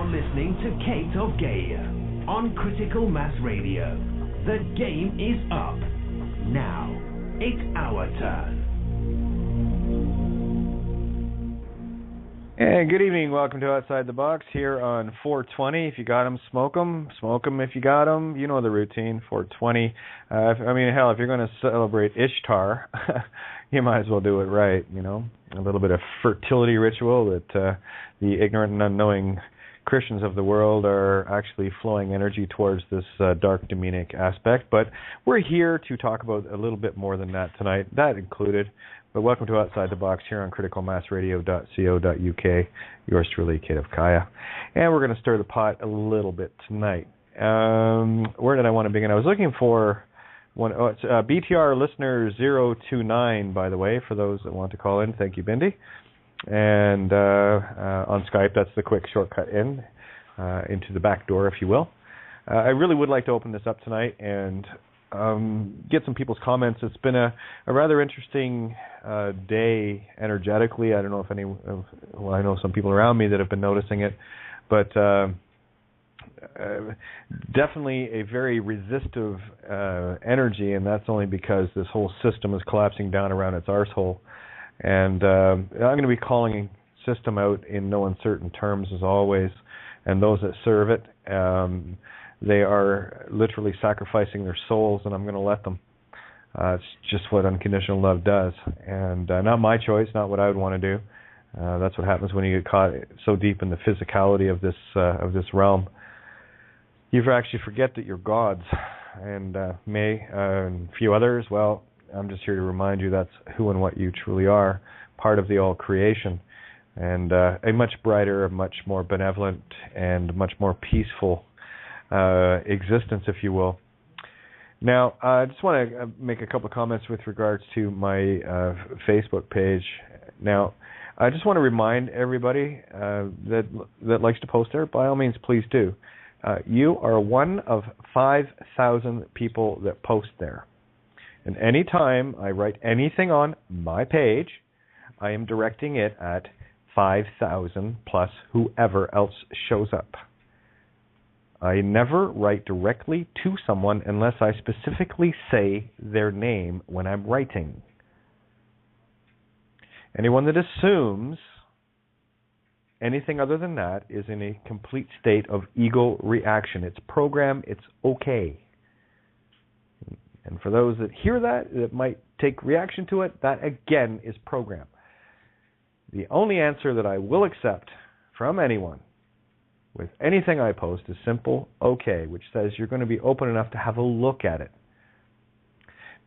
You're listening to Kate of Gaia on Critical Mass Radio. The game is up. Now, it's our turn. And good evening. Welcome to Outside the Box here on 420. If you got them, smoke them. Smoke them if you got them. You know the routine, 420. Hell, if you're going to celebrate Ishtar, you might as well do it right, you know. A little bit of fertility ritual that the ignorant and unknowing Christians of the world are actually flowing energy towards this dark demonic aspect. But we're here to talk about a little bit more than that tonight, that included. But welcome to Outside the Box here on criticalmassradio.co.uk. Yours truly, Kate of Gaia. And we're going to stir the pot a little bit tonight. Where did I want to begin? I was looking for one. Oh, it's BTR listener 029, by the way, for those that want to call in. Thank you, Bhindi. And on Skype, that's the quick shortcut in, into the back door, if you will. I really would like to open this up tonight and get some people's comments. It's been a rather interesting day energetically. I don't know if I know some people around me that have been noticing it, but definitely a very resistive energy, and that's only because this whole system is collapsing down around its arsehole. And I'm going to be calling system out in no uncertain terms, as always, and those that serve it, they are literally sacrificing their souls, and I'm going to let them. It's just what unconditional love does, and not my choice, not what I would want to do. That's what happens when you get caught so deep in the physicality of this realm. You actually forget that you're gods, and and a few others. Well, I'm just here to remind you that's who and what you truly are, part of the all creation, and a much brighter, a much more benevolent, and much more peaceful existence, if you will. Now, I just want to make a couple of comments with regards to my Facebook page. Now, I just want to remind everybody that likes to post there, by all means, please do. You are one of 5,000 people that post there. And any time I write anything on my page, I am directing it at 5,000 plus whoever else shows up. I never write directly to someone unless I specifically say their name when I'm writing. Anyone that assumes anything other than that is in a complete state of ego reaction. It's program, it's okay. And for those that hear that might take reaction to it, that again is program. The only answer that I will accept from anyone with anything I post is simple okay, which says you're going to be open enough to have a look at it.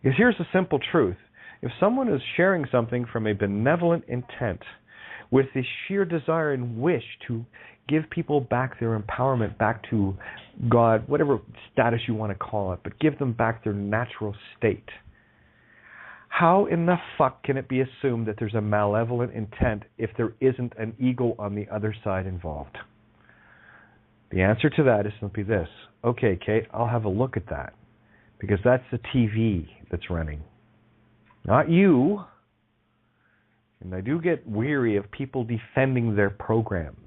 Because here's the simple truth. If someone is sharing something from a benevolent intent with the sheer desire and wish to give people back their empowerment, back to God, whatever status you want to call it, but give them back their natural state, how in the fuck can it be assumed that there's a malevolent intent if there isn't an ego on the other side involved? The answer to that is simply this. Okay, Kate, I'll have a look at that, because that's the TV that's running, not you. And I do get weary of people defending their programs.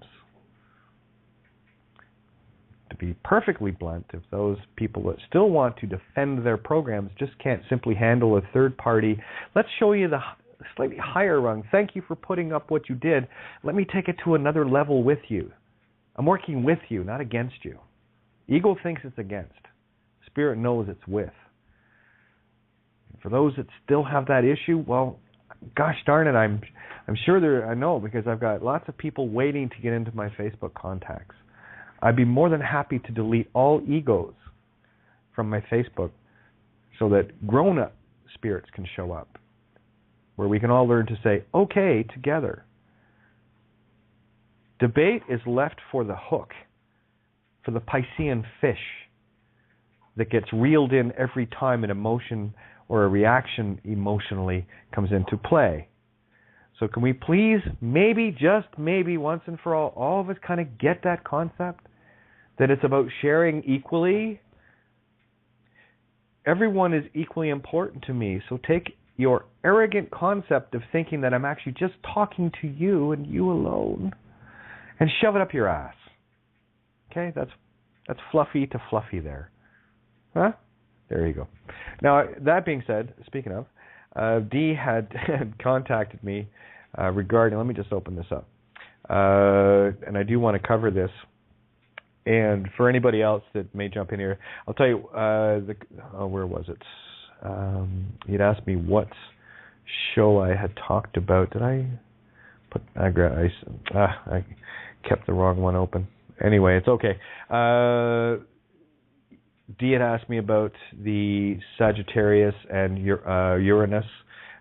To be perfectly blunt, if those people that still want to defend their programs just can't simply handle a third party, let's show you the slightly higher rung. Thank you for putting up what you did. Let me take it to another level with you. I'm working with you, not against you. Ego thinks it's against. Spirit knows it's with. For those that still have that issue, well, gosh darn it, I'm sure I know, because I've got lots of people waiting to get into my Facebook contacts. I'd be more than happy to delete all egos from my Facebook so that grown-up spirits can show up, where we can all learn to say, okay, together. Debate is left for the hook, for the Piscean fish that gets reeled in every time an emotion or a reaction emotionally comes into play. So can we please, maybe, just maybe, once and for all of us kind of get that concept? That it's about sharing equally? Everyone is equally important to me, so take your arrogant concept of thinking that I'm actually just talking to you and you alone and shove it up your ass. Okay, that's fluffy to fluffy there. Huh? There you go. Now, that being said, speaking of, Dee had contacted me regarding, let me just open this up. And I do want to cover this. And for anybody else that may jump in here, I'll tell you, where was it? You'd asked me what show I had talked about. Did I put, I kept the wrong one open. Anyway, it's okay. Dee had asked me about the Sagittarius and Uranus,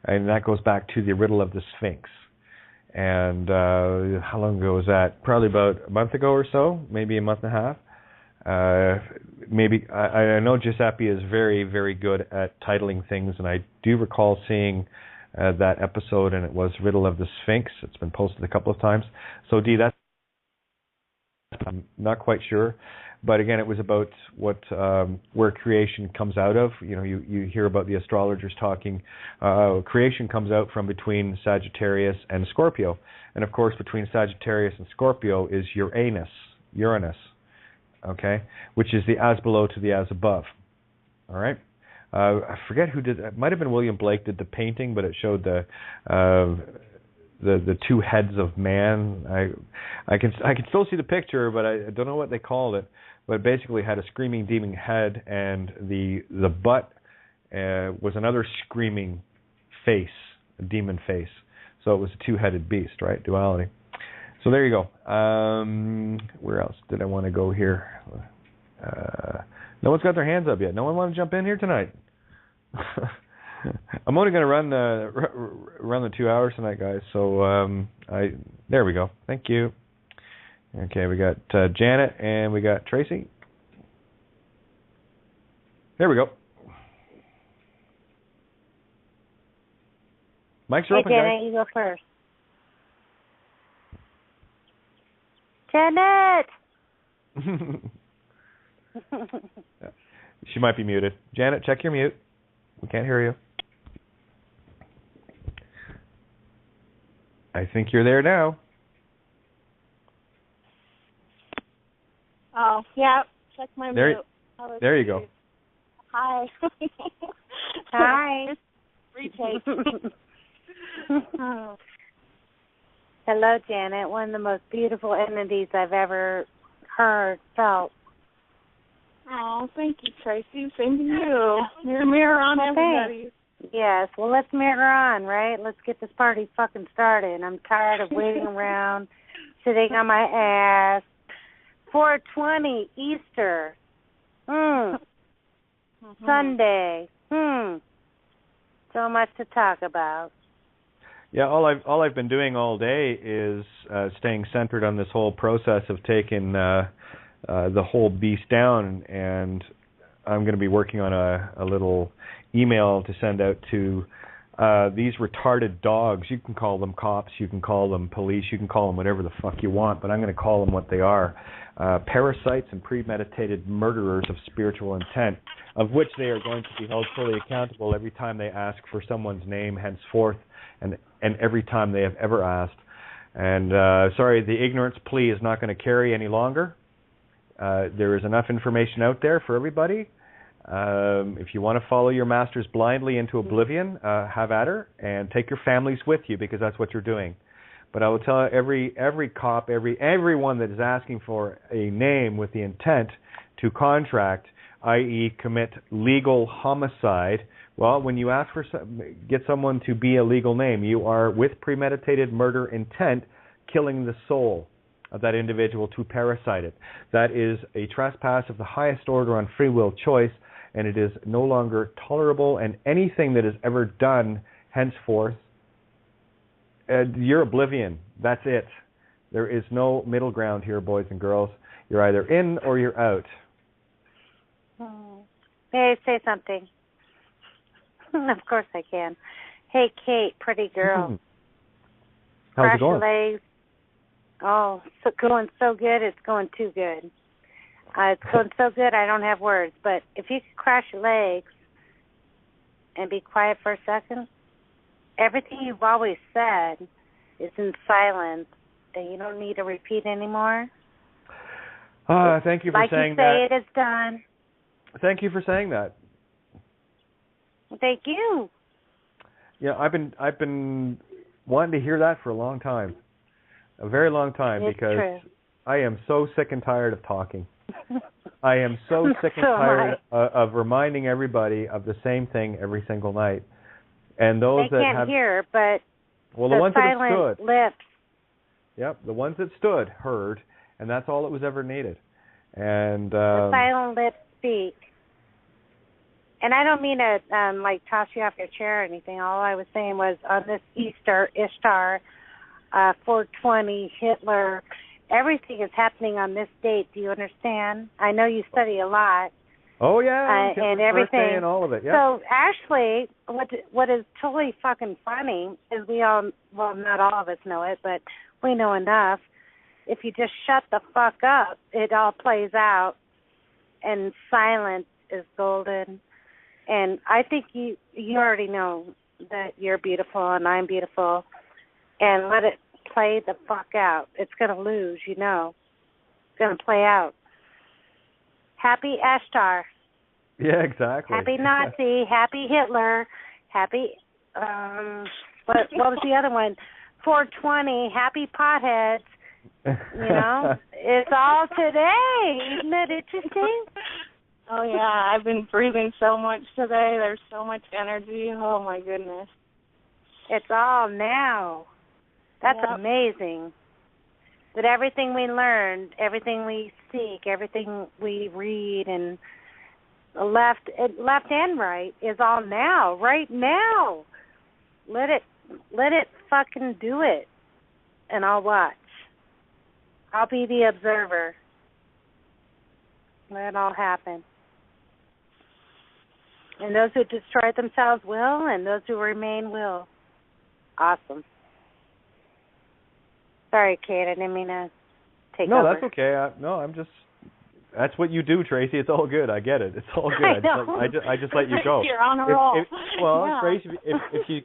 and that goes back to the riddle of the Sphinx. And how long ago was that? Probably about a month ago or so, maybe a month and a half. Maybe I know Giuseppe is very, very good at titling things, and I do recall seeing that episode, and it was Riddle of the Sphinx. It's been posted a couple of times. So, Dee, that's, I'm not quite sure. But again, it was about what where creation comes out of. You know, you hear about the astrologers talking. Creation comes out from between Sagittarius and Scorpio, and of course, between Sagittarius and Scorpio is Uranus, okay, which is the as below to the as above. All right. I forget who did. It might have been William Blake did the painting, but it showed the two heads of man. I can still see the picture, but I don't know what they called it. But it basically had a screaming demon head, and the butt was another screaming face, a demon face. So it was a two-headed beast, right? Duality. So there you go. Where else did I want to go here? No one's got their hands up yet. No one want to jump in here tonight. I'm only going to run the 2 hours tonight, guys. So there we go. Thank you. Okay, we got Janet and we got Tracy. There we go. Mics are open, Janet, guys. you go first. Janet! She might be muted. Janet, check your mute. We can't hear you. I think you're there now. Oh, yeah. Check my mute. There you go. Hi. Hi. Retake. Hello, Janet. One of the most beautiful entities I've ever felt. Oh, thank you, Tracy. Same to you. Mirror on everybody. Yes. Well, let's mirror on, right? Let's get this party fucking started. I'm tired of waiting around, sitting on my ass. 420 Easter. Sunday. So much to talk about. Yeah, all I've been doing all day is staying centered on this whole process of taking the whole beast down, and I'm going to be working on a little email to send out to these retarded dogs. You can call them cops, you can call them police, you can call them whatever the fuck you want, but I'm going to call them what they are. Parasites and premeditated murderers of spiritual intent, of which they are going to be held fully accountable every time they ask for someone's name henceforth, and every time they have ever asked. And sorry, the ignorance plea is not going to carry any longer. There is enough information out there for everybody. If you want to follow your masters blindly into oblivion, have at her, and take your families with you, because that's what you're doing. But I will tell every cop, everyone that is asking for a name with the intent to contract, i.e. commit legal homicide. Well, when you ask for get someone to be a legal name, you are with premeditated murder intent killing the soul of that individual to parasite it. That is a trespass of the highest order on free will choice, and it is no longer tolerable, and anything that is ever done henceforth, you're oblivion. That's it. There is no middle ground here, boys and girls. You're either in or you're out. May I say something? Of course I can. Hey, Kate, pretty girl. How's it going? Legs. Oh, going so good. It's going too good. It's going so good I don't have words. But if you could cross your legs and be quiet for a second, everything you've always said is in silence, and you don't need to repeat anymore. Thank you for saying that. Like you say, it is done. Thank you for saying that. Thank you. Yeah, I've been wanting to hear that for a long time, a very long time, because true. I am so sick and tired of talking. I am so sick and tired of reminding everybody of the same thing every single night. And those they can't hear, but the ones that stood, lips. Yep, the ones that stood heard, and that's all that was ever needed. And the silent lips speak. And I don't mean to like toss you off your chair or anything. All I was saying was on this Ishtar, 420, Hitler, everything is happening on this date. Do you understand? I know you study a lot. Oh yeah, and everything, and all of it. Yeah. So actually, what is totally fucking funny is not all of us know it, but we know enough. If you just shut the fuck up, it all plays out, and silence is golden. And I think you already know that you're beautiful and I'm beautiful, and let it play the fuck out. It's going to lose, you know. It's going to play out. Happy Ashtar. Yeah, exactly. Happy Nazi. Happy Hitler. Happy, what was the other one? 420. Happy potheads. You know, it's all today. Isn't it interesting? Oh, yeah. I've been breathing so much today. There's so much energy. Oh, my goodness. It's all now. That's amazing. That everything we learned, everything we seek, everything we read, and left and right is all now, right now. Let it fucking do it, and I'll watch. I'll be the observer. Let it all happen. And those who destroy themselves will, and those who remain will. Awesome. Sorry, Kate, I didn't mean to take over. No, that's okay. I'm just... That's what you do, Tracy. It's all good. I get it. It's all good. I just let you go. You're on a roll. Tracy,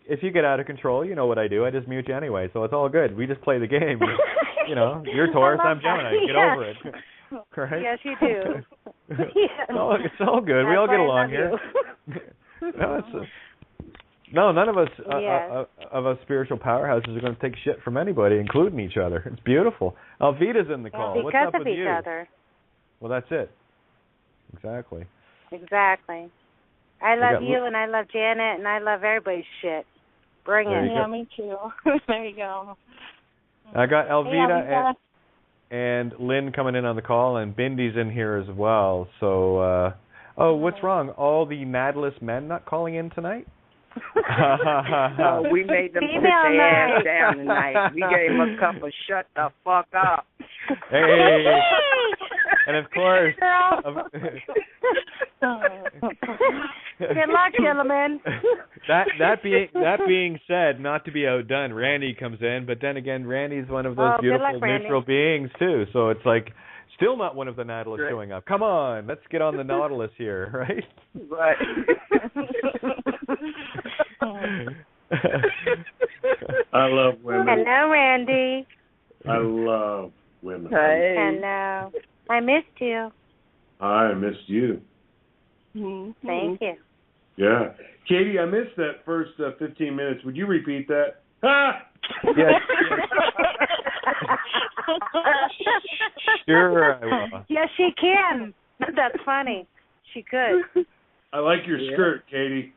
if you get out of control, you know what I do. I just mute you anyway, so it's all good. We just play the game. You know, you're Taurus, I'm Gemini. Get over it. Right? Yes, you do. It's all good. We all get along here. None of us of us spiritual powerhouses are going to take shit from anybody, including each other. It's beautiful. Alvida's in the call. What's up with you? Because of each other. Well, that's it. Exactly. I love you, and I love Janet, and I love everybody's shit. Bring it. Yeah, me too. There you go. I got Alvida and Lynn coming in on the call, and Bhindi's in here as well. So, what's wrong? All the Nadalist men not calling in tonight? No, we made them sit their ass down tonight. We gave them a couple shut the fuck up. Hey! And of course... Good luck, gentlemen. That being said, not to be outdone, Randy comes in, but then again, Randy's one of those beautiful neutral beings too. So it's like, still not one of the Nautilus showing up. Come on, let's get on the Nautilus here, right? Right. I love women. Hello, Randy. I love women. Hey. Hello. I missed you. I missed you. Thank you. Yeah. Katie, I missed that first 15 minutes. Would you repeat that? Ha! Yes. Sure, I will. Yes, she can. That's funny. She could. I like your skirt, Katie.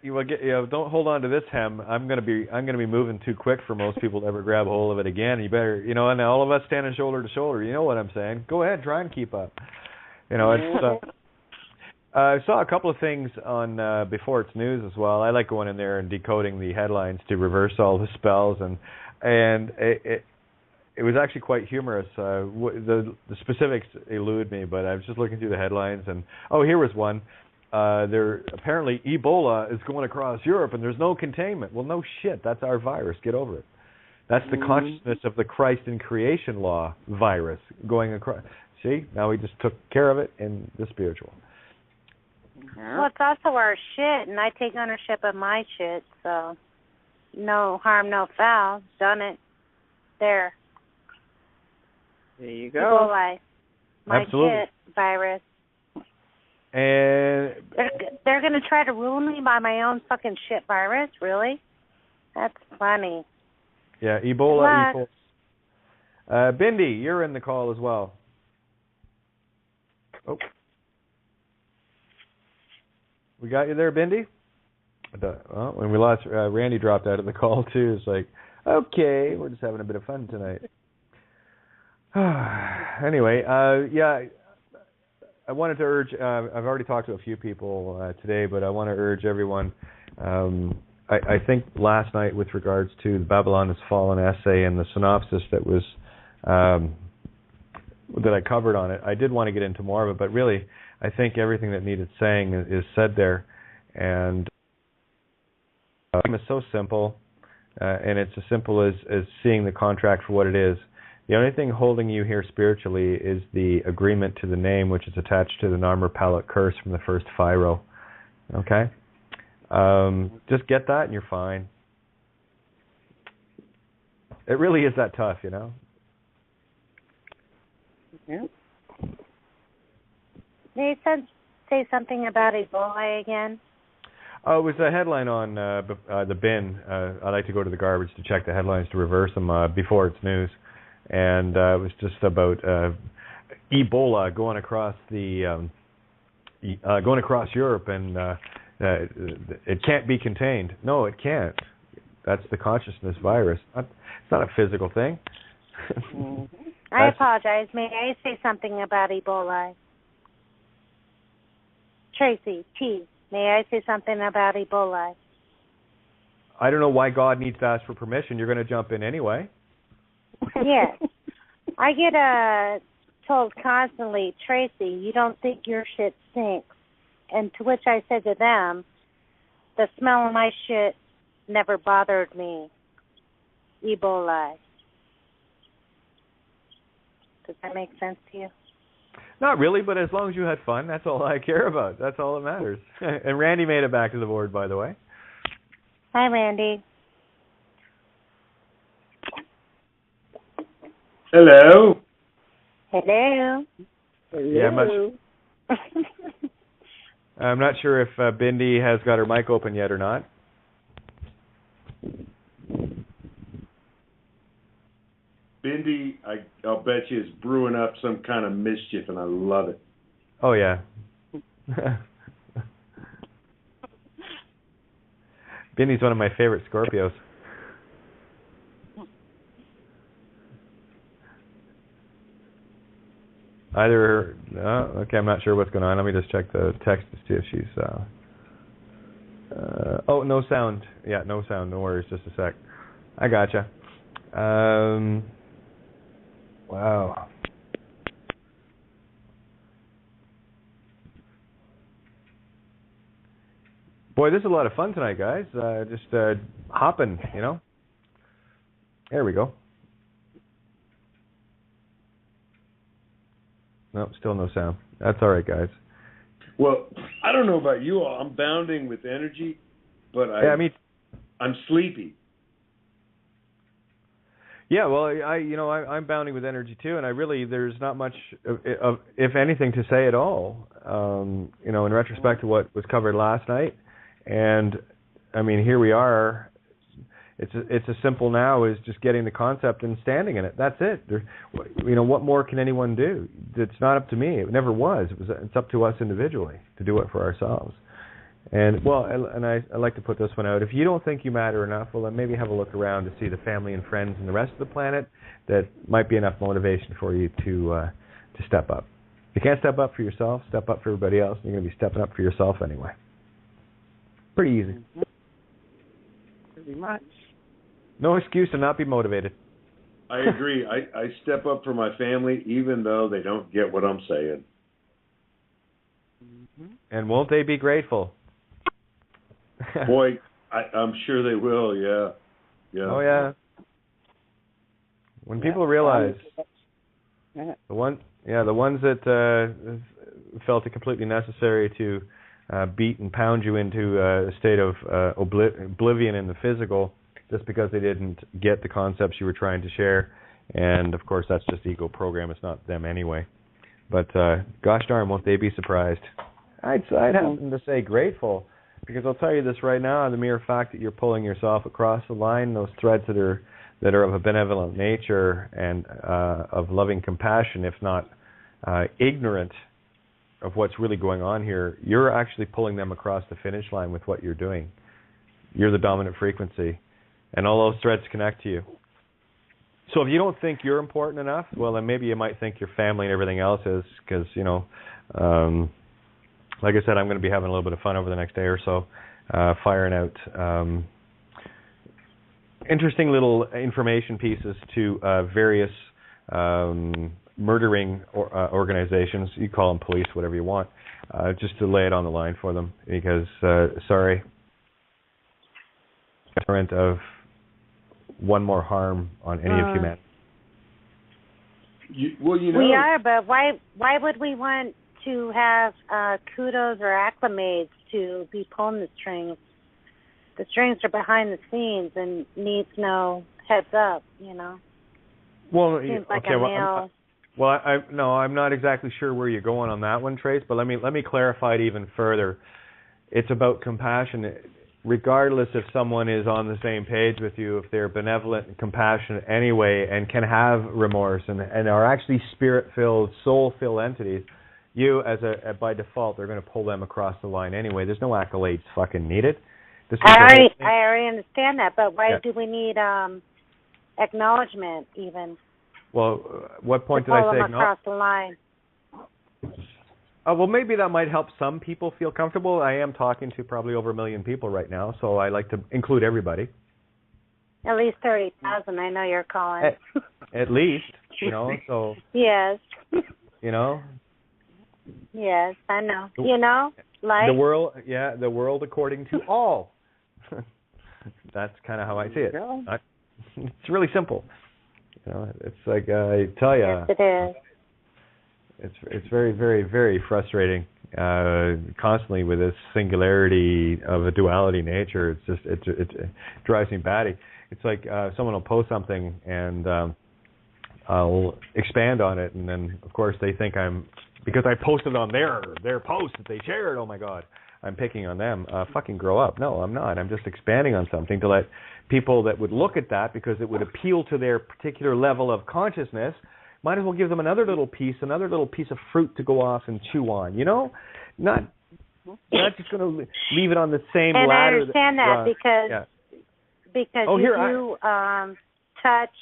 Don't hold on to this hem. I'm gonna be moving too quick for most people to ever grab a hold of it again. You better, and all of us standing shoulder to shoulder. You know what I'm saying? Go ahead, try and keep up. It's. I saw a couple of things on Before It's News as well. I like going in there and decoding the headlines to reverse all the spells, and it was actually quite humorous. The specifics elude me, but I was just looking through the headlines, and here was one. There apparently Ebola is going across Europe, and there's no containment. Well, no shit. That's our virus. Get over it. That's the consciousness of the Christ in creation law virus going across. See, now we just took care of it in the spiritual. Well, it's also our shit, and I take ownership of my shit, so no harm, no foul. Done it. There you go. Ebola. my Absolutely. shit virus. And They're going to try to ruin me by my own fucking shit virus? Really? That's funny. yeah, Ebola. Bhindi, you're in the call as well. Oh. We got you there, Bhindi? Well, when we lost, Randy dropped out of the call too. It's like, okay, we're just having a bit of fun tonight. Anyway, yeah, I wanted to urge, I've already talked to a few people today, but I want to urge everyone, I think last night with regards to the Babylon Has Fallen essay and the synopsis that was, that I covered on it, I did want to get into more of it, but really, I think everything that needed saying is said there, and it's so simple, and it's as simple as seeing the contract for what it is. The only thing holding you here spiritually is the agreement to the name, which is attached to the Narmer Palette curse from the first Pharaoh. Okay? Just get that and you're fine. It really is that tough, you know? Yeah. They say something about Ebola again. Oh, it was a headline on the bin. I like to go to the garbage to check the headlines to reverse them before it's news. And it was just about Ebola going across Europe, and it can't be contained. No, it can't. That's the consciousness virus. It's not a physical thing. I apologize. May I say something about Ebola? Tracy, T, may I say something about Ebola? I don't know why God needs to ask for permission. You're going to jump in anyway. Yes. I get told constantly, Tracy, you don't think your shit stinks. And to which I said to them, the smell of my shit never bothered me. Ebola. Does that make sense to you? Not really, but as long as you had fun, that's all I care about. That's all that matters. And Randy made it back to the board, by the way. Hi, Randy. Hello. Hello. Yeah, I'm not sure if Bhindi has got her mic open yet or not. Bhindi, I'll bet you is brewing up some kind of mischief, and I love it. Oh, yeah. Bhindi's one of my favorite Scorpios. Okay, I'm not sure what's going on. Let me just check the text to see if she's... oh, no sound. Yeah, no sound. No worries. Just a sec. I gotcha. Wow. Boy, this is a lot of fun tonight, guys. Just hopping, you know. There we go. Nope, still no sound. That's all right, guys. Well, I don't know about you all. I'm bounding with energy, but I'm sleepy. Yeah, well, I'm bounding with energy too, and there's not much, if anything, to say at all. In retrospect to what was covered last night, and I mean, here we are. It's as simple now as just getting the concept and standing in it. That's it. What more can anyone do? It's not up to me. It never was. It's up to us individually to do it for ourselves. And I like to put this one out. If you don't think you matter enough, well, then maybe have a look around to see the family and friends and the rest of the planet that might be enough motivation for you to step up. If you can't step up for yourself, step up for everybody else. And you're going to be stepping up for yourself anyway. Pretty easy. Pretty much. No excuse to not be motivated. I agree. I step up for my family even though they don't get what I'm saying. And won't they be grateful? Boy, I'm sure they will, yeah. Oh, yeah. When people realize, the ones that felt it completely necessary to beat and pound you into a state of oblivion in the physical just because they didn't get the concepts you were trying to share. And, of course, that's just ego program. It's not them anyway. But gosh darn, won't they be surprised? I'd happen to say grateful, because I'll tell you this right now: the mere fact that you're pulling yourself across the line, those threads that are of a benevolent nature and of loving compassion, if not ignorant of what's really going on here, you're actually pulling them across the finish line with what you're doing. You're the dominant frequency, and all those threads connect to you. So if you don't think you're important enough, well, then maybe you might think your family and everything else is, because, like I said, I'm going to be having a little bit of fun over the next day or so, firing out interesting little information pieces to various murdering organizations. You call them police, whatever you want, just to lay it on the line for them, because, sorry, of one more harm on any of humanity. We are, but why would we want to have kudos or acclimates to be pulling the strings? The strings are behind the scenes and needs no heads up, Well, seems like okay, a male. I'm not exactly sure where you're going on that one, Trace, but let me clarify it even further. It's about compassion. Regardless if someone is on the same page with you, if they're benevolent and compassionate anyway and can have remorse and are actually spirit-filled, soul-filled entities, you, by default, they're going to pull them across the line anyway. There's no accolades fucking needed. I already understand that, but why do we need acknowledgement even? Well, what point did I say pull them across the line? Well, maybe that might help some people feel comfortable. I am talking to probably over 1 million people right now, so I like to include everybody. At least 30,000. I know you're calling. At least, so. Yes. Yes, I know. Like the world according to all. That's kind of how I see it. It's really simple. It's like I tell you. Yes, it is. It's very, very, very frustrating constantly with this singularity of a duality nature. It's just it drives me batty. It's like someone will post something and I'll expand on it, and then of course they think because I posted on their post that they shared. Oh my God, I'm picking on them. Fucking grow up. No, I'm not. I'm just expanding on something to let people that would look at that because it would appeal to their particular level of consciousness. Might as well give them another little piece of fruit to go off and chew on. Not just going to leave it on the same and ladder. I understand that because you touch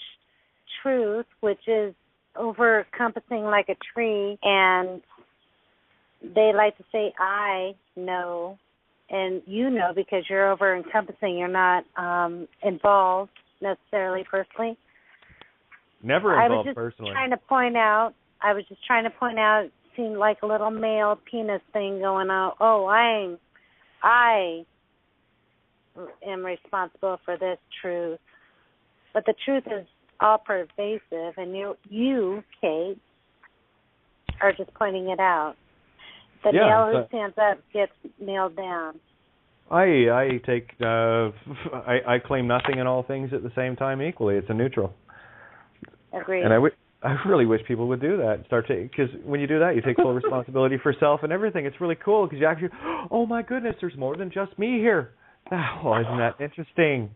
truth, which is over-encompassing like a tree, and they like to say, I know, and you know because you're over-encompassing. You're not involved necessarily personally. Never involved personally. I was just trying to point out, it seemed like a little male penis thing going on. Oh, I am responsible for this truth. But the truth is all pervasive, and you, Kate, are just pointing it out. The nail who stands up gets nailed down. I claim nothing and all things at the same time equally. It's a neutral. Agreed. And I really wish people would do that. Because when you do that, you take full responsibility for self and everything. It's really cool because you actually, oh my goodness, there's more than just me here. Oh, isn't that interesting?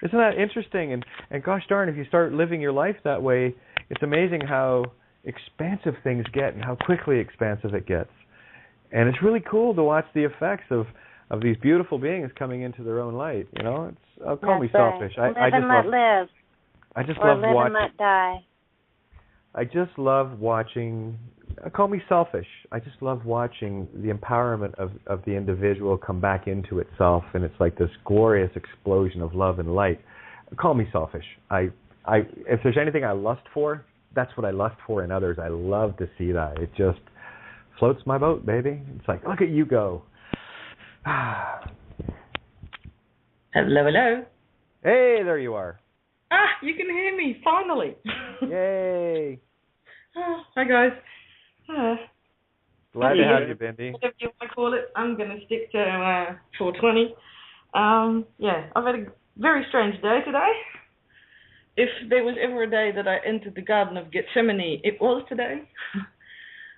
Isn't that interesting? And gosh darn, if you start living your life that way, it's amazing how expansive things get and how quickly expansive it gets. And it's really cool to watch the effects of these beautiful beings coming into their own light. Call me selfish. Live and let live. I just or love live watching. And let die. I just love watching. Call me selfish. I just love watching the empowerment of the individual come back into itself, and it's like this glorious explosion of love and light. Call me selfish. If there's anything I lust for, that's what I lust for in others. I love to see that. It just floats my boat, baby. It's like, look at you go. Hello. Hey, there you are. You can hear me, finally. Yay. Hi, guys. Glad to have you, Bhindi. Whatever you want to call it, I'm going to stick to 420. I've had a very strange day today. If there was ever a day that I entered the Garden of Gethsemane, it was today.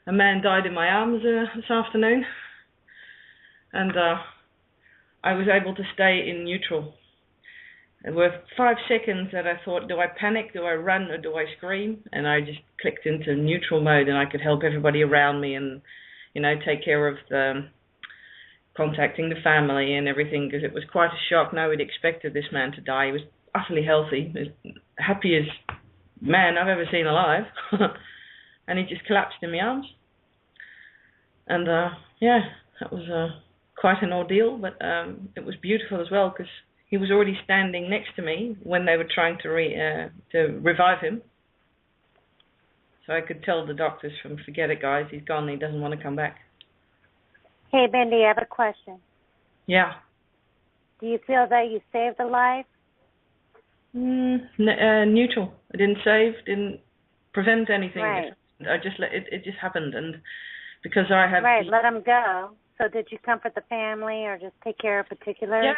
a man died in my arms this afternoon, and I was able to stay in neutral. There were 5 seconds that I thought, do I panic, do I run, or do I scream? And I just clicked into neutral mode, and I could help everybody around me and, take care of contacting the family and everything, because it was quite a shock. Nobody expected this man to die. He was utterly healthy, as happiest man I've ever seen alive. And he just collapsed in my arms. And, that was quite an ordeal, but it was beautiful as well, because he was already standing next to me when they were trying to revive him. So I could tell the doctors from, forget it, guys, he's gone, he doesn't want to come back. Hey, Bhindi, I have a question. Yeah. Do you feel that you saved a life? Neutral. I didn't save, didn't prevent anything. Right. I just let it just happened, and because I have... Right, let him go. So did you comfort the family or just take care of particulars? Yeah.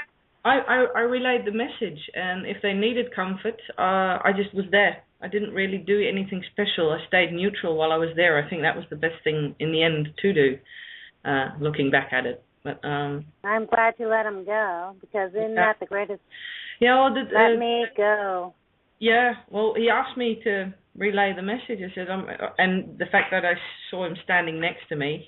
I relayed the message, and if they needed comfort, I just was there. I didn't really do anything special. I stayed neutral while I was there. I think that was the best thing in the end to do, looking back at it. But I'm glad you let him go, because isn't that the greatest? Yeah, well, let me go. Yeah, well, he asked me to relay the message. I said, and the fact that I saw him standing next to me,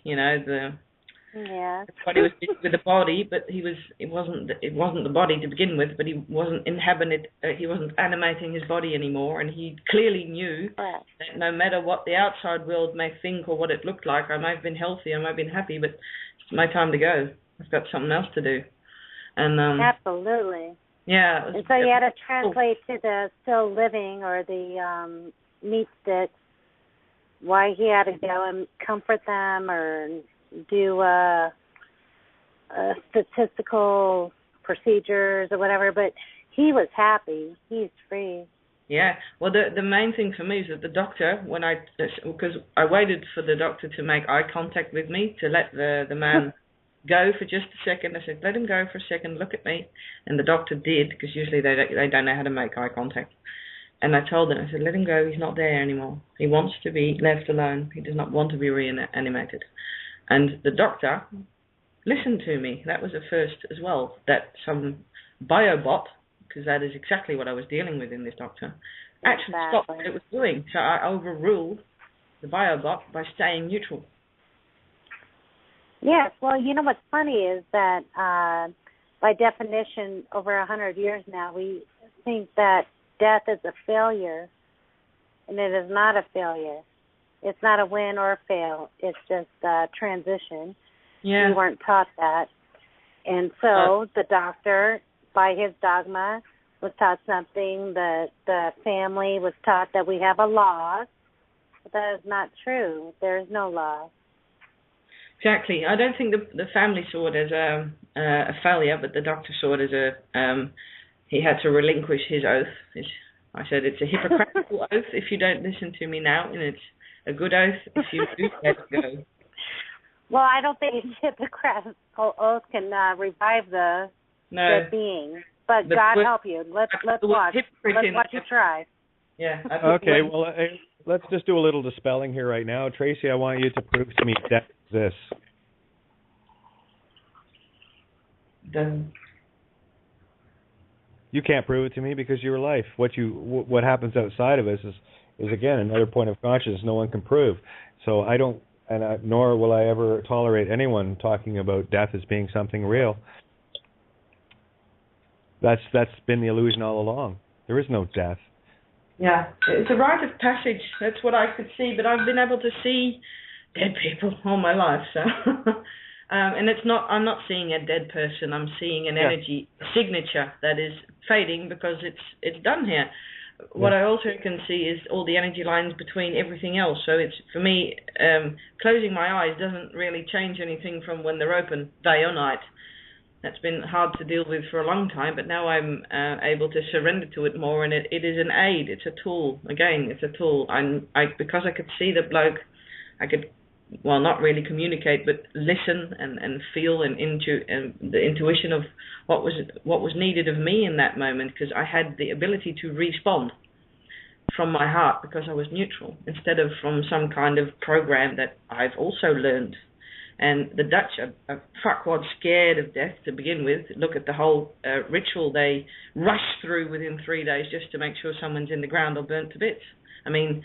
Yeah. But he was with the body, but it wasn't the body to begin with, but he wasn't he wasn't animating his body anymore, and he clearly knew that no matter what the outside world may think or what it looked like, I may have been healthy, I may have been happy, but it's my time to go. I've got something else to do. And absolutely. Yeah. And so you had to translate to the still living or the meat sticks why he had to go and comfort them or do statistical procedures or whatever, but he was happy. He's free. Yeah. Well, the main thing for me is that the doctor, because I waited for the doctor to make eye contact with me to let the man go for just a second. I said, let him go for a second, look at me. And the doctor did, because usually they don't know how to make eye contact. And I told him, I said, let him go. He's not there anymore. He wants to be left alone. He does not want to be reanimated. And the doctor listened to me. That was a first as well, that some biobot, because that is exactly what I was dealing with in this doctor, actually stopped what it was doing. So I overruled the biobot by staying neutral. Yes, well, you know what's funny is that by definition, over 100 years now, we think that death is a failure, and it is not a failure. It's not a win or a fail. It's just a transition. Yeah. We weren't taught that. And so the doctor, by his dogma, was taught something. The family was taught that we have a law, but that is not true. There is no law. Exactly. I don't think the family saw it as a failure, but the doctor saw it as he had to relinquish his oath. I said it's a Hippocratical oath if you don't listen to me now, and it's a good oath if you do let it go. Well, I don't think a Hippocratical oath can revive the being. But God help you. Let's watch. Let's watch you try. Yeah. Okay, well, let's just do a little dispelling here right now. Tracy, I want you to prove to me death exists. You can't prove it to me because you're life. What happens outside of us is again another point of consciousness no one can prove. So I don't, nor will I ever tolerate anyone talking about death as being something real. That's been the illusion all along. There is no death. Yeah, it's a rite of passage. That's what I could see, but I've been able to see dead people all my life. So, and I'm not seeing a dead person. I'm seeing an energy signature that is fading because it's done here. What I also can see is all the energy lines between everything else. So it's, for me, closing my eyes doesn't really change anything from when they're open, day or night. That's been hard to deal with for a long time, but now I'm able to surrender to it more, and it is an aid. It's a tool. Again, it's a tool. Because I could see the bloke, I could, well, not really communicate, but listen and feel and the intuition of what was needed of me in that moment, because I had the ability to respond. from my heart because I was neutral, instead of from some kind of program that I've also learned. And the Dutch are fuckwad scared of death to begin with. Look at the whole ritual they rush through within 3 days just to make sure someone's in the ground or burnt to bits. I mean,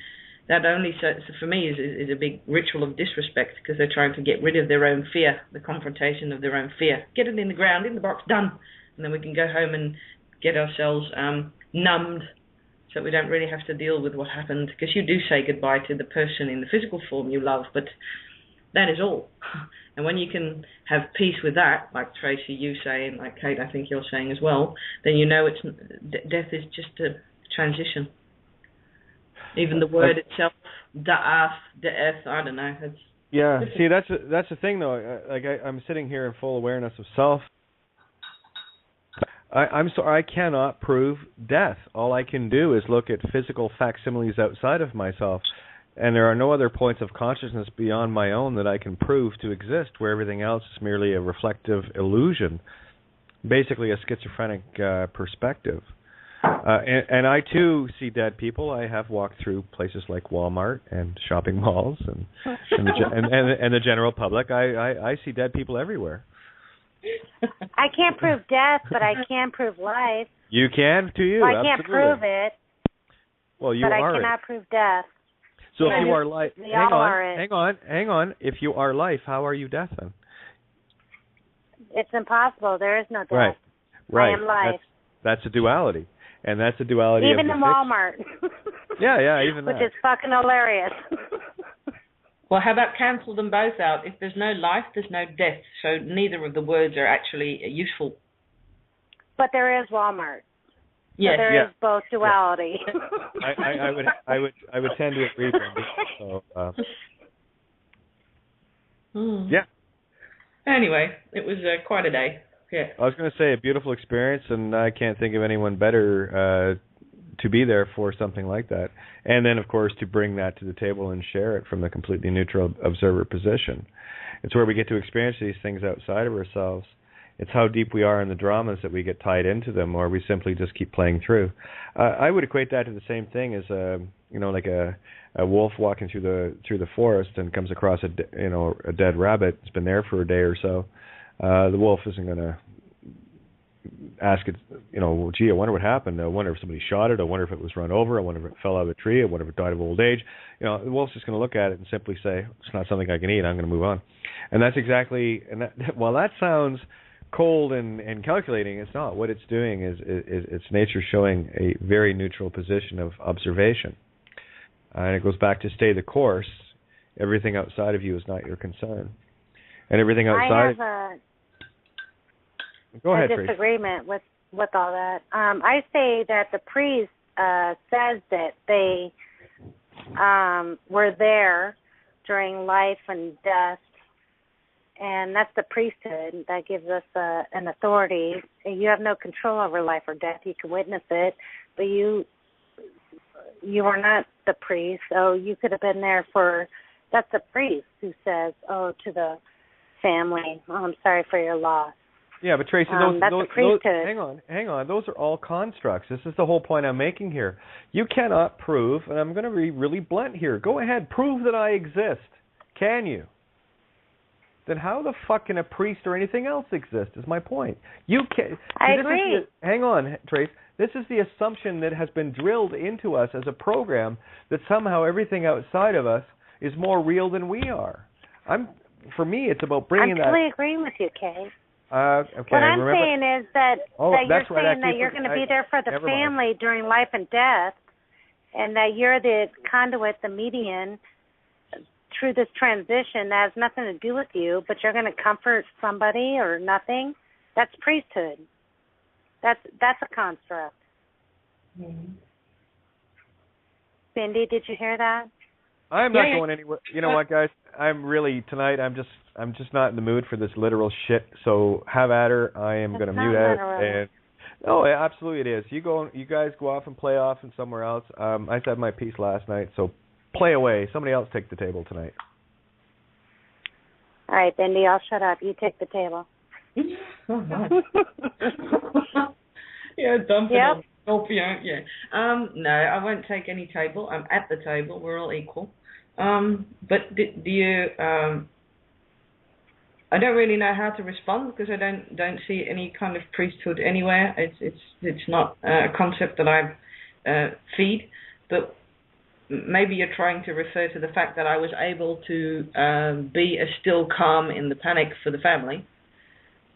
that only, for me, is a big ritual of disrespect, because they're trying to get rid of their own fear, the confrontation of their own fear. Get it in the ground, in the box, done. And then we can go home and get ourselves numbed, so we don't really have to deal with what happened. Because you do say goodbye to the person in the physical form you love, but that is all. And when you can have peace with that, like Tracy, you saying, like Kate, I think you're saying as well, then you know death is just a transition. Even the word itself, death, I don't know. Yeah, see, that's the thing, though. Like I'm sitting here in full awareness of self. I'm sorry, I cannot prove death. All I can do is look at physical facsimiles outside of myself, and there are no other points of consciousness beyond my own that I can prove to exist, where everything else is merely a reflective illusion, basically a schizophrenic perspective. And I, too, see dead people. I have walked through places like Walmart and shopping malls and the general public. I see dead people everywhere. I can't prove death, but I can prove life. You can, to you. Well, I can't prove it. Well, you but are I cannot prove death. So if you are life, hang on. If you are life, how are you death then? It's impossible. There is no death. Right. I am life. That's a duality, and that's a duality. Even in Walmart. Yeah, even which that. is fucking hilarious. Well, how about cancel them both out? If there's no life, there's no death. So neither of the words are actually useful. But there is Walmart. Yes. So there is both duality. I would tend to agree with you. So, yeah. Anyway, it was quite a day. Yeah. I was going to say a beautiful experience, and I can't think of anyone better to be there for something like that. And then, of course, to bring that to the table and share it from the completely neutral observer position. It's where we get to experience these things outside of ourselves. It's how deep we are in the dramas that we get tied into them, or we simply just keep playing through. I would equate that to the same thing as like a wolf walking through the forest and comes across a dead rabbit. It's been there for a day or so. The wolf isn't going to ask it, gee, I wonder what happened. I wonder if somebody shot it. I wonder if it was run over. I wonder if it fell out of a tree. I wonder if it died of old age. The wolf's just going to look at it and simply say, it's not something I can eat. I'm going to move on. And that's exactly, while that sounds cold and calculating, it's not. What it's doing is it's nature showing a very neutral position of observation. And it goes back to stay the course. Everything outside of you is not your concern. And everything outside... Go ahead, a disagreement with all that. I say that the priest says that they were there during life and death, and that's the priesthood that gives us an authority. You have no control over life or death. You can witness it, but you are not the priest, so you could have been there for. That's the priest who says, "Oh, to the family, I'm sorry for your loss." Yeah, but Tracy, those hang on. Those are all constructs. This is the whole point I'm making here. You cannot prove, and I'm going to be really blunt here. Go ahead, prove that I exist. Can you? Then how the fuck can a priest or anything else exist? Is my point. You can. I agree. Hang on, Trace. This is the assumption that has been drilled into us as a program that somehow everything outside of us is more real than we are. For me, it's about bringing that. I'm totally agreeing with you, Kay. Okay, what I'm saying is that you're saying that you're going to be there for the family during life and death, and that you're the conduit, the median through this transition that has nothing to do with you, but you're going to comfort somebody or nothing. That's priesthood. That's a construct. Mm-hmm. Bhindi, did you hear that? I'm not going anywhere. You know what, guys? Tonight I'm just not in the mood for this literal shit. So have at her. I am going to mute out. And no, absolutely it is. You guys go off and play off and somewhere else. I said my piece last night, so play away. Somebody else take the table tonight. All right, Bhindi, I'll shut up. You take the table. Yeah, dump it on. Scorpio, yeah. No, I won't take any table. I'm at the table. We're all equal. But do you? I don't really know how to respond because I don't see any kind of priesthood anywhere. It's not a concept that I feed. But maybe you're trying to refer to the fact that I was able to be a still calm in the panic for the family.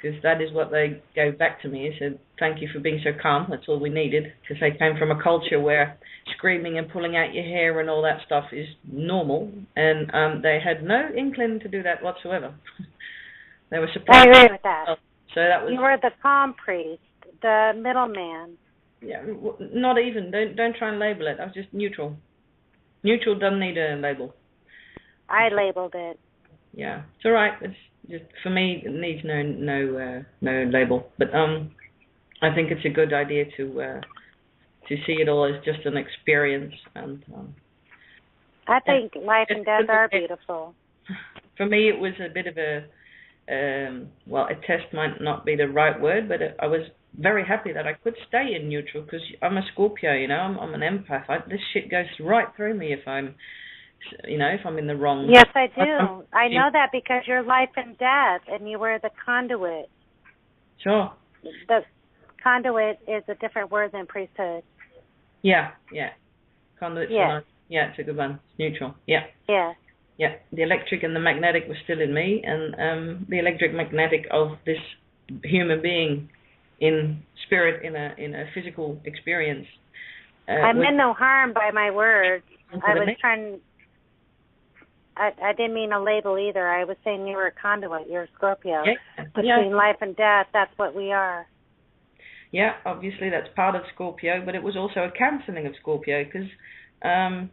Because that is what they gave back to me. They said, thank you for being so calm. That's all we needed. Because they came from a culture where screaming and pulling out your hair and all that stuff is normal. And they had no inkling to do that whatsoever. They were surprised. I agree with that. So that was. You were the calm priest, the middleman. Yeah, not even. Don't try and label it. I was just neutral. Neutral doesn't need a label. I labeled it. Yeah, it's all right. It's just, for me, it needs no label. But I think it's a good idea to see it all as just an experience. And I think life and death are beautiful. For me, it was a bit of a a test might not be the right word, but I was very happy that I could stay in neutral because I'm a Scorpio. You know, I'm an empath. This shit goes right through me if I'm in the wrong. Yes, I do. I know that because you're life and death, and you were the conduit. Sure. The conduit is a different word than priesthood. Yeah. Conduit. Yeah. Yeah, it's a good one. It's neutral. Yeah. Yeah. Yeah. The electric and the magnetic were still in me, and the electric magnetic of this human being in spirit in a physical experience. I meant no harm by my words. I was trying. I didn't mean a label either. I was saying you were a conduit. You're a Scorpio. Yeah. Between life and death, that's what we are. Yeah, obviously that's part of Scorpio, but it was also a cancelling of Scorpio because I'll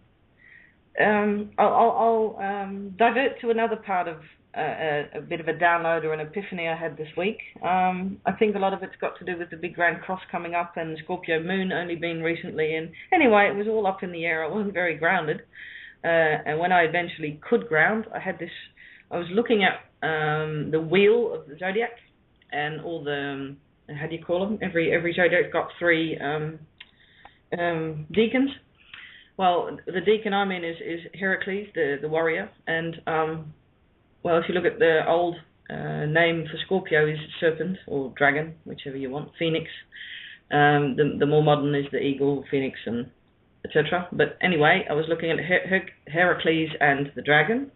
divert to another part of a bit of a download or an epiphany I had this week. I think a lot of it's got to do with the big Grand Cross coming up and Scorpio Moon only being recently. And anyway, it was all up in the air. I wasn't very grounded. And when I eventually could ground, I was looking at the wheel of the zodiac and all the, how do you call them? Every zodiac's got 3 deacons. Well, the deacon I'm in is Heracles, the warrior. And, if you look at the old name for Scorpio is serpent or dragon, whichever you want, phoenix. The more modern is the eagle, phoenix, and etc. But anyway, I was looking at Heracles and the dragon,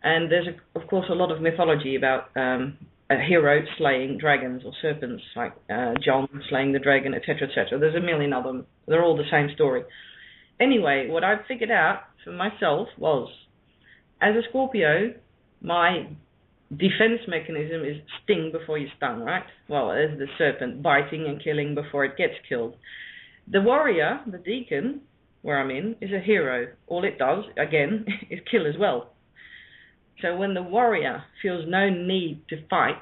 and there's of course a lot of mythology about a hero slaying dragons or serpents, like John slaying the dragon, etc., etc. There's a million of them. They're all the same story. Anyway, what I figured out for myself was, as a Scorpio, my defense mechanism is sting before you're stung, right? Well, as the serpent, biting and killing before it gets killed. The warrior, the deacon, where I'm in, is a hero. All it does, again, is kill as well. So when the warrior feels no need to fight,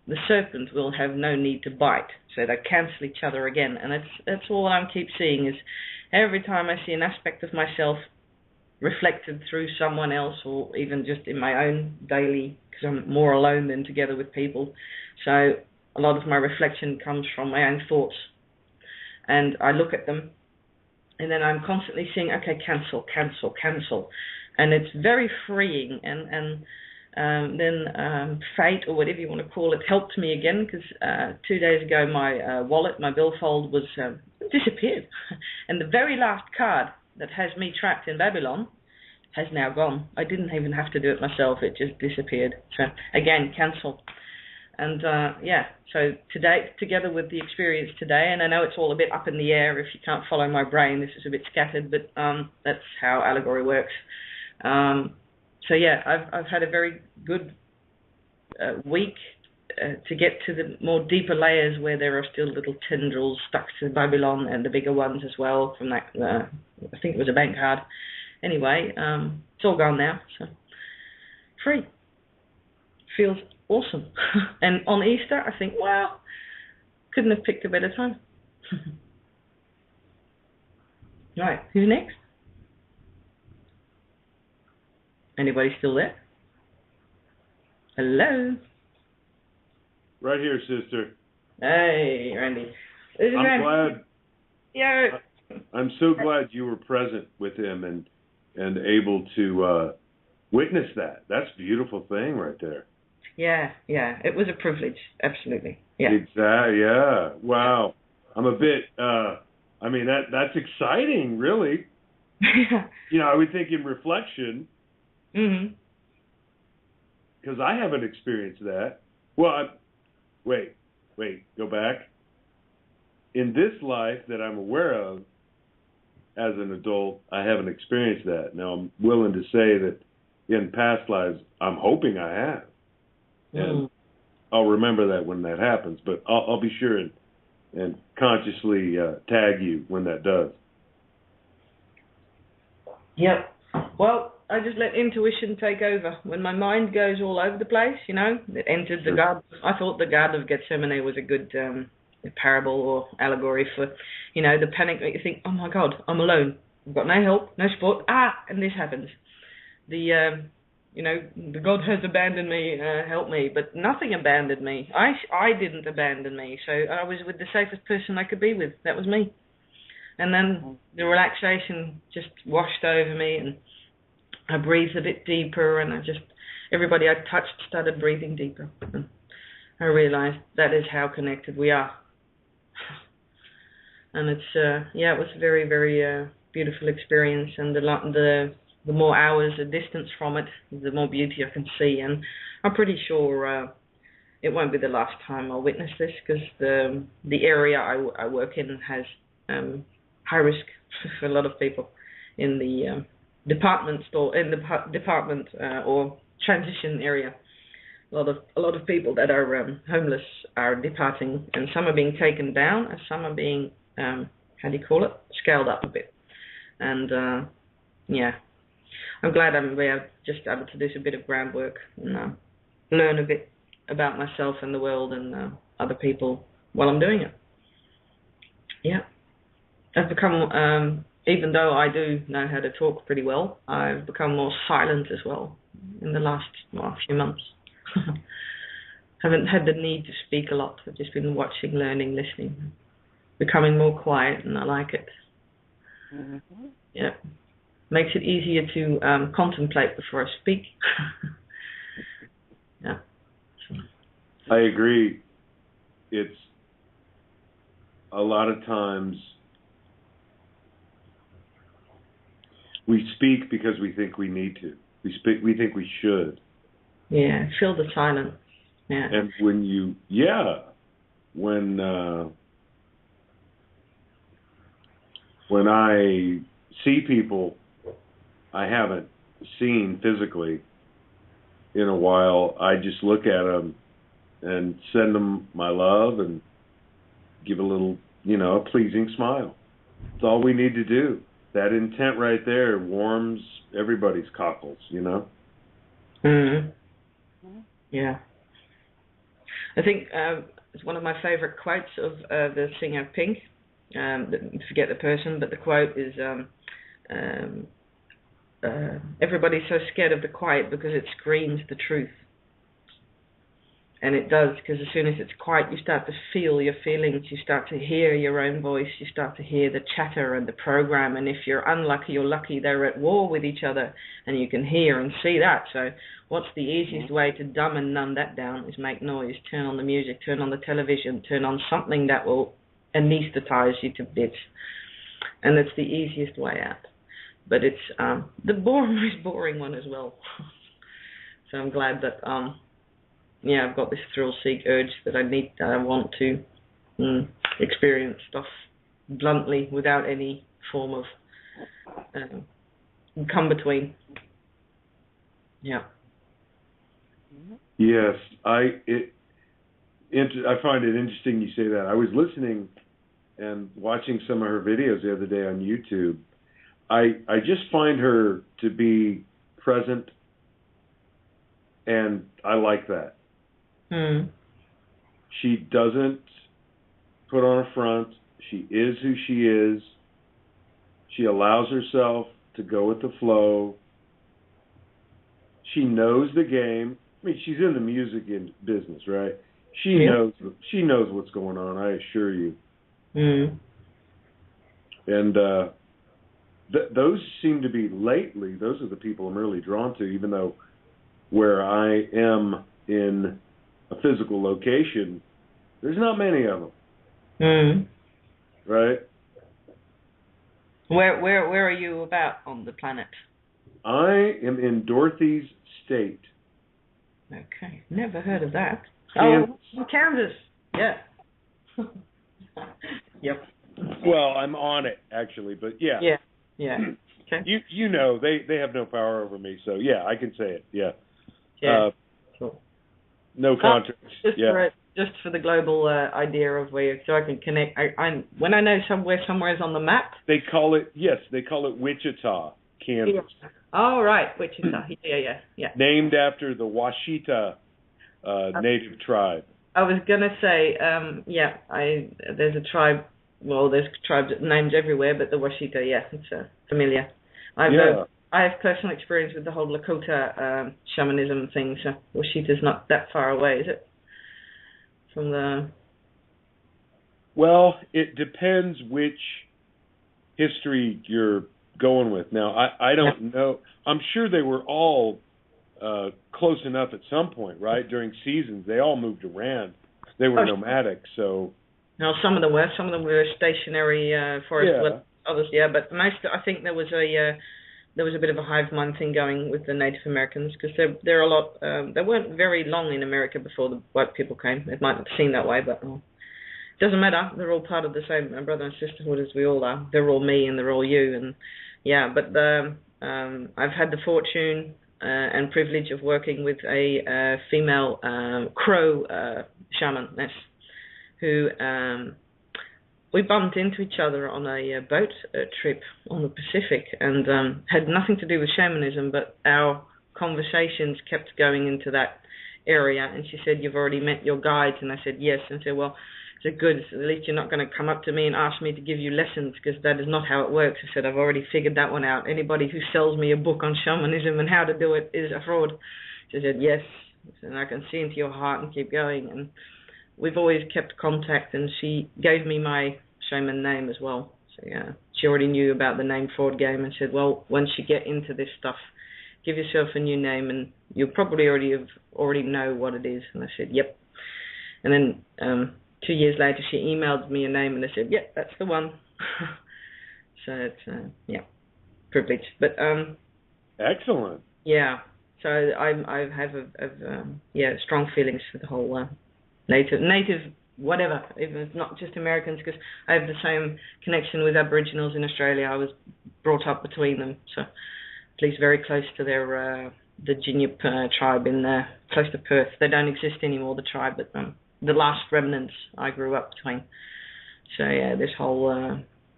the serpent will have no need to bite. So they cancel each other again. And that's all I keep seeing is every time I see an aspect of myself reflected through someone else or even just in my own daily, because I'm more alone than together with people. So a lot of my reflection comes from my own thoughts. And I look at them, and then I'm constantly seeing, okay, cancel. And it's very freeing. And then fate, or whatever you want to call it, helped me again, because 2 days ago my wallet, my billfold, was disappeared. And the very last card that has me trapped in Babylon has now gone. I didn't even have to do it myself. It just disappeared. So, again, cancel. And, so today, together with the experience today, and I know it's all a bit up in the air if you can't follow my brain, this is a bit scattered, but that's how allegory works. I've had a very good week to get to the more deeper layers where there are still little tendrils stuck to Babylon and the bigger ones as well from that, I think it was a bank card. Anyway, it's all gone now, so free. Feels awesome. And on Easter, I think, well, couldn't have picked a better time. Right, who's next? Anybody still there? Hello? Right here, sister. Hey, Randy. I'm glad. Yeah. I'm so glad you were present with him and able to witness that. That's a beautiful thing right there. Yeah. It was a privilege, absolutely. Yeah. Exactly. Yeah. Wow. I'm a bit. I mean, that's exciting, really. You know, I would think in reflection. Mm-hmm. Because I haven't experienced that. Well, wait, go back. In this life that I'm aware of, as an adult, I haven't experienced that. Now, I'm willing to say that in past lives, I'm hoping I have. And I'll remember that when that happens. But I'll be sure and consciously tag you when that does. Yep. Well, I just let intuition take over. When my mind goes all over the place, you know, it entered the garden. I thought the Garden of Gethsemane was a good parable or allegory for, you know, the panic that you think, oh my God, I'm alone. I've got no help, no support. And this happens. The God has abandoned me, help me. But nothing abandoned me. I didn't abandon me. So I was with the safest person I could be with. That was me. And then the relaxation just washed over me, and I breathed a bit deeper, and everybody I touched started breathing deeper. And I realized that is how connected we are. And it was a very, very beautiful experience, and the more hours a distance from it, the more beauty I can see. And I'm pretty sure it won't be the last time I'll witness this, because the area I work in has high risk for a lot of people in the department store, in the department or transition area. A lot of people that are homeless are departing, and some are being taken down, and some are being scaled up a bit. And I'm glad I'm just able to do a bit of groundwork and learn a bit about myself and the world and other people while I'm doing it. Yeah. I've become, even though I do know how to talk pretty well, I've become more silent as well in the last few months. Haven't had the need to speak a lot. I've just been watching, learning, listening, becoming more quiet, and I like it. Mm-hmm. Yeah. Makes it easier to contemplate before I speak. Yeah. I agree. It's a lot of times we speak because we think we need to. We think we should. Yeah, feel the silence. Yeah. And when I see people I haven't seen physically in a while, I just look at them and send them my love and give a little, a pleasing smile. That's all we need to do. That intent right there warms everybody's cockles, Mm-hmm. Yeah. I think it's one of my favorite quotes of the singer Pink. Forget the person, but the quote is, everybody's so scared of the quiet because it screams the truth. And it does, because as soon as it's quiet, you start to feel your feelings, you start to hear your own voice, you start to hear the chatter and the program, and if you're unlucky or lucky, they're at war with each other, and you can hear and see that. So what's the easiest way to dumb and numb that down is make noise, turn on the music, turn on the television, turn on something that will anesthetize you to bits. And it's the easiest way out. But it's the most boring one as well. So I'm glad that... I've got this thrill-seek urge that I want to experience stuff bluntly without any form of come-between. Yeah. Yes, I find it interesting you say that. I was listening and watching some of her videos the other day on YouTube. I just find her to be present, and I like that. She doesn't put on a front. She is who she is. She allows herself to go with the flow. She knows the game. I mean, she's in the music business, right? She knows what's going on, I assure you. Mm. And those seem to be lately, those are the people I'm really drawn to, even though where I am in a physical location, there's not many of them. Mm. Right? Where are you about on the planet? I am in Dorothy's state. Okay, never heard of that. Kansas. Oh, Kansas. Yeah. Yep. Well, I'm on it actually, but yeah. Yeah. Yeah. Okay. You know they have no power over me, so yeah, I can say it. Yeah. Yeah. Cool. No contracts. Just for the global idea of where, so I can connect. I when I know somewhere is on the map. They call it Wichita, Kansas. Yeah. Oh right, Wichita. Yeah. Named after the Washita native tribe. I was gonna say, there's a tribe. Well, there's tribes names everywhere, but the Washita, it's familiar. I have personal experience with the whole Lakota shamanism thing. So Washita's not that far away, is it? From the. Well, it depends which history you're going with. Now, I don't know. I'm sure they were all close enough at some point, right? During seasons, they all moved around. They were nomadic, so. No, some of them were stationary forest. Others, but most. I think there was a bit of a hive mind thing going with the Native Americans because they're a lot. They weren't very long in America before the white people came. It might not seem that way, but it doesn't matter. They're all part of the same brother and sisterhood as we all are. They're all me and they're all you, and But I've had the fortune and privilege of working with a female Crow shamaness who we bumped into each other on a boat trip on the Pacific and had nothing to do with shamanism, but our conversations kept going into that area. And she said, "You've already met your guides?" And I said, "Yes." And said, "Well," I said, "Good, at least you're not going to come up to me and ask me to give you lessons, because that is not how it works." I said, "I've already figured that one out. Anybody who sells me a book on shamanism and how to do it is a fraud." She said, "Yes." And I can see into your heart and keep going. And we've always kept contact, and she gave me my shaman name as well. So she already knew about the name fraud game and said, "Well, once you get into this stuff, give yourself a new name and you'll probably already know what it is." And I said, "Yep." And then 2 years later, she emailed me a name and I said, "Yep, that's the one." So it's privilege. But excellent. Yeah. So I have strong feelings for the whole native whatever, even if it's not just Americans, because I have the same connection with Aboriginals in Australia. I was brought up between them, so at least very close to their the Jinyup tribe in close to Perth. They don't exist anymore, the tribe, but the last remnants I grew up between. So this whole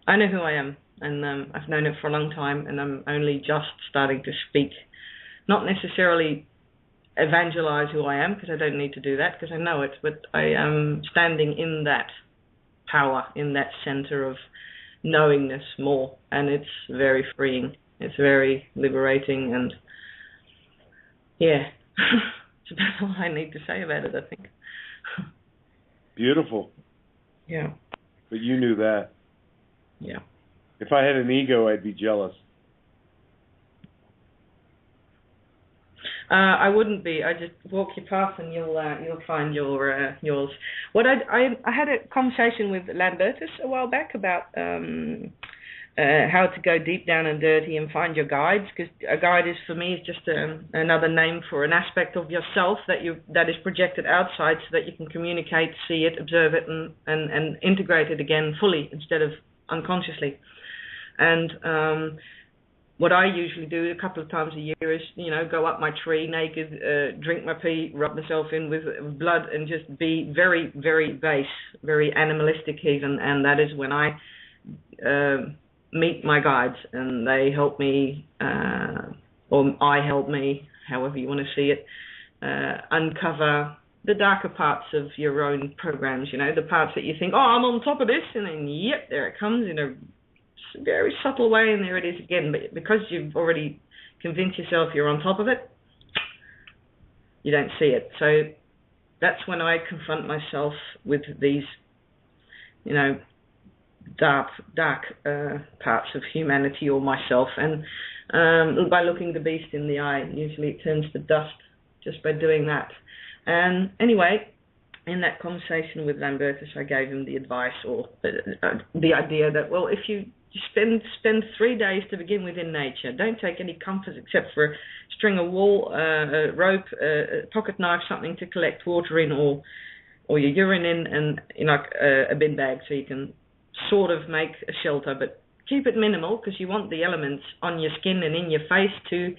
I know who I am, and I've known it for a long time, and I'm only just starting to speak, not necessarily evangelize who I am, because I don't need to do that because I know it, but I am standing in that power, in that center of knowingness more, and it's very freeing. It's very liberating, and it's about all I need to say about it, I think. Beautiful. Yeah. But you knew that. Yeah. If I had an ego, I'd be jealous. I wouldn't be. I just walk your path and you'll find yours. What I had a conversation with Lambertus a while back about how to go deep down and dirty and find your guides, because a guide is, for me, is just another name for an aspect of yourself that is projected outside, so that you can communicate, see it, observe it, and integrate it again fully instead of unconsciously. And what I usually do a couple of times a year is, go up my tree naked, drink my pee, rub myself in with blood, and just be very, very base, very animalistic even. And that is when I meet my guides, and they help me, or I help me, however you want to see it, uncover the darker parts of your own programs, the parts that you think, oh, I'm on top of this, and then, yep, there it comes in a very subtle way, and there it is again. But because you've already convinced yourself you're on top of it, you don't see it. So that's when I confront myself with these, dark parts of humanity or myself, and by looking the beast in the eye, usually it turns to dust just by doing that. And anyway, in that conversation with Lambertus, I gave him the advice or the idea that, well, if you spend 3 days to begin with in nature, don't take any comforts except for a string of wool, a rope, a pocket knife, something to collect water in, or your urine in, and a bin bag so you can sort of make a shelter, but keep it minimal because you want the elements on your skin and in your face to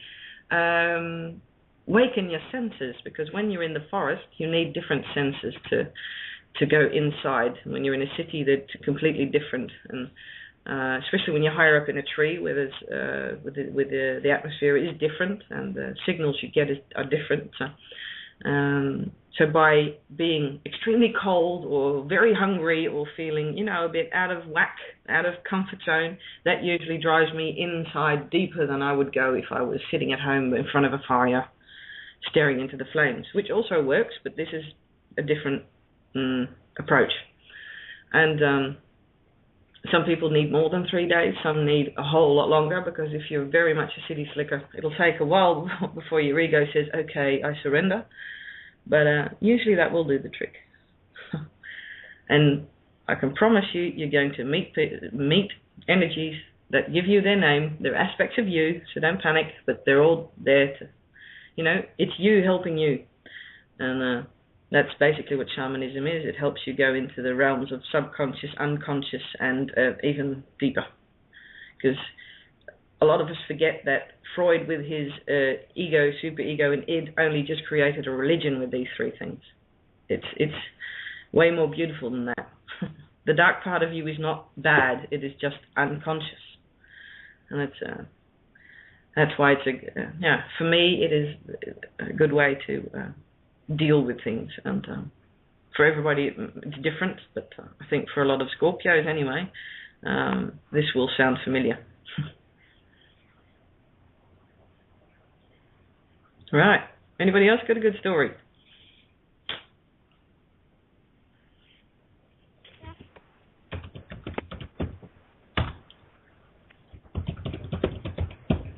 waken your senses, because when you're in the forest you need different senses to go inside. When you're in a city, they're completely different, and especially when you're higher up in a tree where there's the atmosphere is different and the signals you get are different. So by being extremely cold or very hungry or feeling, a bit out of whack, out of comfort zone, that usually drives me inside deeper than I would go if I was sitting at home in front of a fire staring into the flames, which also works, but this is a different approach. And some people need more than 3 days, some need a whole lot longer, because if you're very much a city slicker, it'll take a while before your ego says, okay, I surrender. But usually that will do the trick. And I can promise you're going to meet energies that give you their name. They're aspects of you, so don't panic, but they're all there to, it's you helping you. And that's basically what shamanism is. It helps you go into the realms of subconscious, unconscious, and even deeper. Because a lot of us forget that Freud, with his ego, superego, and id, only just created a religion with these three things. It's way more beautiful than that. The dark part of you is not bad; it is just unconscious, and that's why it's for me, it is a good way to deal with things. And for everybody, it's different, but I think for a lot of Scorpios, anyway, this will sound familiar. Right. Anybody else got a good story?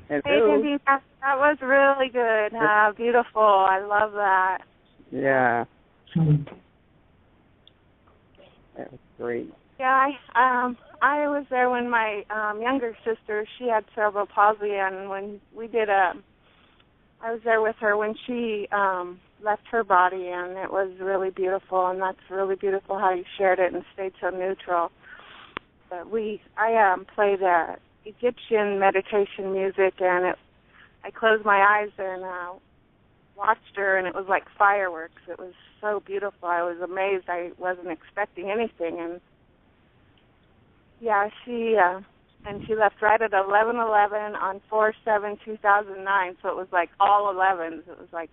Hey, Cindy, that was really good. Beautiful. I love that. Yeah. That was great. Yeah, I was there when my younger sister, she had cerebral palsy, and when we did I was there with her when she left her body, and it was really beautiful, and that's really beautiful how you shared it and stayed so neutral. But I played Egyptian meditation music, and I closed my eyes and watched her, and it was like fireworks. It was so beautiful. I was amazed. I wasn't expecting anything, and yeah, she left right at 11:11 on 4/7/2009. So it was like all 11s. It was like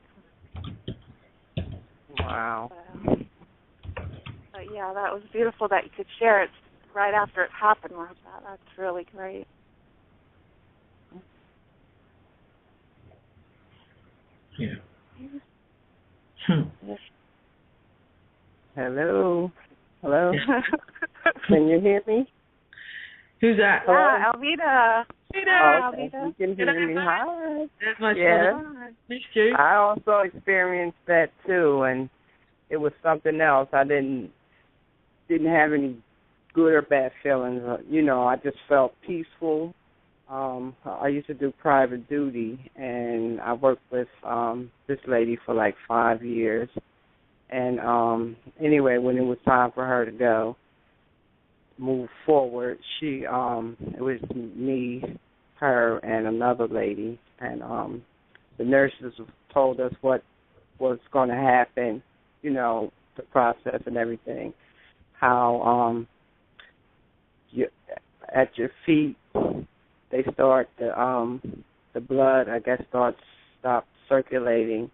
wow. But yeah, that was beautiful that you could share it right after it happened like that. That's really great. Yeah. Hello. Can you hear me? Who's that? Yeah, Alvita. Oh, okay. You can hear me. Hi. That's my son. Missed you. I also experienced that too, and it was something else. I didn't have any good or bad feelings. I just felt peaceful. I used to do private duty, and I worked with this lady for like 5 years. And anyway, when it was time for her to move forward, it was me, her, and another lady, and the nurses told us what was going to happen, the process and everything, how at your feet they start the blood, I guess, stopped circulating,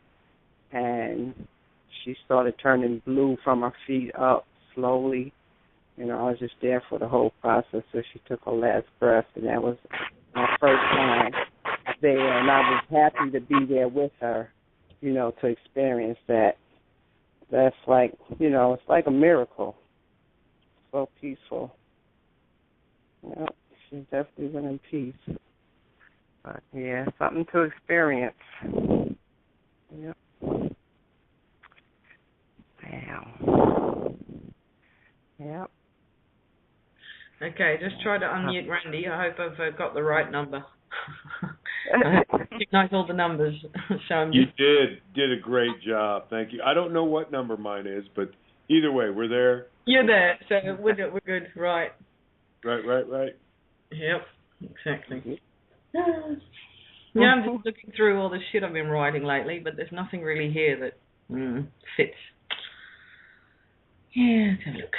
and she started turning blue from her feet up slowly. I was just there for the whole process, so she took her last breath, and that was my first time there, and I was happy to be there with her, to experience that. That's like, it's like a miracle. So peaceful. Yeah, she definitely went in peace. But yeah, something to experience. Yep. Wow. Yep. Okay, just try to unmute Randy. I hope I've got the right number. I recognize all the numbers. So You did a great job. Thank you. I don't know what number mine is, but either way, we're there. You're there, so we're good. Right. Right. Yep, exactly. Yeah, I'm just looking through all the shit I've been writing lately, but there's nothing really here that fits. Yeah, let's have a look.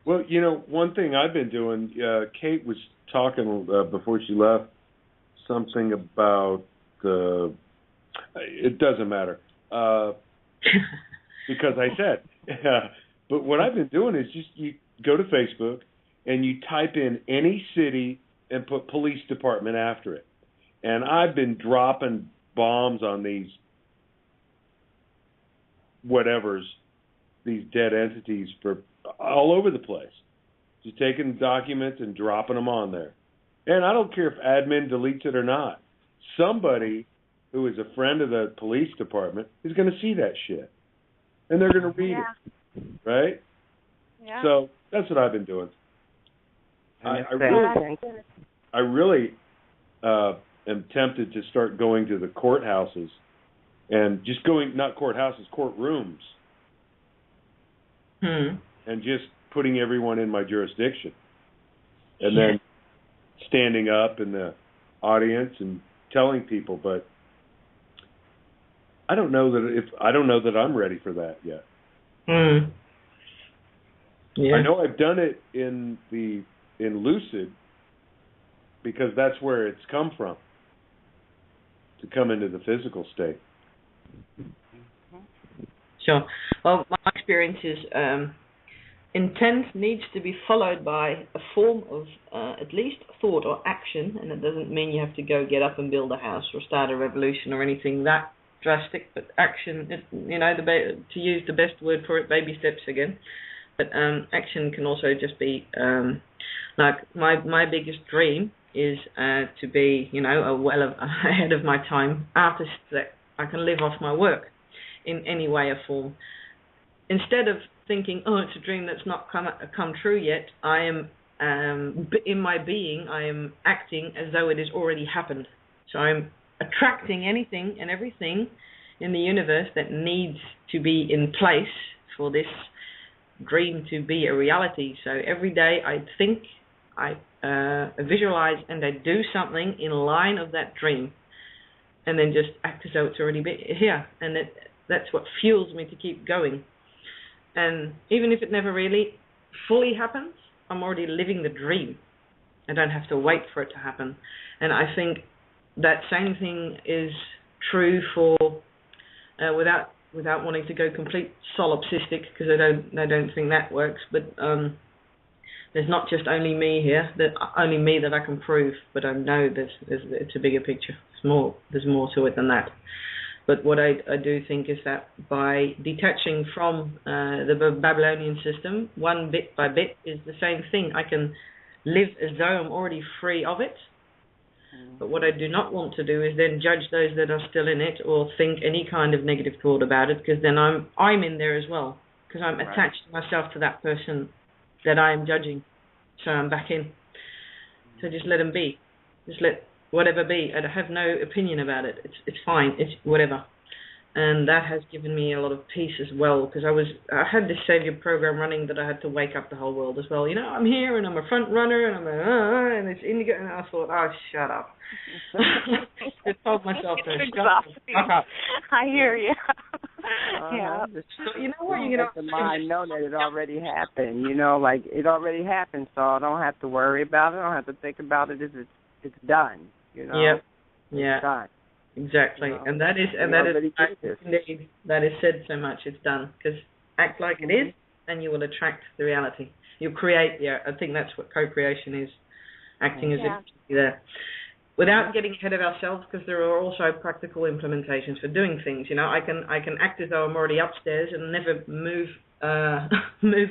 Well, one thing I've been doing, Kate was talking before she left, something about it doesn't matter, because I said, but what I've been doing is just you go to Facebook and you type in any city and put police department after it. And I've been dropping bombs on these whatevers, these dead entities for all over the place. Just taking documents and dropping them on there. And I don't care if admin deletes it or not. Somebody who is a friend of the police department is going to see that shit. And they're going to read it. Right? Yeah. So that's what I've been doing. I really am tempted to start going to the courthouses and just going, not courthouses, courtrooms. And just putting everyone in my jurisdiction. And then standing up in the audience and telling people, but I don't know that I'm ready for that yet. Yeah. I know I've done it in Lucid because that's where it's come from, to come into the physical state. Sure. Well, my experience is intent needs to be followed by a form of at least thought or action, and it doesn't mean you have to go get up and build a house or start a revolution or anything that drastic, but action, to use the best word for it, baby steps again. But action can also just be, like my biggest dream is to be, ahead of my time artist that I can live off my work in any way or form. Instead of thinking, it's a dream that's not come true yet, I am, in my being, I am acting as though it has already happened. So I'm attracting anything and everything in the universe that needs to be in place for this dream to be a reality. So every day I think, I visualize, and I do something in line of that dream, and then just act as though it's already here. And that's what fuels me to keep going. And even if it never really fully happens, I'm already living the dream. I don't have to wait for it to happen. And I think that same thing is true for without wanting to go complete solipsistic, because I don't think that works. But there's not just only me here, only me that I can prove. But I know it's a bigger picture. There's more to it than that. But what I do think is that by detaching from the Babylonian system, one bit by bit, is the same thing. I can live as though I'm already free of it. But what I do not want to do is then judge those that are still in it, or think any kind of negative thought about it, because then I'm in there as well, because I'm attached myself to that person that I am judging. So I'm back in. So just let them be. Just let whatever be. I have no opinion about it. It's fine. It's whatever. And that has given me a lot of peace as well, because I had this savior program running that I had to wake up the whole world as well. I'm here and I'm a front runner and I'm and it's indigo, and I thought, shut up. I told myself to shut up. I hear you. Yeah. So you know what? Let the mind know that it already happened. Like it already happened, so I don't have to worry about it. I don't have to think about it. It's done. Yep. It's done. Exactly, and that is indeed, that is said so much. It's done, because act like it is, and you will attract the reality. You'll create. I think that's what co-creation is, acting as if it's there. without getting ahead of ourselves, because there are also practical implementations for doing things. I can act as though I'm already upstairs and never move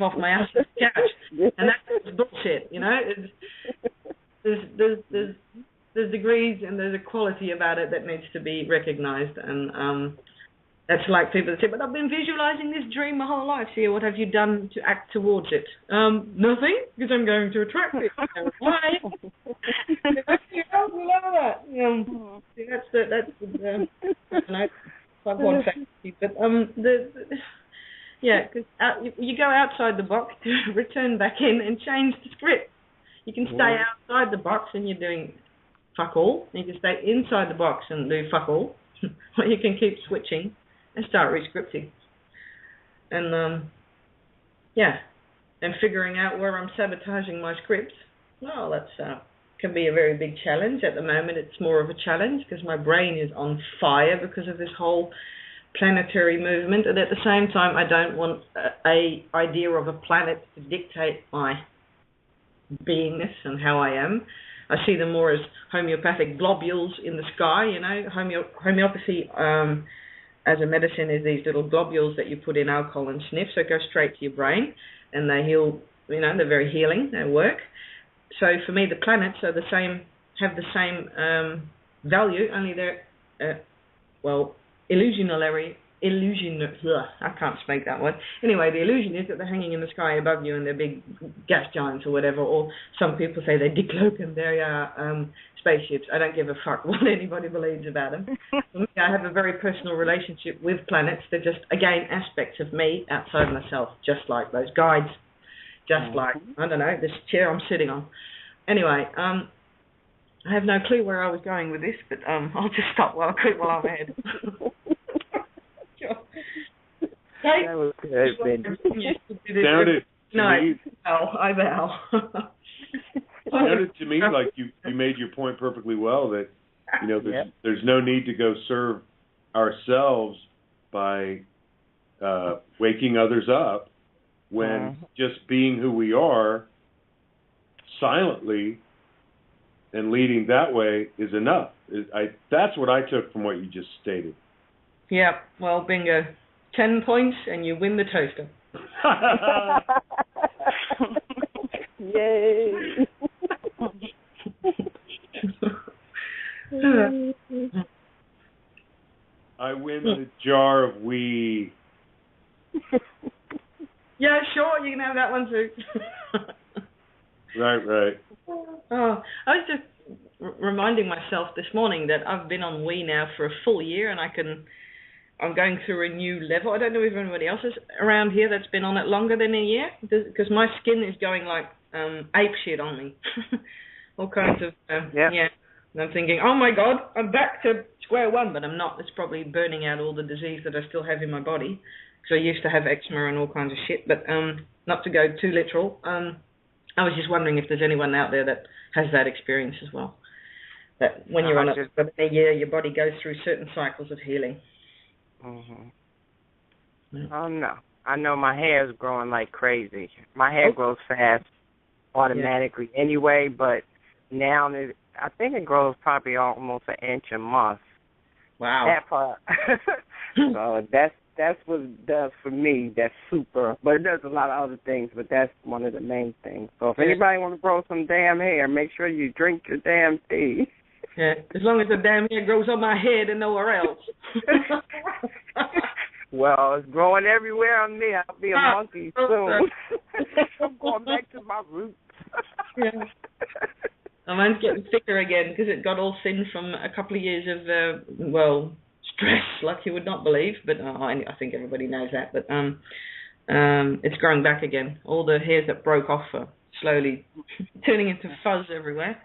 off my ass to the couch, and that's bullshit. There's degrees and there's a quality about it that needs to be recognised, and that's like people that say, but I've been visualising this dream my whole life. So what have you done to act towards it? Nothing, because I'm going to attract it. Why? That's one fantasy. But because you go outside the box to return back in and change the script. You can stay outside the box and you're doing fuck all. You can stay inside the box and do fuck all. Or you can keep switching and start rescripting. And and figuring out where I'm sabotaging my script. Well, that's can be a very big challenge. At the moment, it's more of a challenge because my brain is on fire because of this whole planetary movement. And at the same time, I don't want a idea of a planet to dictate my beingness and how I am. I see them more as homeopathic globules in the sky. Homeopathy as a medicine is these little globules that you put in alcohol and sniff, so it goes straight to your brain, and they heal. They're very healing. They work. So for me, the planets are have the same value. Only they're I can't speak that word. Anyway, the illusion is that they're hanging in the sky above you and they're big gas giants or whatever, or some people say they're decloak and they are spaceships. I don't give a fuck what anybody believes about them. I have a very personal relationship with planets. They're just, again, aspects of me outside myself, just like those guides, just like, I don't know, this chair I'm sitting on. Anyway, I have no clue where I was going with this, but I'll just stop while I'm ahead. That was good, Ben. Sounded to me. I bow. Sounded to me like you made your point perfectly well. That there's no need to go serve ourselves by waking others up when just being who we are silently and leading that way is enough. That's what I took from what you just stated. Yeah, well, bingo. 10 points and you win the toaster. Yay. I win the jar of wee. Yeah, sure, you can have that one too. Right. Oh, I was just reminding myself this morning that I've been on Wii now for a full year, and I'm going through a new level. I don't know if anybody else is around here that's been on it longer than a year, because my skin is going like ape shit on me. All kinds of, yeah. And I'm thinking, oh my God, I'm back to square one, but I'm not. It's probably burning out all the disease that I still have in my body. Because I used to have eczema and all kinds of shit, but not to go too literal. I was just wondering if there's anyone out there that has that experience as well. That when you're on it for a year, your body goes through certain cycles of healing. Mm-hmm. Yeah. Oh, no. I know my hair is growing like crazy. My hair grows fast automatically anyway, but now I think it grows probably almost an inch a month. Wow. That part. So that's what it does for me. That's super. But it does a lot of other things, but that's one of the main things. So if anybody want to grow some damn hair, make sure you drink your damn tea. Yeah, as long as the damn hair grows on my head and nowhere else. Well, it's growing everywhere on me. I'll be a monkey soon. I'm going back to my roots. Yeah. Mine's getting thicker again because it got all thin from a couple of years of, stress, like you would not believe. But I think everybody knows that. But it's growing back again. All the hairs that broke off are slowly turning into fuzz everywhere.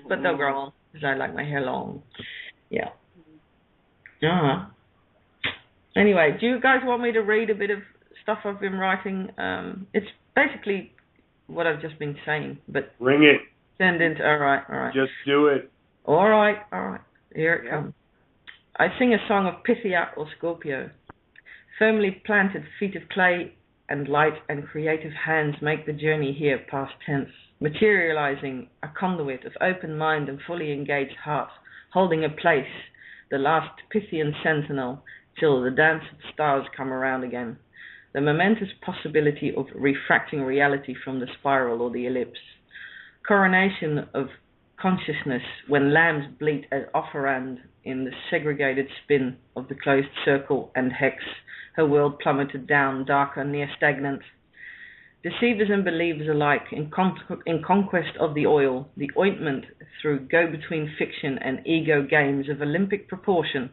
But they'll grow on because I like my hair long. Yeah. Anyway, do you guys want me to read a bit of stuff I've been writing? It's basically what I've just been saying, but bring it. Send into all right. Just do it. All right. Here it comes. I sing a song of Pythia or Scorpio. Firmly planted feet of clay and light and creative hands make the journey here past tense, materializing a conduit of open mind and fully engaged heart, holding a place, the last Pythian sentinel, till the dance of stars come around again. The momentous possibility of refracting reality from the spiral or the ellipse. Coronation of consciousness when lambs bleat at offerand in the segregated spin of the closed circle and hex, her world plummeted down, darker, near stagnant. Deceivers and believers alike, in conquest of the oil, the ointment through go-between fiction and ego games of Olympic proportion,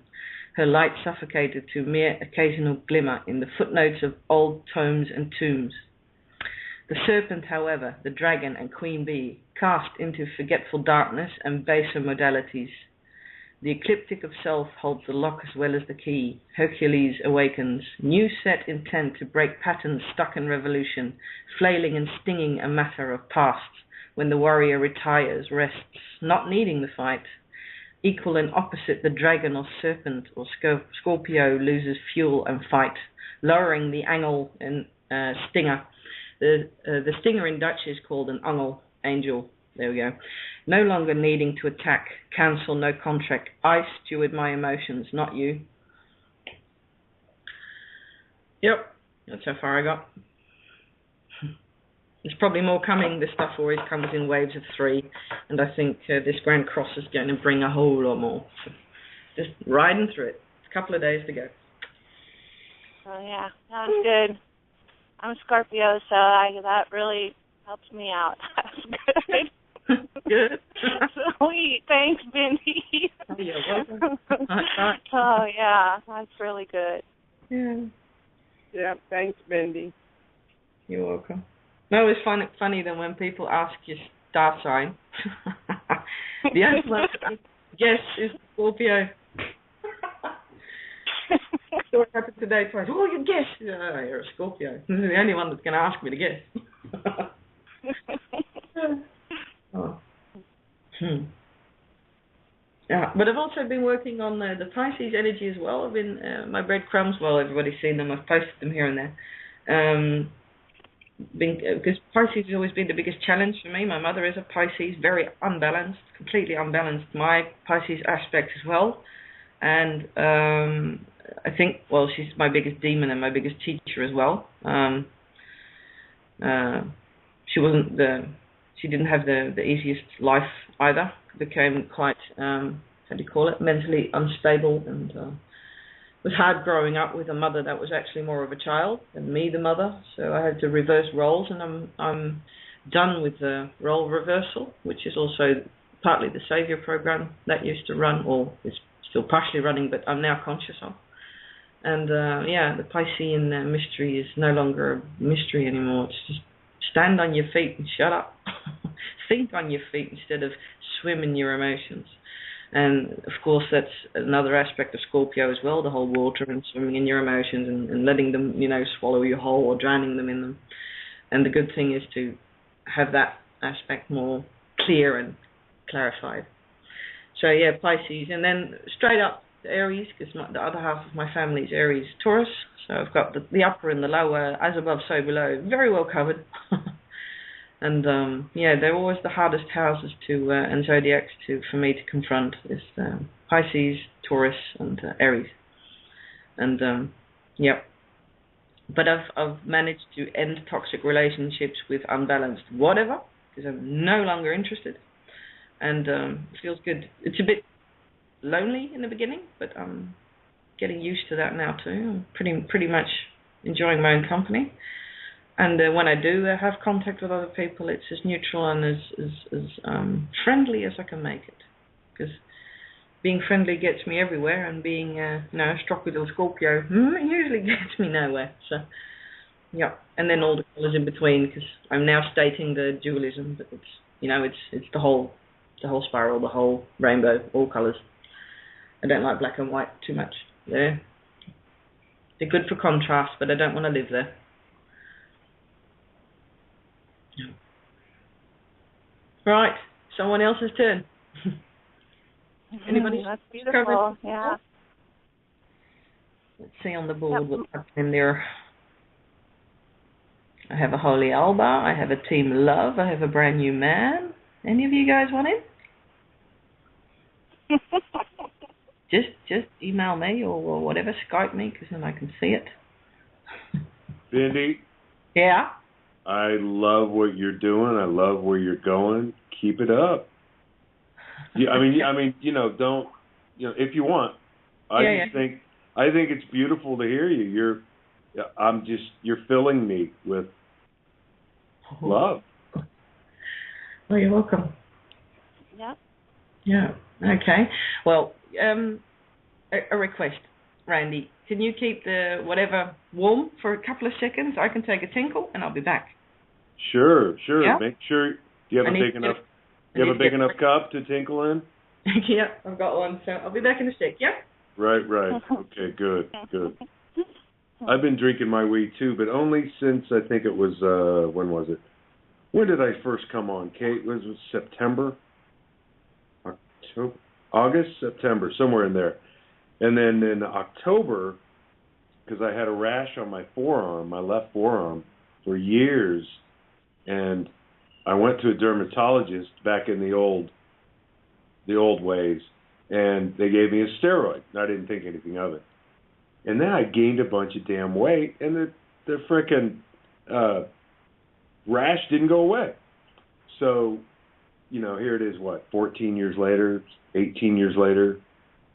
her light suffocated to mere occasional glimmer in the footnotes of old tomes and tombs. The serpent, however, the dragon and queen bee, cast into forgetful darkness and baser modalities. The ecliptic of self holds the lock as well as the key. Hercules awakens, new set intent to break patterns stuck in revolution, flailing and stinging a matter of past, when the warrior retires, rests, not needing the fight. Equal and opposite the dragon or serpent or Scorpio loses fuel and fight, lowering the angle and stinger. The stinger in Dutch is called an angel. There we go. No longer needing to attack, cancel, no contract. I steward my emotions, not you. Yep, that's how far I got. There's probably more coming. This stuff always comes in waves of 3, and I think this Grand Cross is going to bring a whole lot more. So just riding through it. It's a couple of days to go. Oh yeah, sounds good. I'm a Scorpio, so that really helps me out. That's good. Good. Sweet. Thanks, Bhindi. Oh, you're welcome. Oh, yeah. That's really good. Yeah. Yeah, thanks, Bhindi. You're welcome. No, it's funny that when people ask your star sign, the answer, yes, is Scorpio. So what happened today? Twice. Oh, you guess. Oh, you're a Scorpio. This is the only one that's going to ask me to guess. Oh. Yeah, but I've also been working on the Pisces energy as well. I've been my breadcrumbs. Well, everybody's seen them. I've posted them here and there. Because Pisces has always been the biggest challenge for me. My mother is a Pisces, very unbalanced, completely unbalanced. My Pisces aspect as well, and I think, well, she's my biggest demon and my biggest teacher as well. She didn't have the easiest life either. Became quite, how do you call it, mentally unstable, and was hard growing up with a mother that was actually more of a child than me, the mother. So I had to reverse roles, and I'm done with the role reversal, which is also partly the Savior program that used to run, or is still partially running, but I'm now conscious of. And the Piscean mystery is no longer a mystery anymore. It's just stand on your feet and shut up. Think on your feet instead of swim in your emotions. And of course, that's another aspect of Scorpio as well, the whole water and swimming in your emotions and letting them, swallow you whole or drowning them in them. And the good thing is to have that aspect more clear and clarified. So yeah, Pisces, and then straight up to Aries, because the other half of my family is Aries Taurus. So I've got the upper and the lower, as above, so below, very well covered. And they're always the hardest houses and zodiacs for me to confront is Pisces, Taurus, and Aries. And but I've managed to end toxic relationships with unbalanced whatever, because I'm no longer interested, and it feels good. It's a bit lonely in the beginning, but I'm getting used to that now too. I'm pretty much enjoying my own company. And when I do have contact with other people, it's as neutral and as friendly as I can make it. Because being friendly gets me everywhere, and being a tropical Scorpio usually gets me nowhere. So, yeah. And then all the colours in between, because I'm now stating the dualism, but it's the whole spiral, the whole rainbow, all colours. I don't like black and white too much. They're good for contrast, but I don't want to live there. Right, someone else's turn. Anybody? That's beautiful. Yeah. Let's see on the board what's happening there. I have a Holy Alba. I have a Team Love. I have a Brand New Man. Any of you guys want in? Just email me or whatever, Skype me, because then I can see it. Bhindi? Yeah? I love what you're doing. I love where you're going. Keep it up. Yeah, I mean, don't, if you want. I think it's beautiful to hear you. You're filling me with love. Well, you're welcome. Yep. Yeah. Okay. Well, a request, Randy. Can you keep the whatever warm for a couple of seconds? I can take a tinkle and I'll be back. Sure. Yeah? Make sure you have a big enough. You have a big enough cup to tinkle in. Yeah, I've got one. So I'll be back in a sec. Yeah. Right. Okay. Good. I've been drinking my weed too, but only since I think it was when was it? When did I first come on, Kate? Was it September? October? August? September? Somewhere in there. And then in October, because I had a rash on my forearm, my left forearm, for years, and I went to a dermatologist back in the old ways, and they gave me a steroid. I didn't think anything of it. And then I gained a bunch of damn weight, and the frickin' rash didn't go away. So, here it is, 14 years later, 18 years later,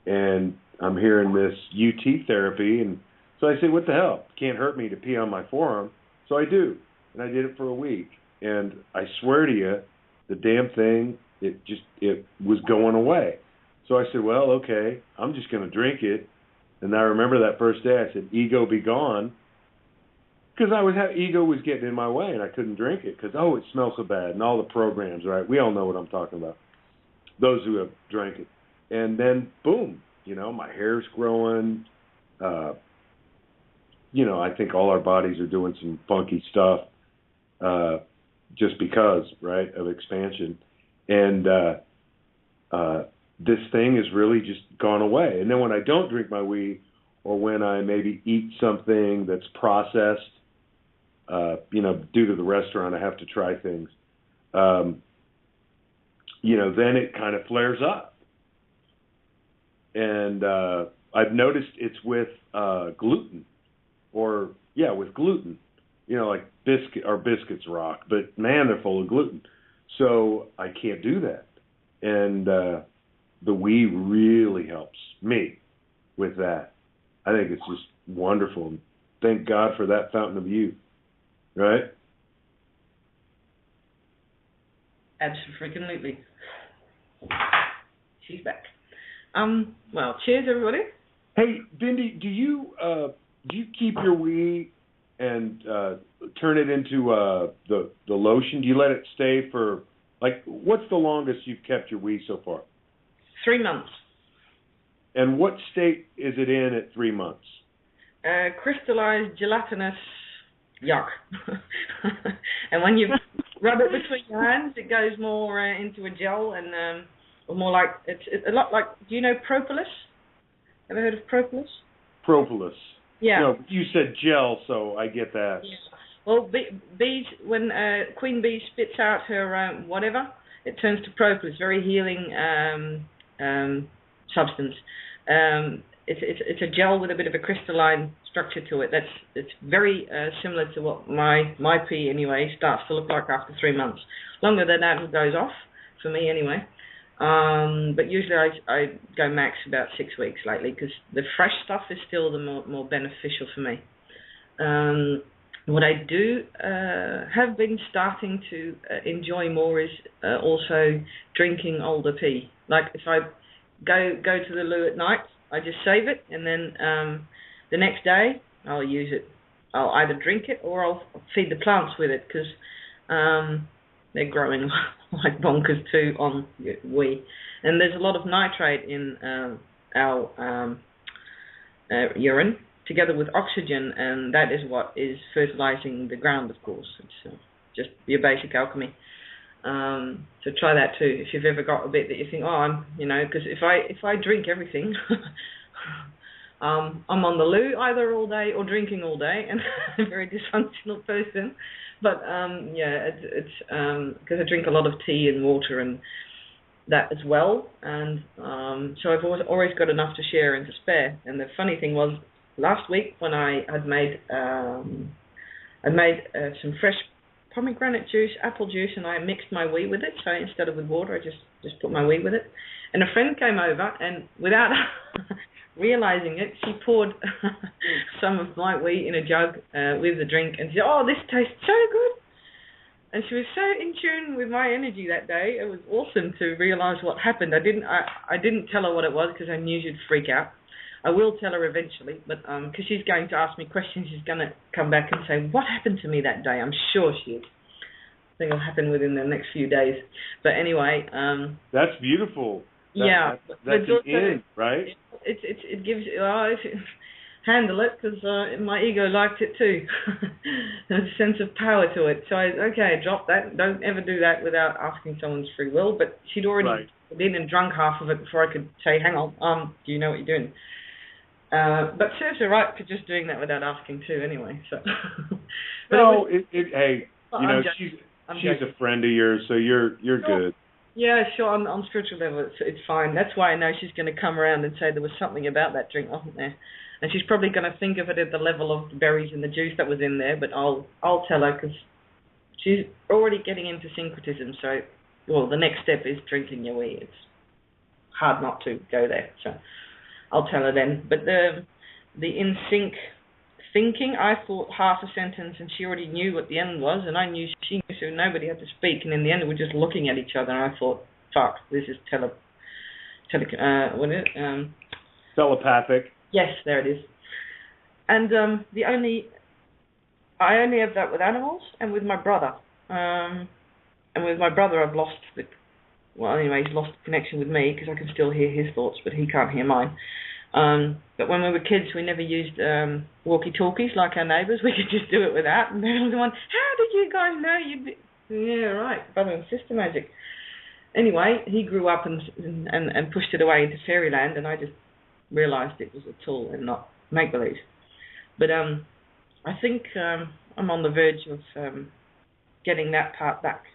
and I'm hearing this UT therapy, and so I say, what the hell? Can't hurt me to pee on my forearm. So I do, and I did it for a week, and I swear to you, the damn thing, it was going away. So I said, well, okay, I'm just going to drink it. And I remember that first day I said, ego be gone, because ego was getting in my way, and I couldn't drink it because, it smells so bad, and all the programs, right? We all know what I'm talking about, those who have drank it. And then, boom, my hair's growing. I think all our bodies are doing some funky stuff just because, right, of expansion. And this thing has really just gone away. And then when I don't drink my weed, or when I maybe eat something that's processed, due to the restaurant, I have to try things, then it kind of flares up. And I've noticed it's with gluten, with gluten, like biscuits rock, but man, they're full of gluten. So I can't do that. And the weed really helps me with that. I think it's just wonderful. Thank God for that fountain of youth, right? Absolutely. She's back. Well, cheers, everybody. Hey, Bhindi, do you keep your weed and turn it into the lotion? Do you let it stay for, what's the longest you've kept your weed so far? 3 months. And what state is it in at 3 months? Crystallized, gelatinous yuck. And when you rub it between your hands, it goes more into a gel and more like, it's a lot like, do you know propolis? Ever heard of propolis? Propolis. Yeah. No, you said gel, so I get that. Yeah. Well, bees, when queen bee spits out her whatever, it turns to propolis, very healing substance. It's a gel with a bit of a crystalline structure to it. It's very similar to what my pee anyway starts to look like after 3 months. Longer than that, it goes off for me anyway. But usually I go max about 6 weeks lately because the fresh stuff is still the more beneficial for me. What I do have been starting to enjoy more is also drinking older pee. Like if I go to the loo at night, I just save it, and then the next day I'll use it. I'll either drink it or I'll feed the plants with it because they're growing like bonkers too on wee. And there's a lot of nitrate in our urine, together with oxygen, and that is what is fertilizing the ground, of course. It's just your basic alchemy. So try that too. If you've ever got a bit that you think, because if I drink everything, I'm on the loo either all day or drinking all day, and I'm a very dysfunctional person. But it's because I drink a lot of tea and water and that as well, and so I've always got enough to share and to spare. And the funny thing was, last week when I had made some fresh pomegranate juice, apple juice, and I mixed my wee with it. So instead of with water, I just put my wee with it. And a friend came over, and without realizing it, she poured some of my wee in a jug with the drink, and she said, "Oh, this tastes so good." And she was so in tune with my energy that day. It was awesome to realize what happened. I didn't tell her what it was because I knew she'd freak out. I will tell her eventually, but because she's going to ask me questions, she's going to come back and say, "What happened to me that day?" I'm sure she is. I think it'll happen within the next few days. But anyway, that's beautiful. That's an end, right? It gives handle it, because my ego liked it too. There's a sense of power to it. So I drop that. Don't ever do that without asking someone's free will. But she'd already been and drunk half of it before I could say, "Hang on, do you know what you're doing?" But serves her right for just doing that without asking too. Anyway, so. No, hey, she's a friend of yours, so you're good. Yeah, sure. On spiritual level, it's fine. That's why I know she's going to come around and say there was something about that drink, wasn't there? And she's probably going to think of it at the level of the berries and the juice that was in there. But I'll tell her, because she's already getting into syncretism. So, the next step is drinking your wee. It's hard not to go there. So I'll tell her then. But the in sync thinking, I thought half a sentence, and she already knew what the end was, and I knew she knew, so nobody had to speak. And in the end, we're just looking at each other, and I thought, "Fuck, this is telepathic." Yes, there it is. And I only have that with animals and with my brother. And with my brother, I've lost he's lost the connection with me, because I can still hear his thoughts, but he can't hear mine. But when we were kids, we never used walkie-talkies like our neighbours. We could just do it without. And everyone was going, "How did you guys know you'd be..." Yeah, right, brother and sister magic. Anyway, he grew up and pushed it away into fairyland, and I just realised it was a tool and not make-believe. But I think I'm on the verge of getting that part back,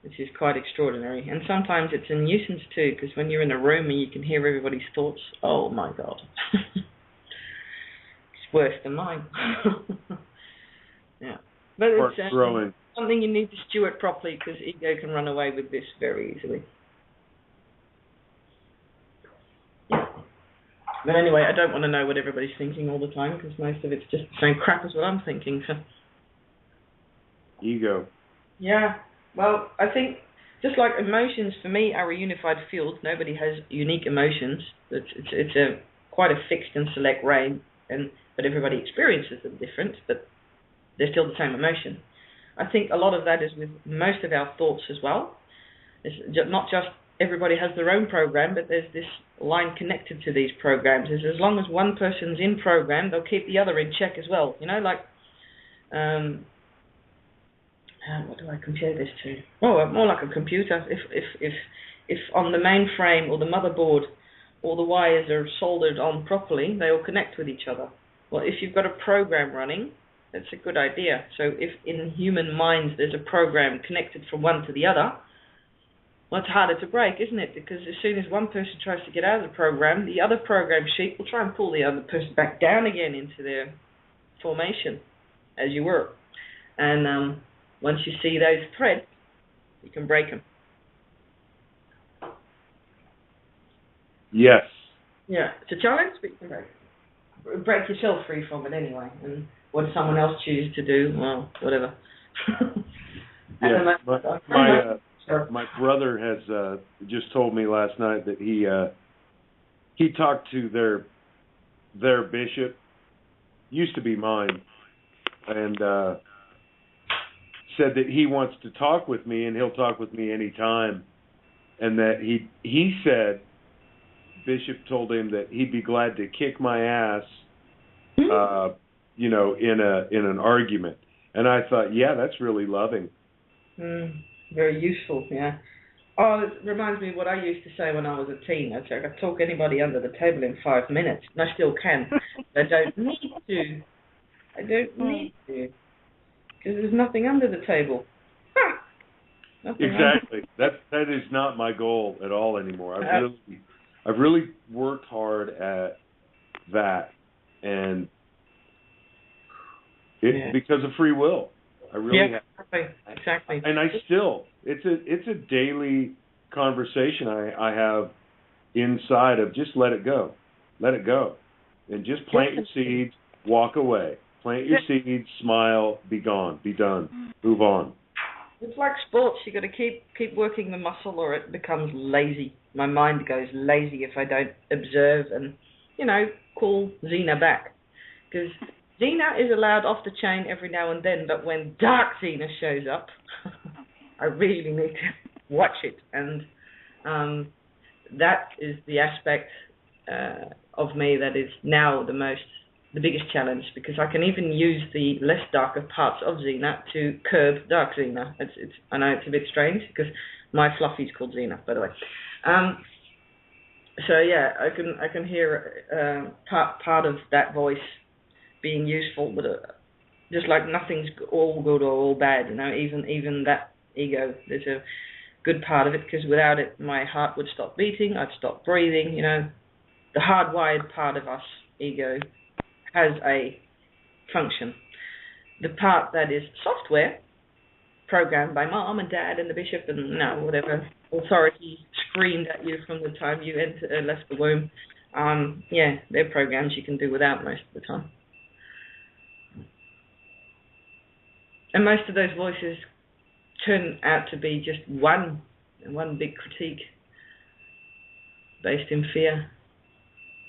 which is quite extraordinary. And sometimes it's a nuisance too, because when you're in a room and you can hear everybody's thoughts, oh my God. It's worse than mine. Yeah. But it's something you need to steward properly, because ego can run away with this very easily. Yeah. But anyway, I don't want to know what everybody's thinking all the time, because most of it's just the same crap as what I'm thinking. So. Ego. Yeah. But I think, just like emotions for me are a unified field, nobody has unique emotions. It's quite a fixed and select range, but everybody experiences them different, but they're still the same emotion. I think a lot of that is with most of our thoughts as well. It's not just everybody has their own program, but there's this line connected to these programs. As long as one person's in program, they'll keep the other in check as well. What do I compare this to? Oh, more like a computer. If on the mainframe or the motherboard all the wires are soldered on properly, they all connect with each other. Well, if you've got a program running, that's a good idea. So if in human minds there's a program connected from one to the other, well, it's harder to break, isn't it? Because as soon as one person tries to get out of the program, the other program sheet will try and pull the other person back down again into their formation, as you were. And once you see those threads, you can break them. Yes. Yeah, it's a challenge, but you can break yourself free from it anyway. And what someone else chooses to do, well, whatever. Yeah, my brother has just told me last night that he talked to their bishop, used to be mine, and said that he wants to talk with me, and he'll talk with me anytime, and that he said Bishop told him that he'd be glad to kick my ass, in an argument. And I thought, yeah, that's really loving. Very useful, yeah. Oh, it reminds me of what I used to say when I was a teen. I'd say I could talk anybody under the table in 5 minutes, and I still can. I don't need to. I don't need to. Because there's nothing under the table. Exactly. That is not my goal at all anymore. I've really worked hard at that, and because of free will. I really have. Exactly. And it's a daily conversation I have inside of just let it go, and just plant your seeds, walk away. Plant your seeds, smile, be gone, be done, move on. It's like sports. You got to keep working the muscle, or it becomes lazy. My mind goes lazy if I don't observe and call Xena back, because Xena is allowed off the chain every now and then. But when Dark Xena shows up, I really need to watch it, and that is the aspect of me that is now the biggest challenge, because I can even use the less darker parts of Xena to curb Dark Xena. I know it's a bit strange because my Fluffy's called Xena, by the way. So yeah, I can hear part of that voice being useful, but just like nothing's all good or all bad, even that ego, there's a good part of it, because without it, my heart would stop beating, I'd stop breathing. The hardwired part of us, ego, has a function. The part that is software, programmed by mom and dad and the bishop and whatever authority screamed at you from the time you left the womb, they're programs you can do without most of the time. And most of those voices turn out to be just one big critique based in fear.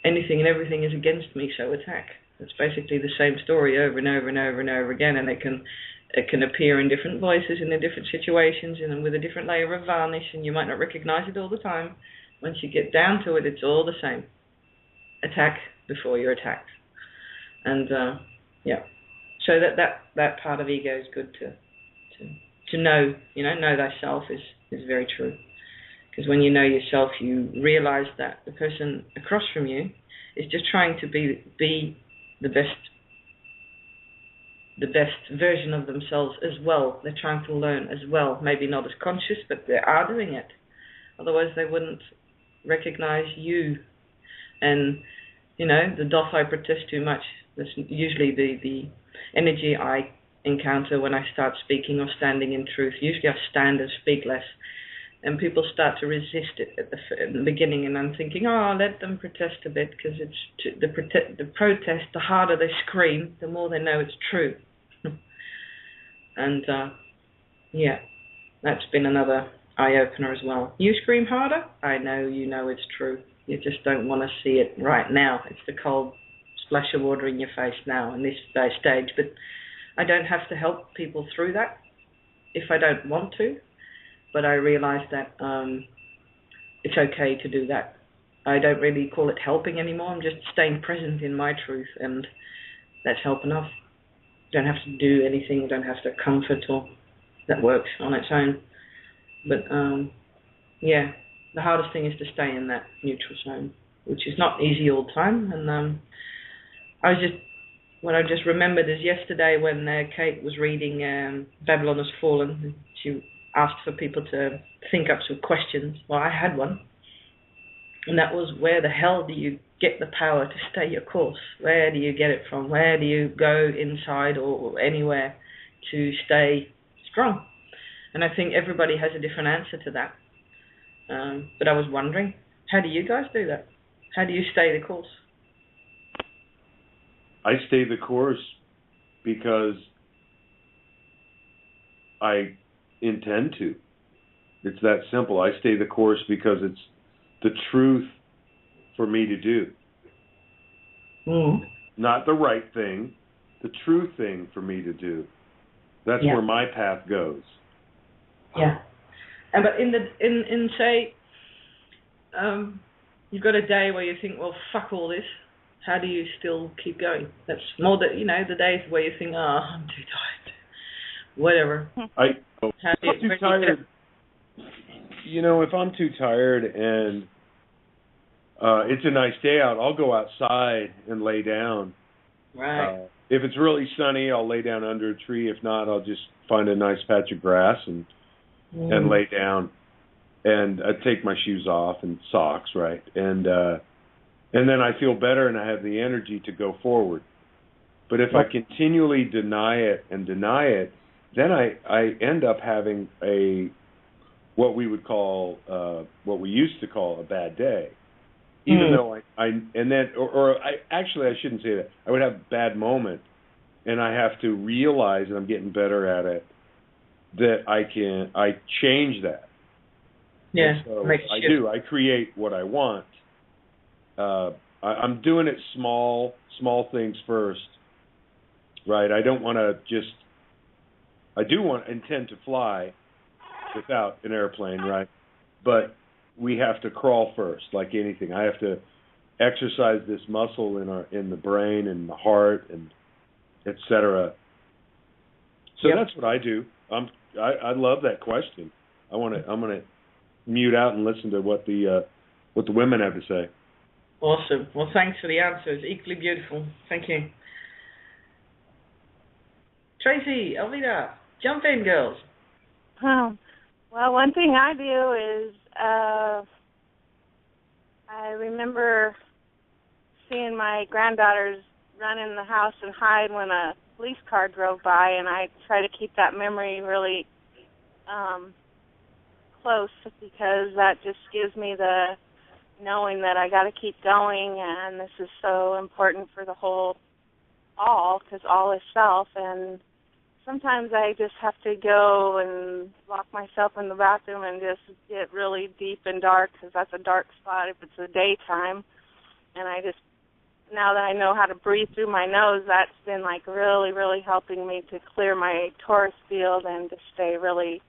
Anything and everything is against me, so attack. It's basically the same story over and over and over and over again, and it can appear in different voices and in different situations and with a different layer of varnish, and you might not recognize it all the time. Once you get down to it, it's all the same. Attack before you're attacked. And so that part of ego is good to know. Know thyself is very true. Because when you know yourself, you realize that the person across from you is just trying to be the best version of themselves as well. They're trying to learn as well. Maybe not as conscious, but they are doing it. Otherwise, they wouldn't recognize you. And, the doth I protest too much. That's usually the energy I encounter when I start speaking or standing in truth. Usually I stand and speak less. And people start to resist it at the beginning, and I'm thinking, let them protest a bit, because it's the protest, the harder they scream, the more they know it's true. And that's been another eye-opener as well. You scream harder, I know you know it's true. You just don't want to see it right now. It's the cold splash of water in your face now in this stage. But I don't have to help people through that if I don't want to. But I realize that it's okay to do that. I don't really call it helping anymore. I'm just staying present in my truth, and that's help enough. You don't have to do anything. You don't have to comfort, or that works on its own. But the hardest thing is to stay in that neutral zone, which is not easy all the time. And what I just remembered is yesterday when Kate was reading Babylon Has Fallen, she asked for people to think up some questions. Well, I had one, and that was, where the hell do you get the power to stay your course? Where do you get it from? Where do you go inside or anywhere to stay strong? And I think everybody has a different answer to that. But I was wondering, how do you guys do that? How do you stay the course? I stay the course because I intend to. It's that simple. I stay the course because it's the truth for me to do. Not the right thing, the true thing for me to do. That's where my path goes. Yeah. And but say you've got a day where you think, well, fuck all this. How do you still keep going? That's more the days where you think, I'm too tired. Whatever. I'm too tired. if I'm too tired and it's a nice day out, I'll go outside and lay down. Right. If it's really sunny, I'll lay down under a tree. If not, I'll just find a nice patch of grass and lay down. And I take my shoes off and socks, right? And then I feel better and I have the energy to go forward. But if I continually deny it, then I end up having what we used to call a bad day. Even though I shouldn't say that. I would have a bad moment, and I have to realize, and I'm getting better at it, that I change that. Yeah, so I do. I create what I want. I'm doing it small things first, right? I don't want to just. I do intend to fly without an airplane, right? But we have to crawl first, like anything. I have to exercise this muscle in the brain and the heart and etc. So that's what I do. I love that question. I'm gonna mute out and listen to what the women have to say. Awesome. Well, thanks for the answers. Equally beautiful. Thank you. Tracy, Alvida, jump in, girls. Well, one thing I do is I remember seeing my granddaughters run in the house and hide when a police car drove by, and I try to keep that memory really close because that just gives me the knowing that I got to keep going, and this is so important for the whole all, because all is self. And sometimes I just have to go and lock myself in the bathroom and just get really deep and dark, because that's a dark spot if it's the daytime. And now that I know how to breathe through my nose, that's been like really, really helping me to clear my Taurus field and to stay really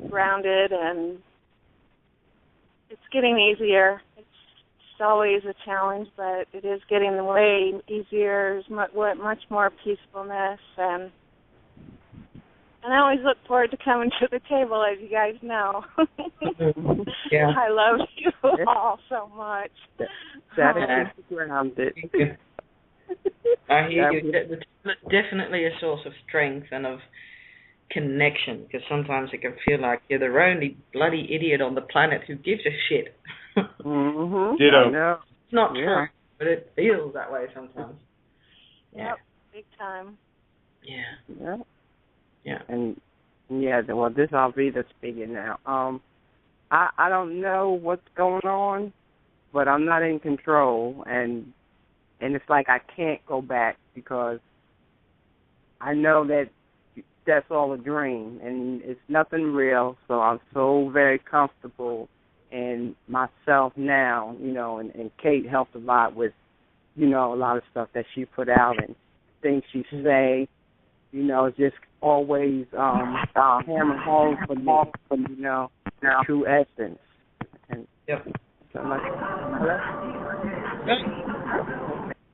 grounded. And it's getting easier. It's always a challenge, but it is getting way easier. There's much more peacefulness, and I always look forward to coming to the table, as you guys know. Yeah. I love you all so much. That is grounded. I hear you. It's definitely a source of strength and of connection, because sometimes it can feel like you're the only bloody idiot on the planet who gives a shit. Ditto. It's not true, but it feels that way sometimes. Yeah. Yep, big time. Yeah. And well, this Alvida speaking now. I don't know what's going on, but I'm not in control, and it's like I can't go back because I know that that's all a dream and it's nothing real. So I'm so very comfortable in myself now, and Kate helped a lot with, a lot of stuff that she put out and things she say, just always hammer home for me, true essence. And so much.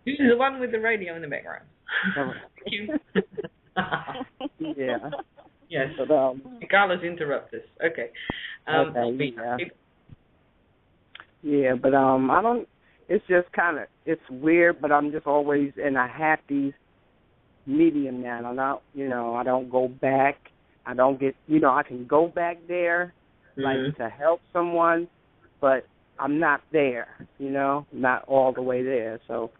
This is the one with the radio in the background. Thank you. Yeah. Yes. But, Carlos, interrupt us. Okay. Yeah, but I don't. It's just it's weird, but I'm just always in a happy medium now. I don't go back. I don't get. I can go back there, like to help someone, but I'm not there. Not all the way there. So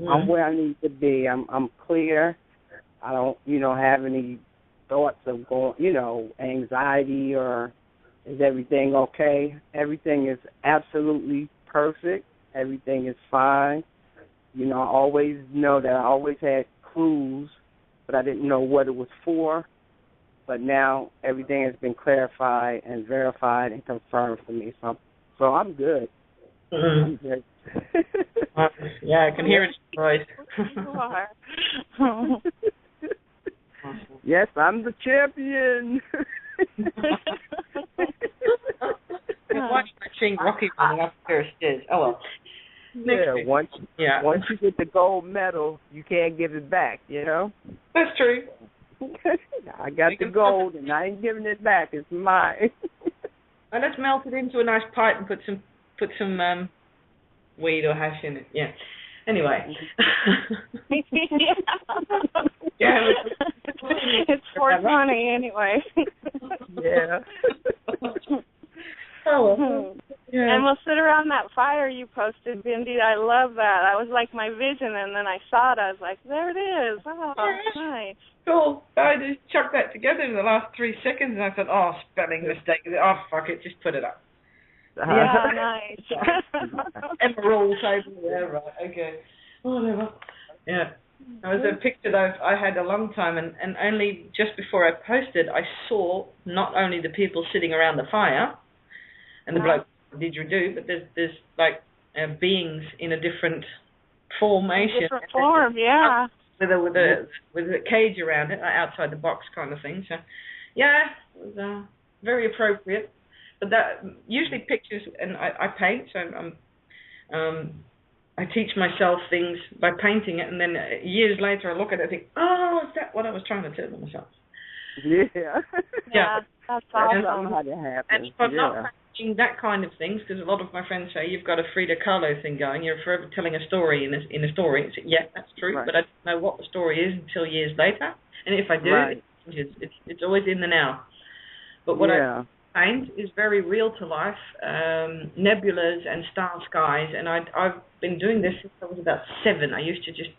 I'm where I need to be. I'm clear. I don't, have any thoughts of going, anxiety or is everything okay? Everything is absolutely perfect. Everything is fine. I always know that I always had clues, but I didn't know what it was for. But now everything has been clarified and verified and confirmed for me. So I'm good. I'm good. Yeah, I can hear it in your voice. Yes, I'm the champion. Watch that thing Rocky running up a pair of stairs. Oh well. Yeah, once you get the gold medal, you can't give it back. That's true. I got the gold, and I ain't giving it back. It's mine. let's melt it into a nice pipe and put some weed or hash in it. Yeah. Anyway. Yeah. It's 420 anyway. Yeah. Oh, well. Yeah. And we'll sit around that fire you posted, Bhindi. I love that. That was like my vision, and then I saw it. I was like, there it is. Oh, nice. Cool. I just chucked that together in the last 3 seconds, and I thought, oh, spelling mistake. Oh, fuck it, just put it up. Yeah, nice. Emerald table, yeah, right, okay. Whatever. Yeah. It was a picture that I had a long time, and only just before I posted, I saw not only the people sitting around the fire, and the bloke didgeridoo, but there's like beings in a different formation. Different form, yeah. With a cage around it, outside the box kind of thing. So, yeah, it was very appropriate. But that usually pictures, and I paint, so I teach myself things by painting it, and then years later I look at it and think, oh, is that what I was trying to tell myself? Yeah. Yeah, that's awesome. How that happens. And if I'm not painting that kind of things, because a lot of my friends say, you've got a Frida Kahlo thing going, you're forever telling a story in a story. So, yeah, that's true, but I don't know what the story is until years later. And if I do, it's always in the now. But what I paint is very real to life, nebulas and star skies, and I've been doing this since I was about 7. I used to just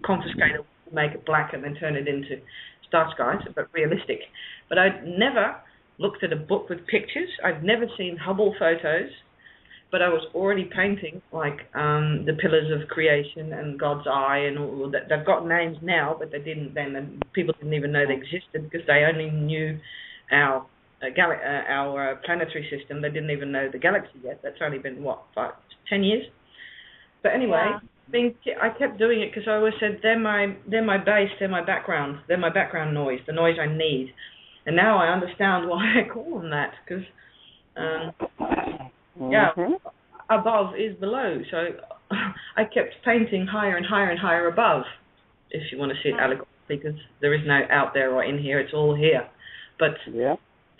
confiscate it, make it black, and then turn it into star skies, but realistic. But I'd never looked at a book with pictures. I've never seen Hubble photos, but I was already painting like the pillars of creation and God's eye and all that. They've got names now, but they didn't then. And people didn't even know they existed because they only knew our planetary system. They didn't even know the galaxy yet. That's only been 10 years. But anyway, I kept doing it because I always said they're my base, they're my background noise, the noise I need. And now I understand why I call them that, because above is below. So I kept painting higher and higher and higher above, if you want to see it allegorically, because there is no out there or in here, it's all here. But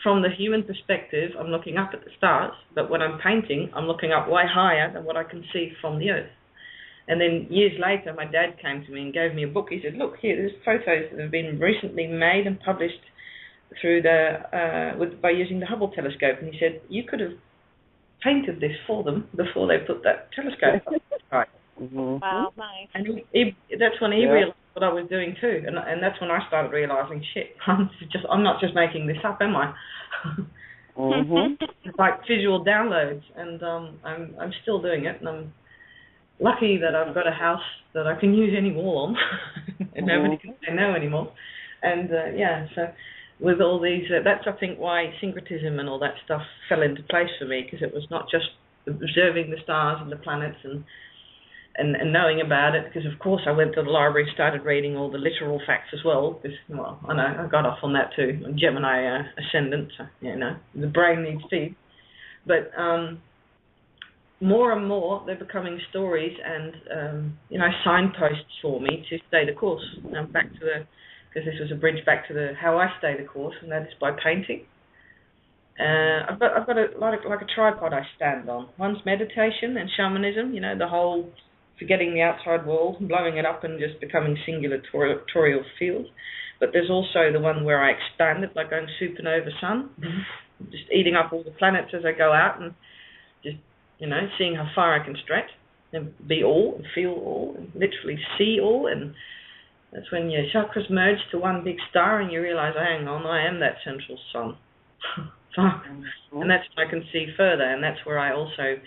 from the human perspective, I'm looking up at the stars, but when I'm painting, I'm looking up way higher than what I can see from the earth. And then years later, my dad came to me and gave me a book. He said, look, here, there's photos that have been recently made and published through by using the Hubble telescope. And he said, you could have painted this for them before they put that telescope up. Right. Wow, nice. And that's when he realized what I was doing too. And that's when I started realizing, shit, I'm not just making this up, am I? It's like visual downloads, and I'm still doing it, and I'm lucky that I've got a house that I can use any wall on, and nobody can say no anymore. And so with all these, that's I think why syncretism and all that stuff fell into place for me, because it was not just observing the stars and the planets and knowing about it, because of course I went to the library and started reading all the literal facts as well, because, well, I know, I got off on that too. I'm Gemini ascendant, so, the brain needs feed. But more and more they're becoming stories and, signposts for me to stay the course. Now back to because this was a bridge back to how I stay the course, and that is by painting. I've got like a tripod I stand on. One's meditation and shamanism, the whole forgetting the outside world, blowing it up and just becoming singular torial field. But there's also the one where I expand it, like going supernova sun, just eating up all the planets as I go out and just, seeing how far I can stretch and be all and feel all and literally see all. And that's when your chakras merge to one big star and you realize, hang on, I am that central sun. And that's when I can see further, and that's where I also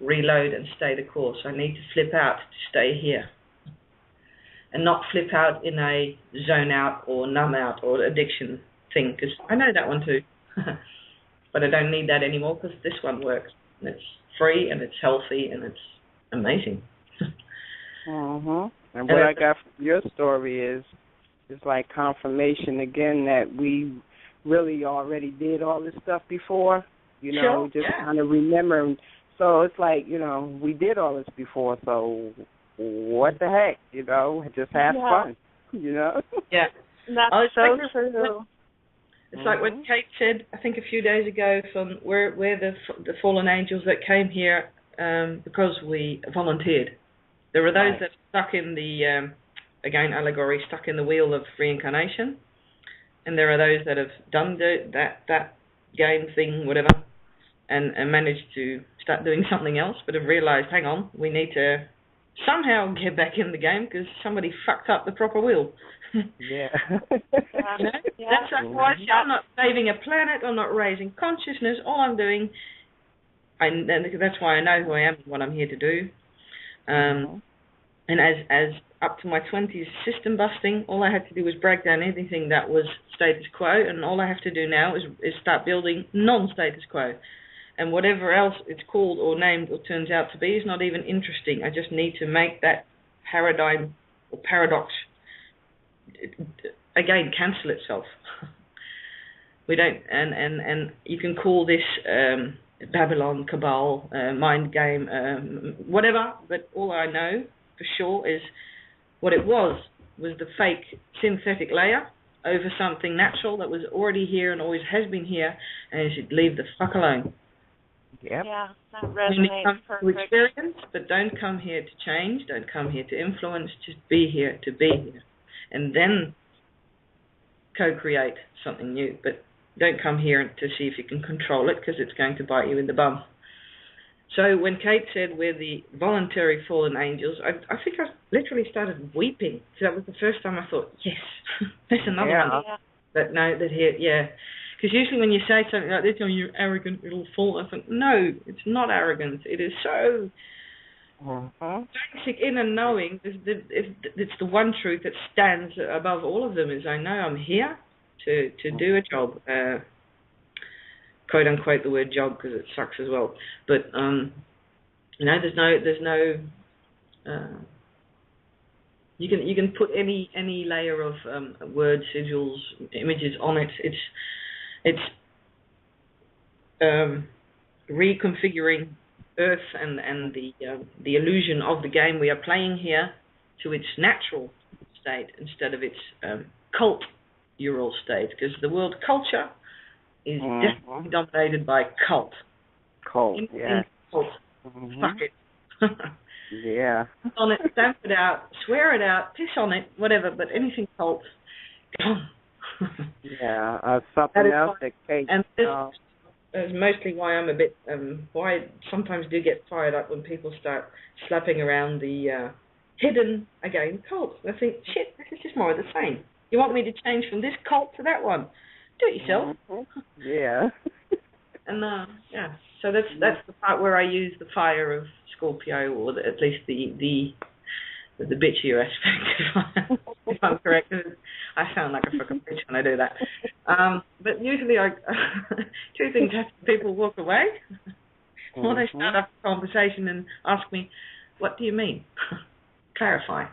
reload and stay the course. I need to flip out to stay here and not flip out in a zone out or numb out or addiction thing, because I know that one too. But I don't need that anymore because this one works. And it's free and it's healthy and it's amazing. And what I got from your story is like confirmation again that we really already did all this stuff before, kind of remember. So it's like, we did all this before, so what the heck, just have fun, Yeah. That's so true. It's like what Kate said, I think a few days ago, from we're the fallen angels that came here because we volunteered. There are those that are stuck in the, again, allegory, stuck in the wheel of reincarnation. And there are those that have done that game thing, whatever, and managed to start doing something else, but have realized, hang on, we need to somehow get back in the game because somebody fucked up the proper wheel. Yeah. That's why I'm not saving a planet, I'm not raising consciousness, all I'm doing, and that's why I know who I am and what I'm here to do. And as up to my 20s system busting, all I had to do was break down anything that was status quo, and all I have to do now is start building non-status quo. And whatever else it's called or named or turns out to be is not even interesting. I just need to make that paradigm or paradox again cancel itself. We don't, and you can call this Babylon, Cabal, mind game, whatever. But all I know for sure is what it was the fake synthetic layer over something natural that was already here and always has been here, and you should leave the fuck alone. Yep. Yeah, that resonates come perfect. to experience, but don't come here to change, don't come here to influence, just be here to be here. And then co-create something new, but don't come here to see if you can control it, because it's going to bite you in the bum. So when Kate said we're the voluntary fallen angels, I think I literally started weeping. So that was the first time I thought, yes, there's another one. Yeah. Because usually when you say something like this, you're arrogant little fool, I think, no, it's not arrogance. It is so basic in and knowing. It's the one truth that stands above all of them, is I know I'm here to do a job. Quote unquote the word job, because it sucks as well. But there's no you can put any layer of words, sigils, images on it. It's reconfiguring Earth and the illusion of the game we are playing here to its natural state instead of its cult-ural state, because the world culture is definitely dominated by cult. Cult, yeah. Cult. Fuck it. Yeah. On it, stamp it out, swear it out, piss on it, whatever, but anything cult, gone. Yeah, something else that Kate... And this is mostly why I'm a bit... why I sometimes do get fired up when people start slapping around the hidden, again, cult. I think, shit, this is just more of the same. You want me to change from this cult to that one? Do it yourself. Yeah. And so that's the part where I use the fire of Scorpio, or at least the bitchier aspect, if I'm correct. I sound like a fucking bitch when I do that. But usually two things happen. People walk away, or they start up a conversation and ask me, what do you mean? Clarify.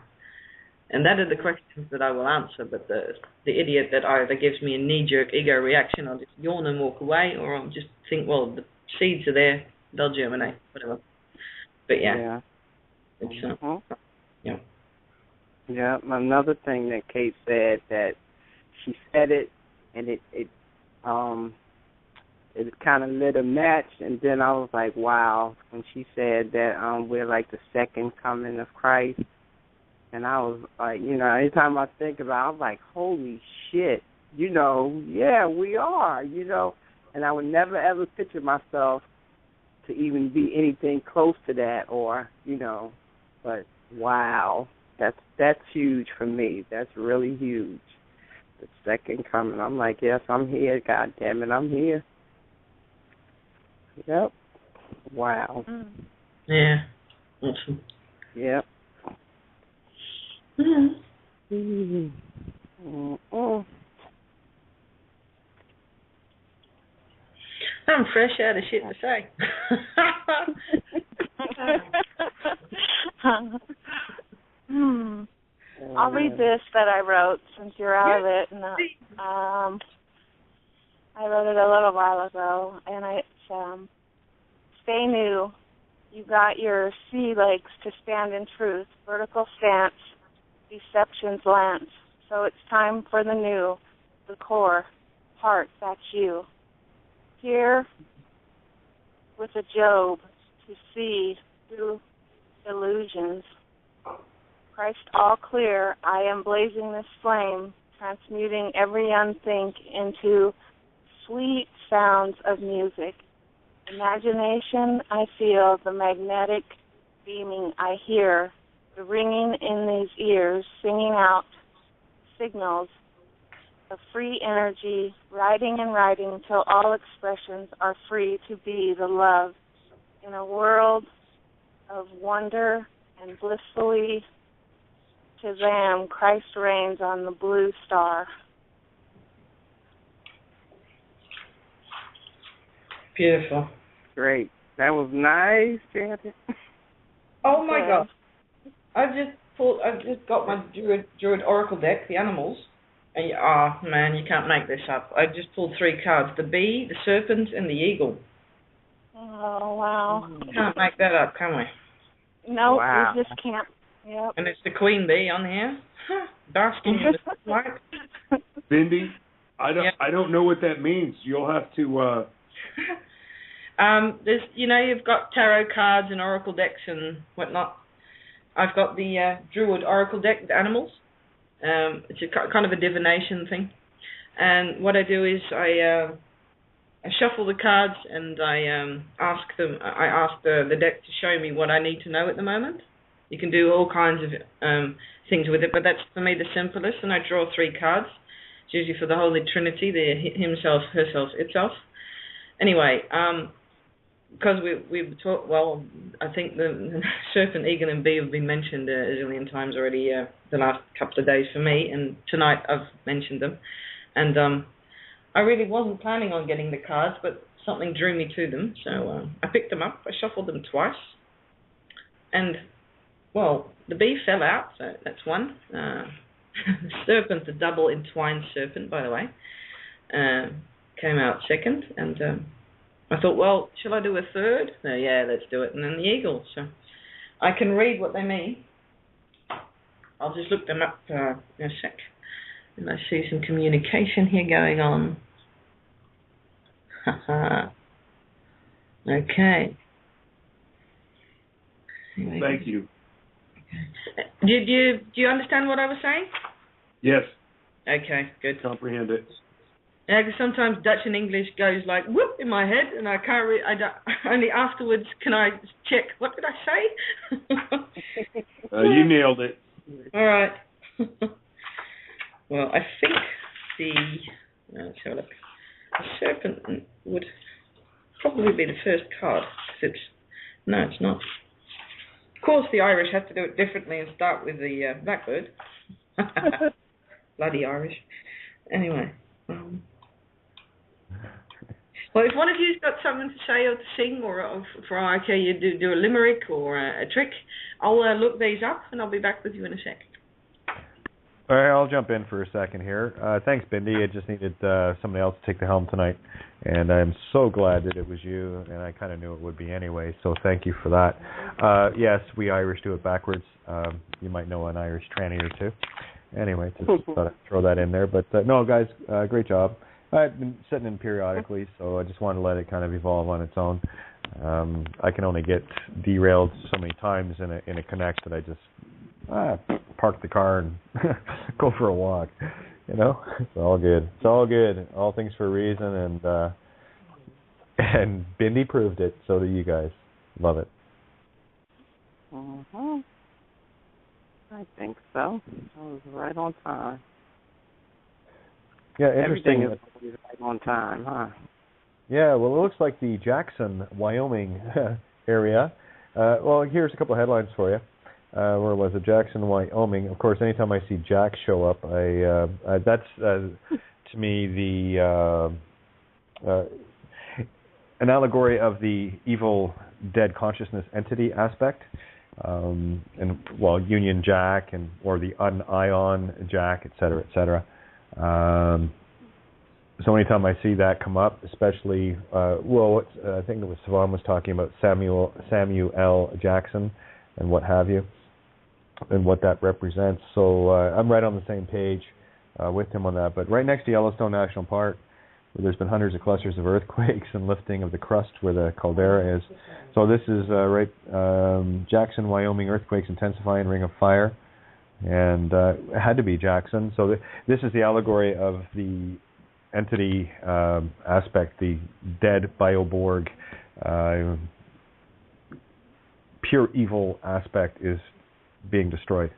And that are the questions that I will answer, but the idiot that either gives me a knee-jerk ego reaction, I'll just yawn and walk away, or I'll just think, well, the seeds are there, they'll germinate, whatever. But yeah. It's, yeah. Yeah, another thing that Kate said, that she said it, and it kind of lit a match, and then I was like, wow, when she said that we're like the second coming of Christ. And I was like, anytime I think about it, I'm like, holy shit, yeah, we are, And I would never, ever picture myself to even be anything close to that, or, but wow, that's huge for me. That's really huge. The second coming. I'm like, yes, I'm here, God damn it, I'm here. Yep. Wow. Yeah. Awesome. Yep. I'm fresh out of shit to say. I'll read this that I wrote since you're out of it. And I wrote it a little while ago, and it's stay new. You got your sea legs to stand in truth, vertical stance, deception's lance. So it's time for the new, the core, heart, that's you. Here with a Job to see through illusions. Christ all clear, I am blazing this flame, transmuting every unthink into sweet sounds of music. Imagination, I feel, the magnetic beaming I hear, the ringing in these ears, singing out signals of free energy, writing and writing till all expressions are free to be the love in a world of wonder and blissfully Shazam, Christ reigns on the blue star. Beautiful. Great. That was nice, Janet. Oh my God! I've just got my Druid Oracle deck, the animals, and man, you can't make this up. I just pulled 3 cards: the bee, the serpent, and the eagle. Oh wow! You can't make that up, can we? No, wow. We just can't. Yep. And it's the queen bee on here, basking in the light. Bhindi, I don't know what that means. You'll have to. There's, you've got tarot cards and oracle decks and whatnot. I've got the Druid Oracle deck, the animals. It's a kind of a divination thing. And what I do is I shuffle the cards and I ask the deck to show me what I need to know at the moment. You can do all kinds of things with it, but that's for me the simplest. And I draw 3 cards. It's usually for the Holy Trinity, the himself, herself, itself. Anyway, because we've talked, well, I think the serpent, eagle, and bee have been mentioned a zillion times already the last couple of days for me, and tonight I've mentioned them. And I really wasn't planning on getting the cards, but something drew me to them, so I picked them up. I shuffled them twice, and well, the bee fell out, so that's one. The serpent, the double entwined serpent, by the way, came out second, and I thought, well, shall I do a third? Yeah, let's do it. And then the eagle. So I can read what they mean. I'll just look them up in a sec. And I see some communication here going on. Okay. Thank you. Do you understand what I was saying? Yes. Okay, good. Comprehend it. Yeah, because sometimes Dutch and English goes like whoop in my head, and I can't. Only afterwards can I check. What did I say? You nailed it. All right. Well, I think let's have a look. The serpent would probably be the first card. It's not. Of course, the Irish have to do it differently and start with the blackbird. Bloody Irish. Anyway. Well, if one of you's got something to say or to sing, or you do a limerick or a trick, I'll look these up and I'll be back with you in a sec. All right, I'll jump in for a second here. Thanks, Bhindi. I just needed somebody else to take the helm tonight, and I'm so glad that it was you, and I kind of knew it would be anyway, so thank you for that. Yes, we Irish do it backwards. You might know an Irish tranny or two. Anyway, just thought I'd throw that in there. But no, guys, great job. I've been setting in periodically, so I just wanted to let it kind of evolve on its own. I can only get derailed so many times in a connect that I just park the car and go for a walk. It's all good. It's all good. All things for a reason, and Bhindi proved it. So do you guys. Love it. Mm-hmm. I think so. I was right on time. Yeah, interesting. Everything is always right on time, huh? Yeah, well, it looks like the Jackson, Wyoming area. Well, here's a couple of headlines for you. Where was it? Jackson, Wyoming. Of course, anytime I see Jack show up, that's to me the an allegory of the evil dead consciousness entity aspect. And Union Jack or the Union Jack, et cetera, et cetera. So anytime I see that come up, especially, I think it was Siobhan was talking about Samuel L. Jackson and what have you, and what that represents. So I'm right on the same page with him on that. But right next to Yellowstone National Park, where there's been hundreds of clusters of earthquakes and lifting of the crust where the caldera is. So this is Jackson, Wyoming, earthquakes intensifying, ring of fire. And it had to be Jackson. So this is the allegory of the entity aspect, the dead Bioborg, pure evil aspect is being destroyed.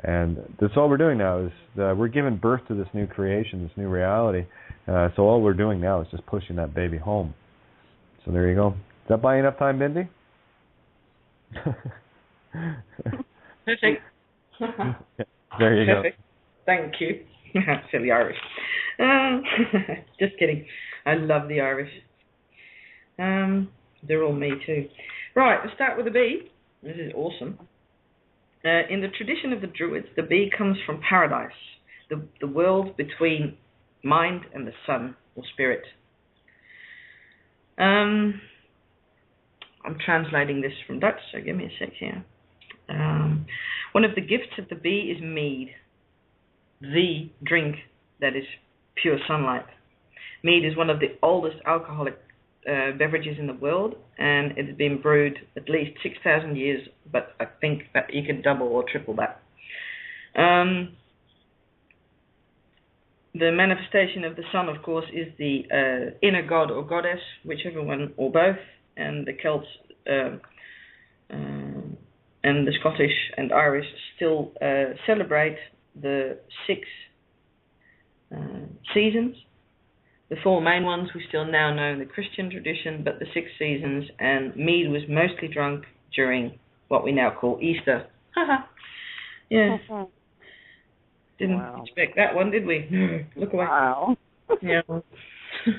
And that's all we're doing now is we're giving birth to this new creation, this new reality. So all we're doing now is just pushing that baby home. So there you go. Does that buy you enough time, Bhindi? Perfect. There you Perfect. Go. Thank you. Silly Irish. Just kidding. I love the Irish. They're all me too. Right, let's start with the bee. This is awesome. In the tradition of the Druids, the bee comes from paradise, the world between mind and the sun or spirit. I'm translating this from Dutch, so give me a sec here. One of the gifts of the bee is mead, the drink that is pure sunlight. Mead is one of the oldest alcoholic beverages in the world, and it has been brewed at least 6,000 years, but I think that you could double or triple that. The manifestation of the sun, of course, is the inner god or goddess, whichever one or both, and the Celts and the Scottish and Irish still celebrate the 6 seasons. The 4 main ones we still now know in the Christian tradition, but the 6 seasons, and mead was mostly drunk during what we now call Easter. Yeah. Didn't expect that one, did we? Look away. Wow. Yeah.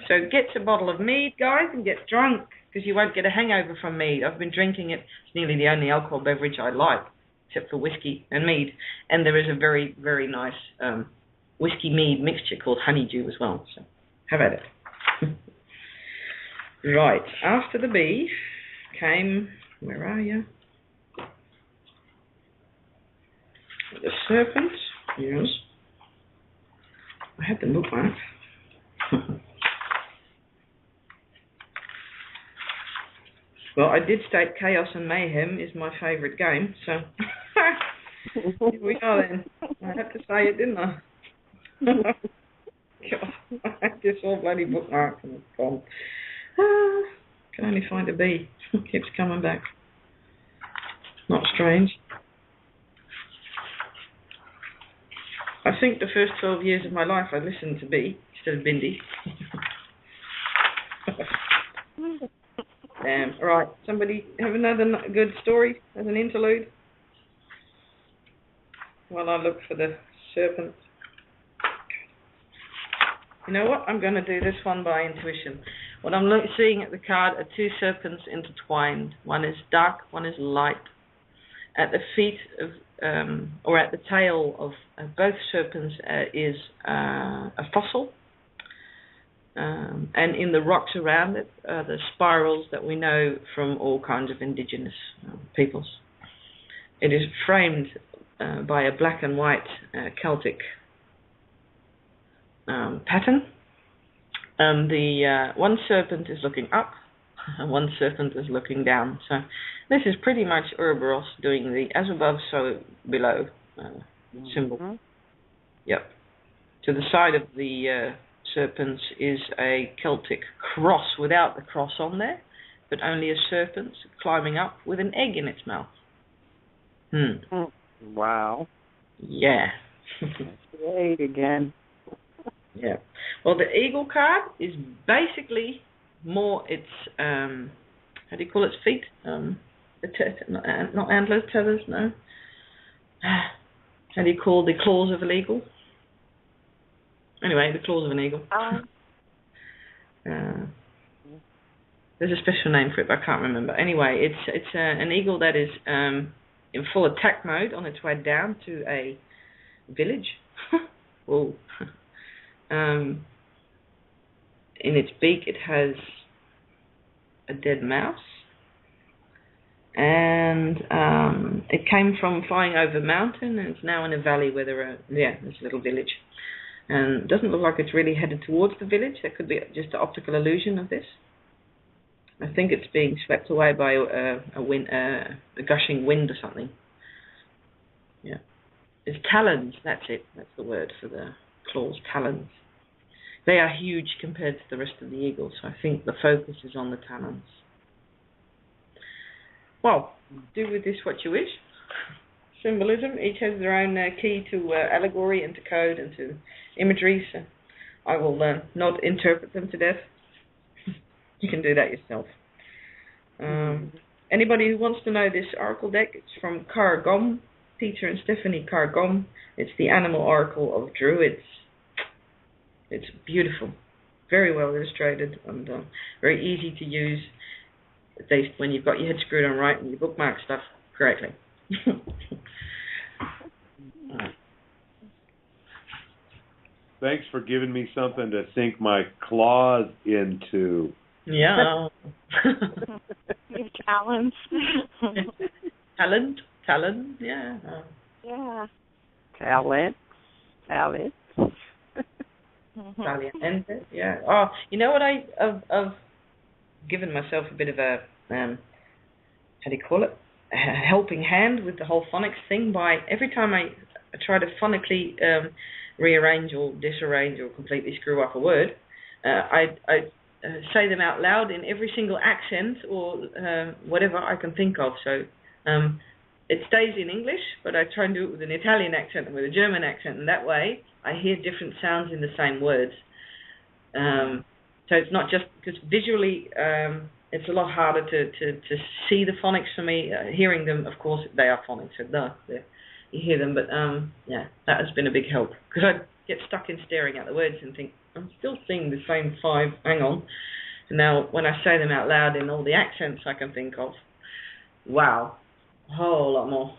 So get a bottle of mead, guys, and get drunk, because you won't get a hangover from mead. I've been drinking it. It's nearly the only alcohol beverage I like, except for whiskey and mead. And there is a very, very nice whiskey-mead mixture called honeydew as well. So have at it. Right. After the bee came, where are you? The serpent. Yes. I had the bookmark. Well, I did state Chaos and Mayhem is my favourite game, so here we go then. I had to say it, didn't I? God, I had this all bloody bookmark and it's gone. Can only find a bee. It keeps coming back. Not strange. I think the first 12 years of my life I listened to bee instead of Bhindi. Right, somebody have another good story as an interlude while I look for the serpent. You know what? I'm going to do this one by intuition. What I'm seeing at the card are 2 serpents intertwined. One is dark, one is light. At the feet of, or at the tail of both serpents is a fossil. And in the rocks around it are the spirals that we know from all kinds of indigenous peoples. It is framed by a black and white Celtic pattern. The one serpent is looking up and one serpent is looking down. So this is pretty much Ouroboros doing the as above, so below symbol. Mm-hmm. Yep. To the side of the serpents is a Celtic cross without the cross on there, but only a serpent climbing up with an egg in its mouth. Wow. Yeah. Great again. Yeah. Well, the eagle card is basically more its, how do you call its feet? Not antlers, tethers, no. How do you call the claws of an eagle? Anyway, the claws of an eagle. There's a special name for it, but I can't remember. Anyway, it's an eagle that is in full attack mode on its way down to a village. Whoa. In its beak, it has a dead mouse, and it came from flying over a mountain, and it's now in a valley where there's a little village. And it doesn't look like it's really headed towards the village. That could be just an optical illusion of this. I think it's being swept away by a gushing wind or something. Yeah. It's talons, that's it. That's the word for the claws, talons. They are huge compared to the rest of the eagle, so I think the focus is on the talons. Well, do with this what you wish. Symbolism, each has their own key to allegory and to code and to imagery, so I will not interpret them to death. You can do that yourself. Anybody who wants to know this oracle deck, it's from Cargom, Peter and Stephanie Cargom. It's the animal oracle of Druids. It's beautiful, very well illustrated, and very easy to use, at least when you've got your head screwed on right and you bookmark stuff correctly. Thanks for giving me something to sink my claws into. Yeah. Your talents. Talent, yeah. Yeah. Talent. Valiente, yeah. Oh, you know what? I've given myself a bit of a how do you call it? A helping hand with the whole phonics thing by every time I try to phonically rearrange or disarrange or completely screw up a word, I say them out loud in every single accent or whatever I can think of. So it stays in English, but I try and do it with an Italian accent and with a German accent, and that way I hear different sounds in the same words. So it's not just because visually it's a lot harder to see the phonics for me. Hearing them, of course, they are phonics, so you hear them, but yeah, that has been a big help because I get stuck in staring at the words and think, I'm still seeing the same 5, hang on. And now when I say them out loud in all the accents I can think of, wow, a whole lot more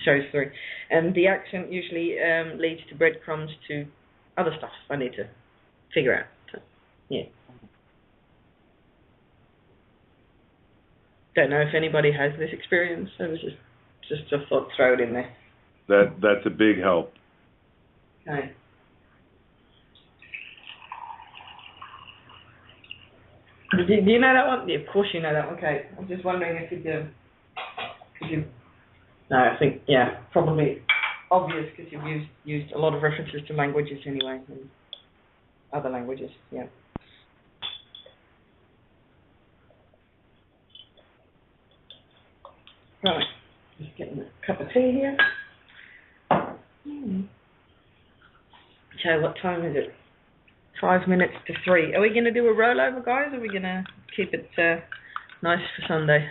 shows through. And the accent usually leads to breadcrumbs to other stuff I need to figure out. So, yeah. Don't know if anybody has this experience. I was just a thought, throw it in there. That's a big help. Okay. Do you know that one? Yeah, of course you know that one, Kate. I'm just wondering if could you... No, I think, yeah, probably obvious because you've used a lot of references to languages anyway, and other languages, yeah. Right, just getting a cup of tea here. So what time is it? 5 minutes to 3. Are we going to do a rollover, guys, or are we going to keep it nice for Sunday?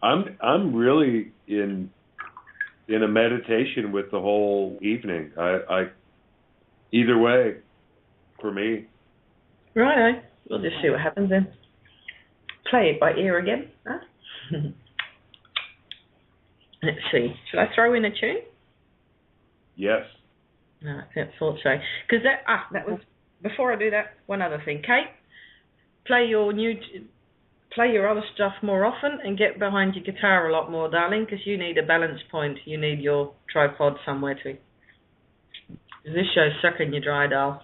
I'm really in a meditation with the whole evening. I either way, for me. Right, we'll just see what happens then. Play it by ear again, huh? Let's see. Shall I throw in a tune? Yes. No, I thought so. Because that was, before I do that, one other thing. Kate, play your other stuff more often and get behind your guitar a lot more, darling, because you need a balance point. You need your tripod somewhere to. This show's sucking you dry, doll.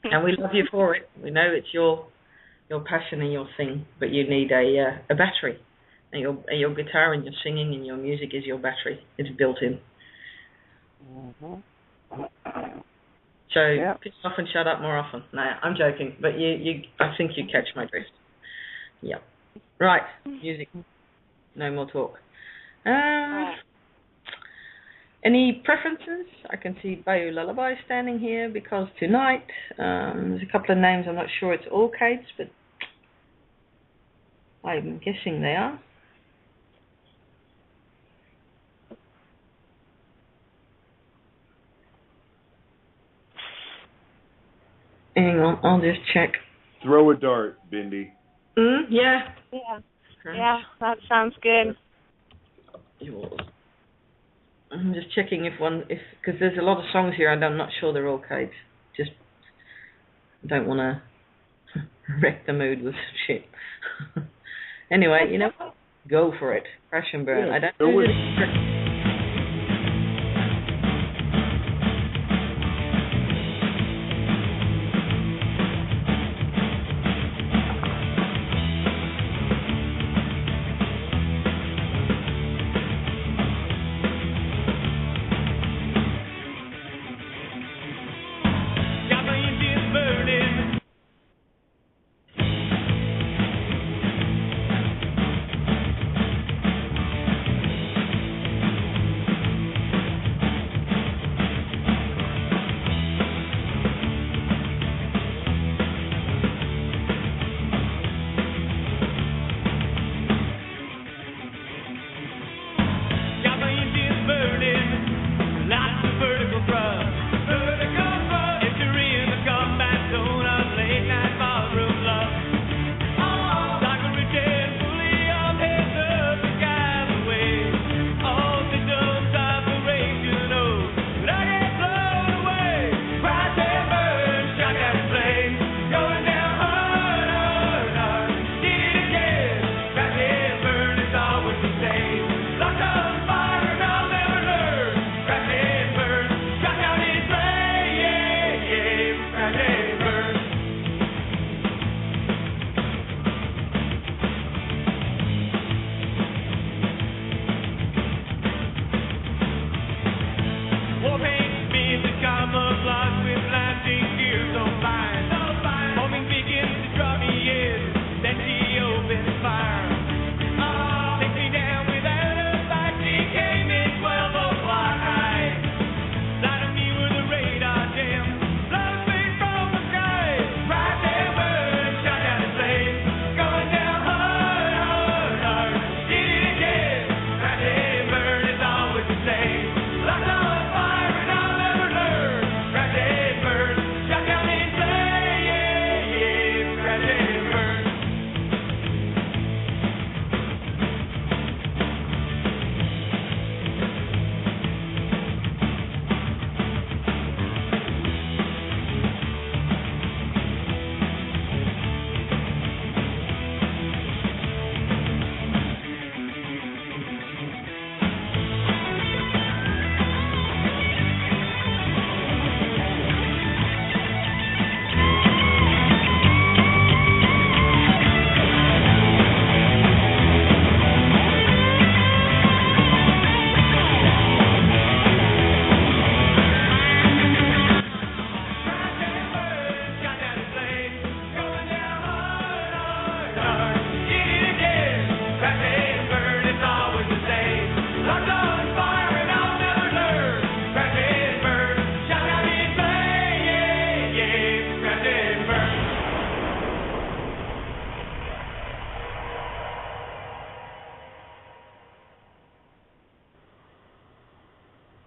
And we love you for it. We know it's your passion and your thing, but you need a battery. And your guitar and your singing and your music is your battery. It's built in. So piss off and shut up more often. No, I'm joking, but I think you catch my drift. Yeah. Right, music. No more talk. Any preferences? I can see Bayou Lullaby standing here because tonight there's a couple of names. I'm not sure it's all Kate's, but I'm guessing they are. Hang on, I'll just check. Throw a dart, Bhindi. Yeah. Yeah. Yeah, that sounds good. I'm just checking because there's a lot of songs here and I'm not sure they're all Kate's. Just don't want to wreck the mood with shit. Anyway, you know what? go for it. Crash and burn. Yeah, I don't go do with this.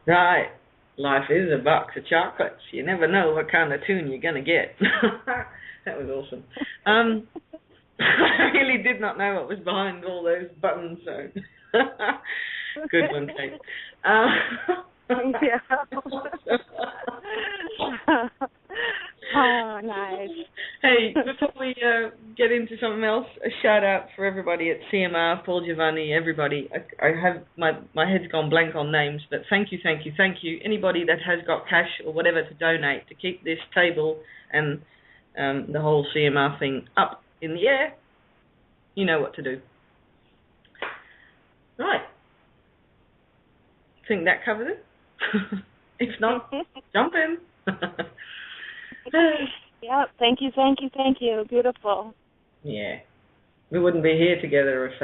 Right. Life is a box of chocolates. You never know what kind of tune you're going to get. That was awesome. I really did not know what was behind all those buttons. So good one, Kate. Yeah. Oh, nice. Hey, before we get into something else, a shout out for everybody at CMR, Paul Giovanni, everybody. I have my head's gone blank on names, but thank you. Anybody that has got cash or whatever to donate to keep this table and the whole CMR thing up in the air, you know what to do. Right. Think that covers it? If not, jump in. Yep. Thank you. Beautiful. Yeah. We wouldn't be here together if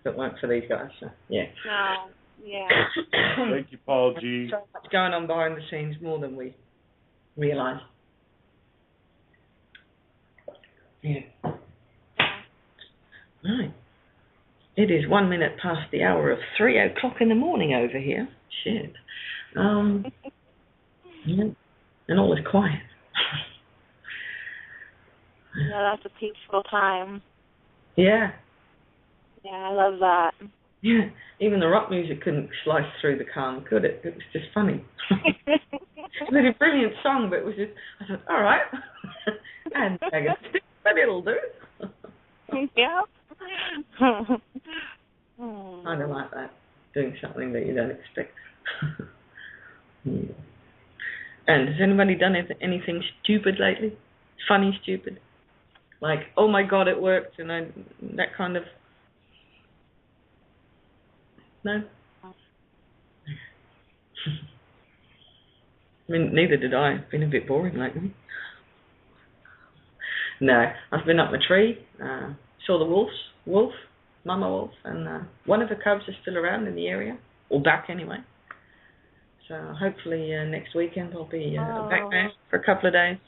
it weren't for these guys. So, yeah. No. Yeah. Thank you, Paul G. So much going on behind the scenes, more than we realise. Yeah. Right. It is 1 minute past the hour of 3 o'clock in the morning over here. Shit. Yeah. And all is quiet. Yeah, that's a peaceful time. Yeah. Yeah, I love that. Yeah. Even the rock music couldn't slice through the calm, could it? It was just funny. It was a brilliant song, but it was just, I thought, all right. And I guess, but it'll do. Yeah. kind of like that, doing something that you don't expect. And has anybody done anything stupid lately? Funny stupid? Like, oh my God, it worked, and that kind of... No? I mean, neither did I. It's been a bit boring lately. No, I've been up my tree, saw the wolf, mama wolf, and one of the cubs is still around in the area, or back anyway. So hopefully next weekend I'll be back there for a couple of days.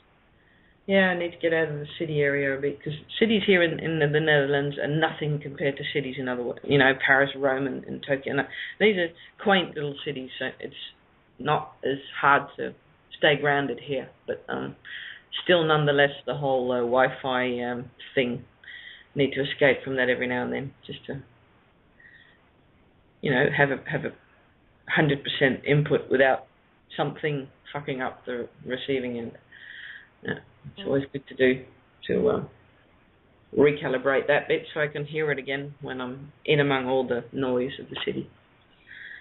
Yeah, I need to get out of the city area a bit, because cities here in the Netherlands are nothing compared to cities in other, Paris, Rome, and Tokyo. And these are quaint little cities, so it's not as hard to stay grounded here. But still, nonetheless, the whole Wi-Fi thing, need to escape from that every now and then, just to, have a 100% input without something fucking up the receiving end. Yeah, it's always good to do to recalibrate that bit so I can hear it again when I'm in among all the noise of the city.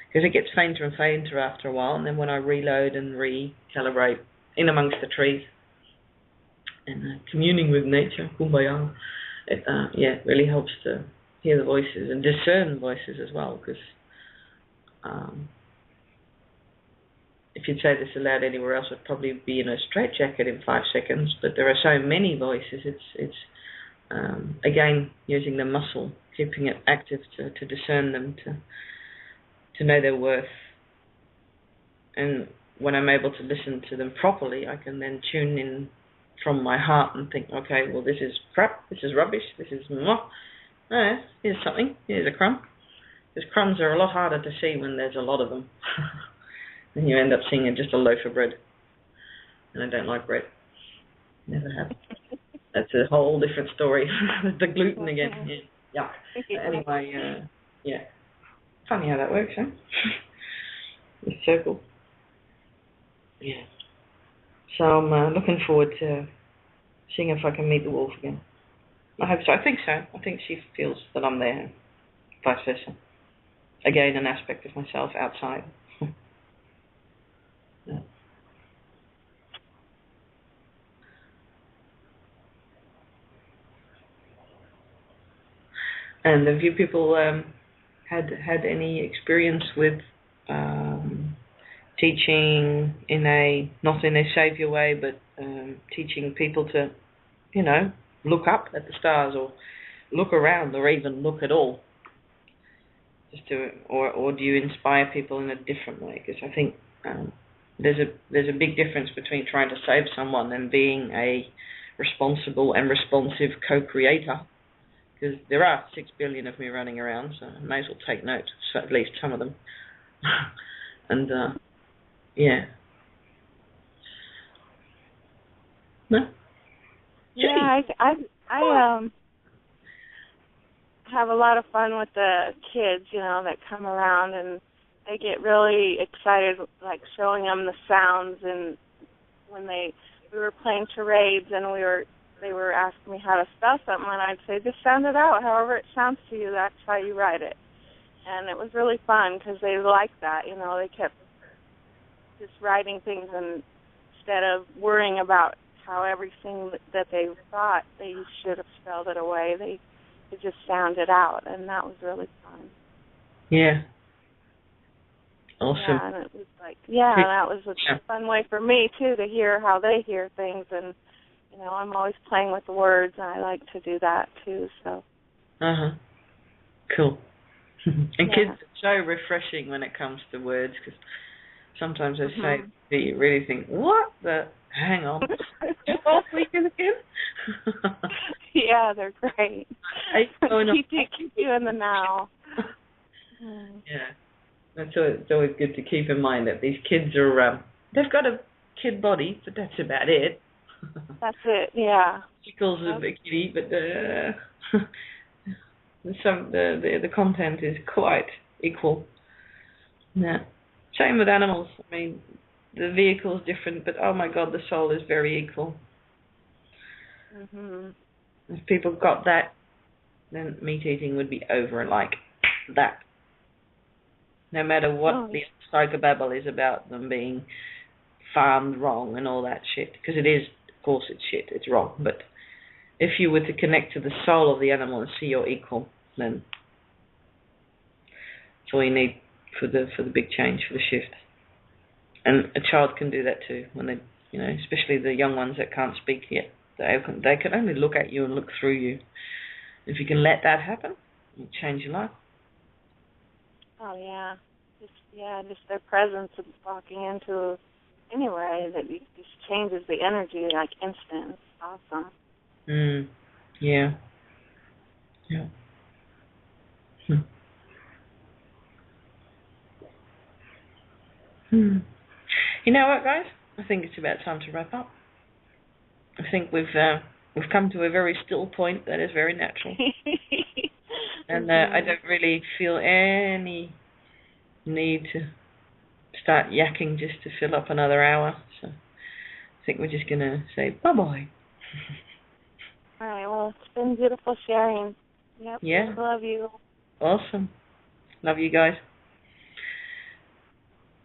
Because it gets fainter and fainter after a while, and then when I reload and recalibrate in amongst the trees and communing with nature, kumbaya, it really helps to hear the voices and discern voices as well, because if you'd say this aloud anywhere else, I'd probably be in a straitjacket in 5 seconds. But there are so many voices. It's again using the muscle, keeping it active to discern them, to know their worth. And when I'm able to listen to them properly, I can then tune in from my heart and think, okay, well, this is crap, this is rubbish, this is here's something, here's a crumb. Because crumbs are a lot harder to see when there's a lot of them. And you end up seeing just a loaf of bread. And I don't like bread. Never have. That's a whole different story. The gluten again. Yeah. Yuck. Anyway, yeah. Funny how that works, huh? The circle. Yeah. So I'm looking forward to seeing if I can meet the wolf again. I hope so. I think so. I think she feels that I'm there. Vice versa. Again, an aspect of myself outside. Yeah. And have you people had any experience with teaching not in a savior way, but teaching people to, look up at the stars or look around or even look at all? Just to, or do you inspire people in a different way? Because I think there's a big difference between trying to save someone and being a responsible and responsive co-creator. Because there are 6 billion of me running around, so I may as well take note, so at least some of them. And yeah. No. Yeah, I have a lot of fun with the kids, that come around, and they get really excited, like showing them the sounds. And when we were playing charades, and they were asking me how to spell something, and I'd say, just sound it out. However it sounds to you, that's how you write it. And it was really fun because they liked that. They kept just writing things, and instead of worrying about how everything that they thought they should have spelled it away, they just sound it out, and that was really fun. Yeah. Awesome. Yeah, and it was that was a fun way for me too to hear how they hear things, and I'm always playing with the words, and I like to do that too. So. Cool. And kids are so refreshing when it comes to words, because sometimes they say that you really think, what the? Hang on. Last weekend again? Yeah, they're great. Keep you in the now. Yeah. It's always good to keep in mind that these kids are, they've got a kid body, but that's about it. That's it, yeah. She calls it a kitty, but the content is quite equal. Yeah. Same with animals. I mean, the vehicle is different, but oh my God, the soul is very equal. If people got that, then meat eating would be over like that. no matter what the psychobabble is about them being farmed wrong and all that shit, because it is, of course it's shit, it's wrong, but if you were to connect to the soul of the animal and see your equal, then that's all you need for the big change, for the shift. And a child can do that too, when they, especially the young ones that can't speak yet. They can only look at you and look through you. If you can let that happen, it'll change your life. Oh yeah, just their presence of walking into anywhere that just changes the energy like instant. It's awesome. Yeah. You know what, guys? I think it's about time to wrap up. I think we've come to a very still point that is very natural, and I don't really feel any need to start yakking just to fill up another hour. So I think we're just gonna say bye-bye. All right. Well, it's been beautiful sharing. Yep. Yeah. Love you. Awesome. Love you guys.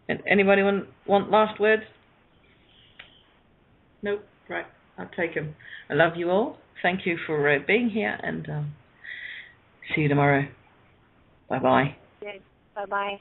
And anybody want last words? Nope. Right. I'll take them. I love you all. Thank you for being here, and see you tomorrow. Bye-bye. Bye-bye.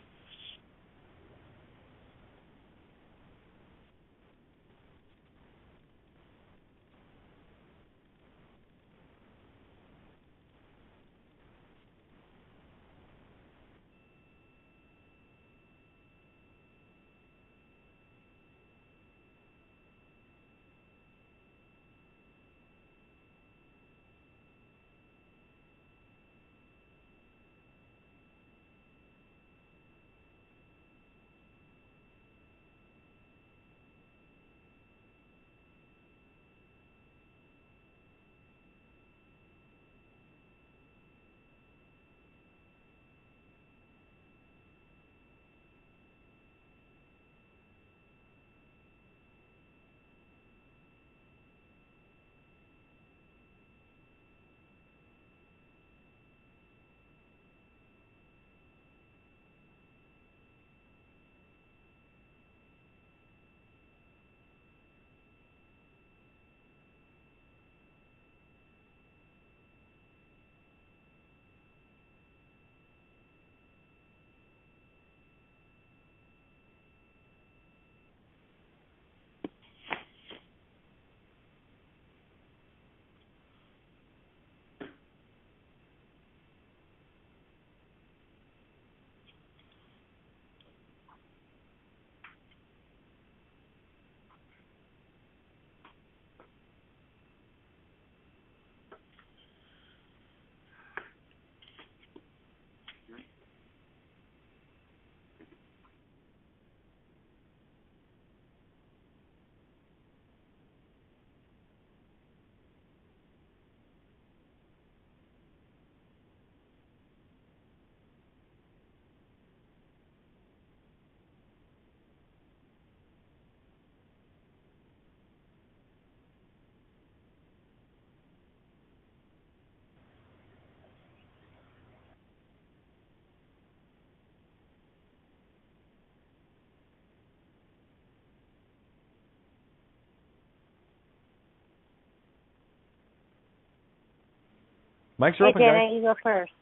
Mics are open, Janet, guys. you go first.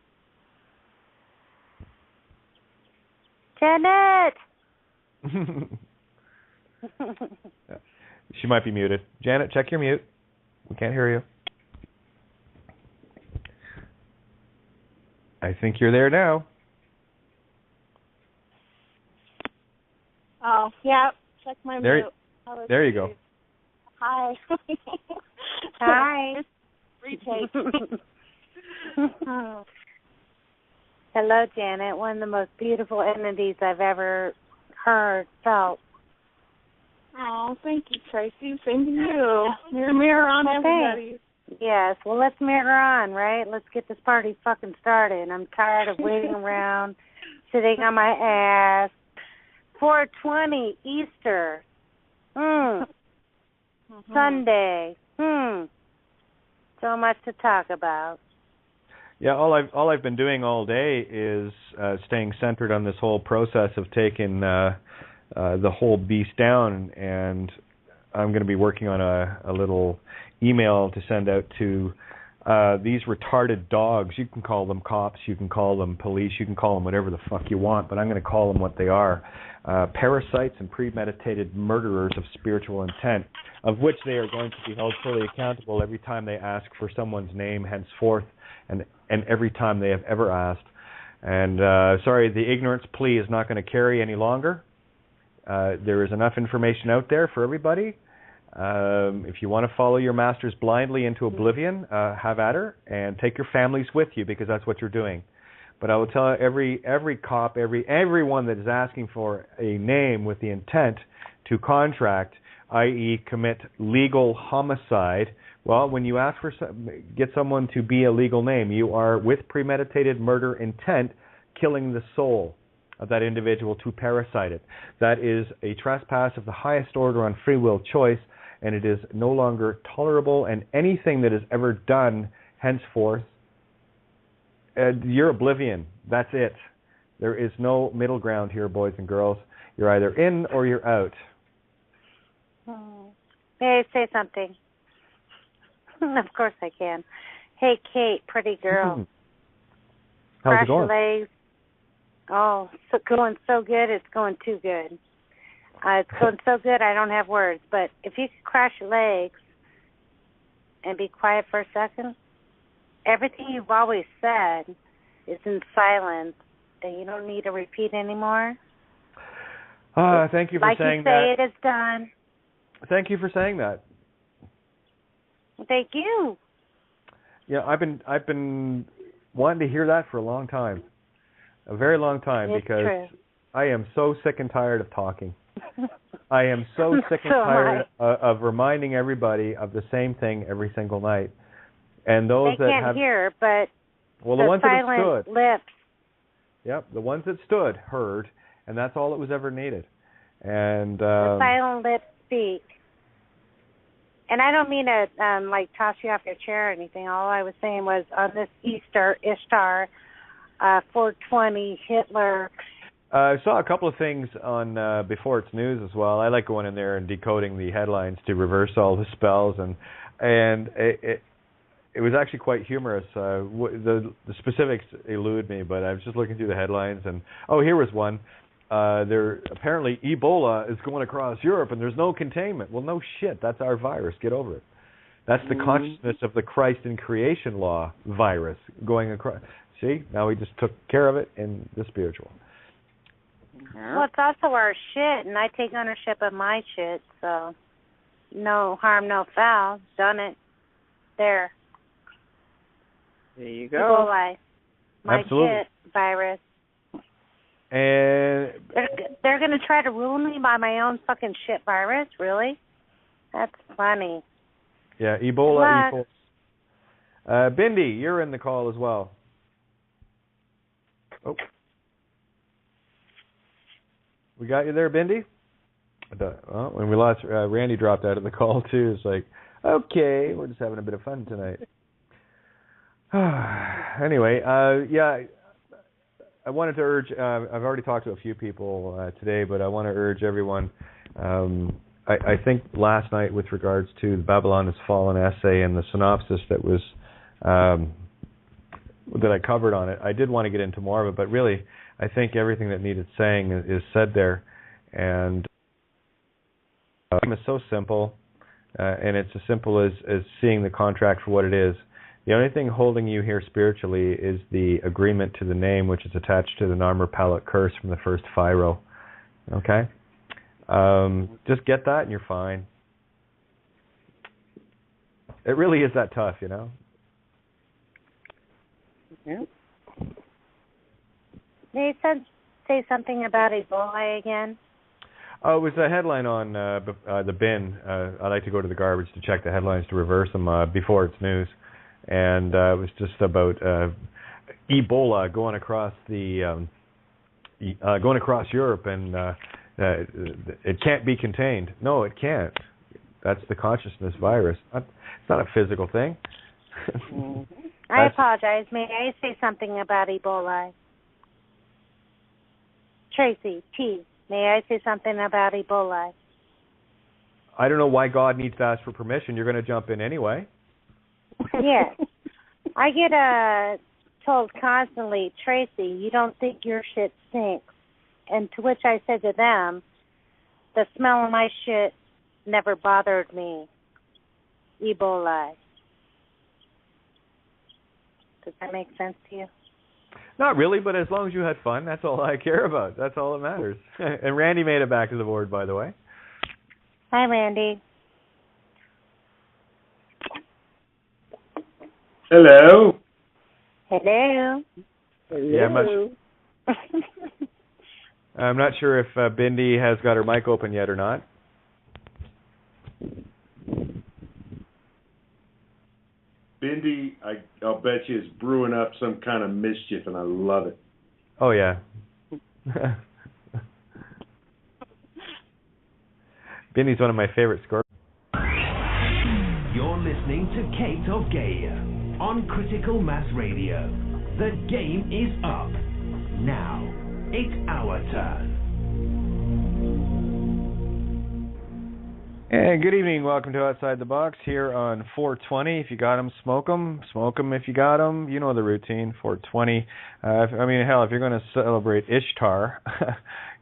Janet! She might be muted. Janet, check your mute. We can't hear you. I think you're there now. Oh, yeah. Check my mute. There you go. Hi. Hi. Retake. Hello, Janet. One of the most beautiful entities I've ever felt. Oh, thank you, Tracy. Same to you. Mirror on everybody. Yes. Well, let's mirror on, right? Let's get this party fucking started. I'm tired of waiting around, sitting on my ass. 420 Easter. Sunday. So much to talk about. Yeah, all I've been doing all day is staying centered on this whole process of taking the whole beast down, and I'm going to be working on a little email to send out to these retarded dogs. You can call them cops, you can call them police, you can call them whatever the fuck you want, but I'm going to call them what they are. Parasites and premeditated murderers of spiritual intent, of which they are going to be held fully accountable every time they ask for someone's name henceforth, and every time they have ever asked. And sorry, the ignorance plea is not going to carry any longer. There is enough information out there for everybody. If you want to follow your masters blindly into oblivion, have at her, and take your families with you, because that's what you're doing. But I will tell every cop, everyone that is asking for a name with the intent to contract, i.e. commit legal homicide. Well, when you ask for get someone to be a legal name, you are with premeditated murder intent killing the soul of that individual to parasite it. That is a trespass of the highest order on free will choice, and it is no longer tolerable, and anything that is ever done henceforth, you're oblivion. That's it. There is no middle ground here, boys and girls. You're either in or you're out. May I say something? Of course I can. Hey, Kate, pretty girl. How's it going? Legs. Oh, it's going so good, it's going too good. It's going so good, I don't have words. But if you could crash your legs and be quiet for a second, everything you've always said is in silence, and you don't need to repeat anymore. Thank you for saying that. Like you say, it is done. Thank you for saying that. Thank you. Yeah, I've been wanting to hear that for a long time. A very long time, it's because true. I am so sick and tired of talking. I am so sick and tired of reminding everybody of the same thing every single night. And those they that can't have hear, but well, the ones that stood lips. Yep, the ones that stood heard, and that's all that was ever needed. And the silent lips speak. And I don't mean to like toss you off your chair or anything. All I was saying was on this Ishtar 420 Hitler. I saw a couple of things on Before It's News as well. I like going in there and decoding the headlines to reverse all the spells, and it was actually quite humorous. The specifics elude me, but I was just looking through the headlines, and here was one. Apparently Ebola is going across Europe, and there's no containment. Well, no shit. That's our virus. Get over it. That's the consciousness of the Christ in creation law virus going across. See, now we just took care of it in the spiritual. Well, it's also our shit, and I take ownership of my shit, so no harm, no foul. Done it. There. There you go. Ebola. My Absolutely. shit virus. And they're going to try to ruin me by my own fucking shit virus? Really? That's funny. Yeah, Ebola. Bhindi, you're in the call as well. Oh. We got you there, Bhindi? Well, when we lost, Randy dropped out of the call too. It's like, okay, we're just having a bit of fun tonight. Anyway, I wanted to urge, I've already talked to a few people today, but I want to urge everyone, I think last night with regards to the Babylon Has Fallen essay and the synopsis that was, that I covered on it, I did want to get into more of it, but really, I think everything that needed saying is said there, and it's so simple, and it's as simple as seeing the contract for what it is. The only thing holding you here spiritually is the agreement to the name, which is attached to the Narmer Palette curse from the first Pharaoh. Okay? Just get that and you're fine. It really is that tough, you know? Yeah. They say something about Ebola again. Oh, it was a headline on the bin. I like to go to the garbage to check the headlines to reverse them before it's news. And it was just about Ebola going across Europe, and it can't be contained. No, it can't. That's the consciousness virus. It's not a physical thing. I apologize. May I say something about Ebola? Tracy, T, may I say something about Ebola? I don't know why God needs to ask for permission. You're going to jump in anyway. Yes. I get told constantly, Tracy, you don't think your shit stinks. And to which I said to them, the smell of my shit never bothered me. Ebola. Does that make sense to you? Not really, but as long as you had fun, that's all I care about. That's all that matters. And Randy made it back to the board, by the way. Hi, Randy. Hello. Hello. Yeah, I'm not sure if Bhindi has got her mic open yet or not. Bhindi, I'll bet you is brewing up some kind of mischief, and I love it. Oh, yeah. Bhindi's one of my favorite scorpions. You're listening to Kate of Gaia on Critical Mass Radio. The game is up. Now, it's our turn. And good evening. Welcome to Outside the Box here on 420. If you got them, smoke them. Smoke them if you got them. You know the routine, 420. Hell, if you're going to celebrate Ishtar,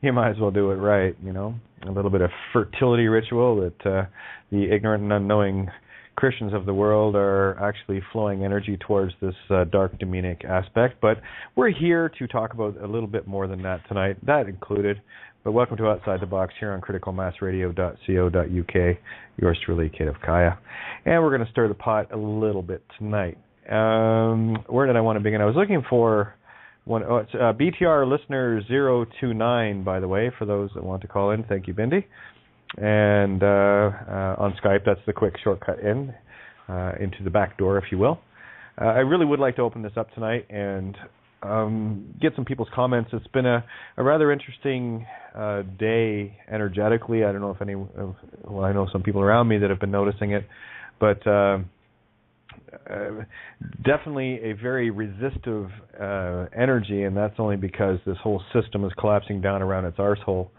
you might as well do it right, you know. A little bit of fertility ritual that the ignorant and unknowing Christians of the world are actually flowing energy towards this dark demonic aspect. But we're here to talk about a little bit more than that tonight, that included. But welcome to Outside the Box here on criticalmassradio.co.uk. Yours truly, Kate of Gaia. And we're going to stir the pot a little bit tonight. Where did I want to begin? I was looking for one. Oh, it's BTR listener 029, by the way, for those that want to call in. Thank you, Bhindi. And on Skype, that's the quick shortcut in into the back door, if you will. I really would like to open this up tonight and get some people's comments. It's been a rather interesting day energetically. I don't know if I know some people around me that have been noticing it, but definitely a very resistive energy, and that's only because this whole system is collapsing down around its arsehole.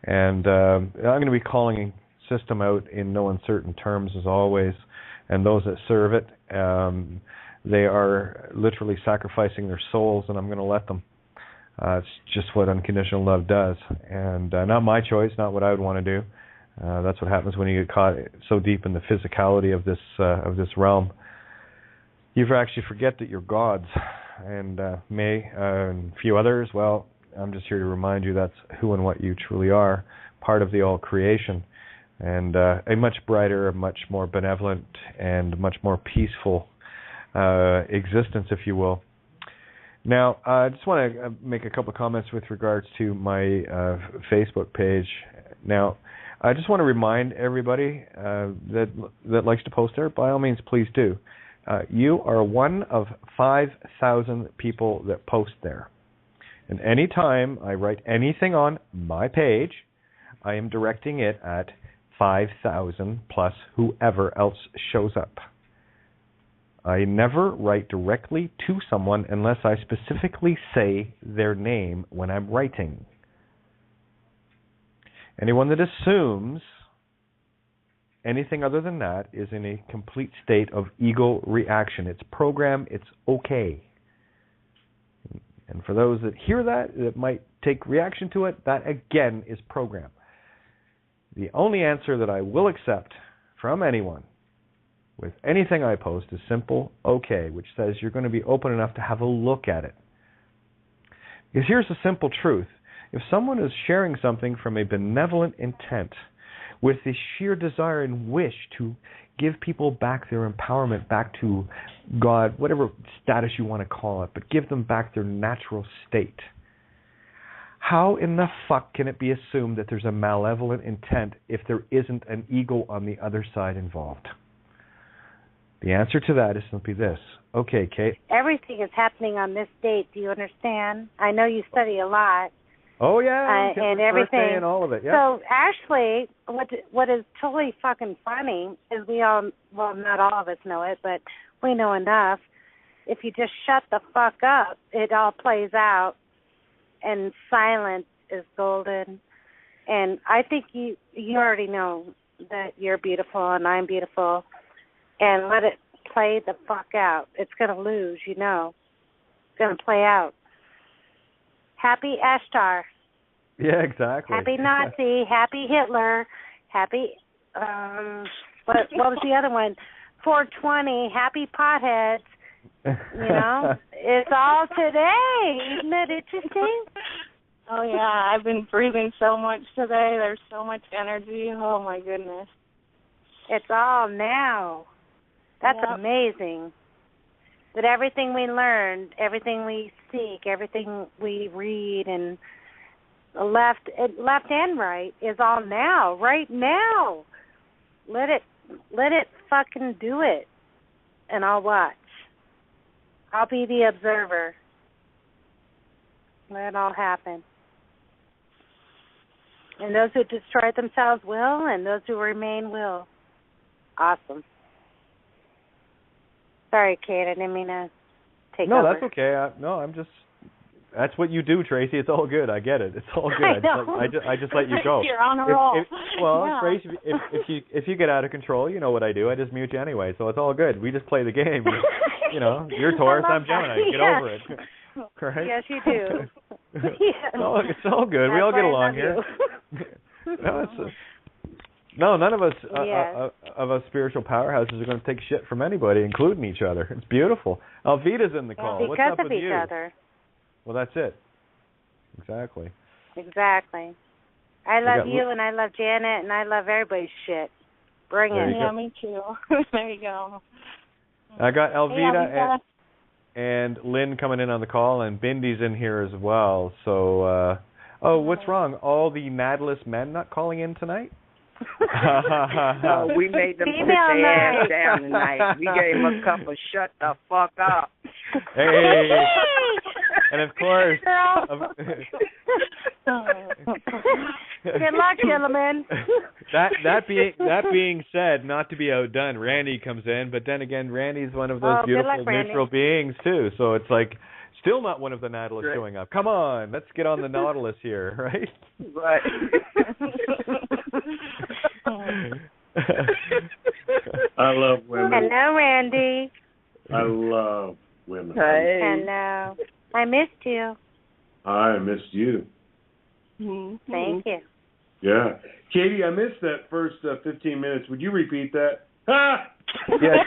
And I'm going to be calling system out in no uncertain terms, as always, and those that serve it, they are literally sacrificing their souls, and I'm going to let them. It's just what unconditional love does, and not my choice, not what I would want to do. That's what happens when you get caught so deep in the physicality of this realm. You actually forget that you're gods, and me and a few others. Well, I'm just here to remind you that's who and what you truly are, part of the all creation, and a much brighter, much more benevolent, and much more peaceful existence, if you will. Now, I just want to make a couple of comments with regards to my Facebook page. Now, I just want to remind everybody that likes to post there, by all means, please do. You are one of 5,000 people that post there. And any time I write anything on my page, I am directing it at 5,000 plus whoever else shows up. I never write directly to someone unless I specifically say their name when I'm writing. Anyone that assumes anything other than that is in a complete state of ego reaction. It's program, it's okay. And for those that hear that might take reaction to it, that again is program. The only answer that I will accept from anyone with anything I post is simple okay, which says you're going to be open enough to have a look at it. Because here's the simple truth. If someone is sharing something from a benevolent intent with the sheer desire and wish to give people back their empowerment, back to God, whatever status you want to call it, but give them back their natural state, how in the fuck can it be assumed that there's a malevolent intent if there isn't an ego on the other side involved? The answer to that is simply this. Okay, Kate. Everything is happening on this date. Do you understand? I know you study a lot. Oh, yeah. And everything. And all of it, yeah. So, actually, what is totally fucking funny is we all, well, not all of us know it, but we know enough, if you just shut the fuck up, it all plays out, and silence is golden. And I think you already know that you're beautiful and I'm beautiful, and let it play the fuck out. It's going to lose, you know. It's going to play out. Happy Ashtar. Yeah, exactly. Happy Nazi. Happy Hitler. Happy, what was the other one? 420. Happy potheads. You know, it's all today. Isn't it interesting? Oh, yeah. I've been breathing so much today. There's so much energy. Oh, my goodness. It's all now. That's amazing. That everything we learned, everything we seek, everything we read, and left and right is all now, right now. Let it fucking do it, and I'll watch. I'll be the observer. Let it all happen. And those who destroy themselves will, and those who remain will. Awesome. Sorry, Kate, I didn't mean to take over. No, that's okay. I'm just... That's what you do, Tracy. It's all good. I get it. It's all good. I know. I just let you go. You're on a roll. Tracy, if you get out of control, you know what I do. I just mute you anyway, so it's all good. We just play the game. You know, you're Taurus, I'm Gemini. Get over it. Right? Yes, you do. It's all good. We all get along here. None of us of us spiritual powerhouses are going to take shit from anybody, including each other. It's beautiful. Alvida's in the call. Because What's up of with each you? other. Well, that's it. Exactly. I love you, and I love Janet, and I love everybody's shit. Bring it. Yeah, me too. There you go. I got Alvida and Lynn coming in on the call, and Bhindi's in here as well. So, what's wrong? All the Nadalist men not calling in tonight? No, we made them sit their ass down tonight. We gave them a cup of shut the fuck up. Hey. And of course, good luck, gentlemen. That being said, not to be outdone, Randy comes in, but then again, Randy's one of those beautiful neutral beings too. So it's like still not one of the Nautilus showing up. Come on, let's get on the Nautilus here, right? Right. I love women. Hello, Randy. I love women. Hey. Hello. I missed you. I missed you. Thank you. Yeah. Katie, I missed that first 15 minutes. Would you repeat that? Ha! Yes.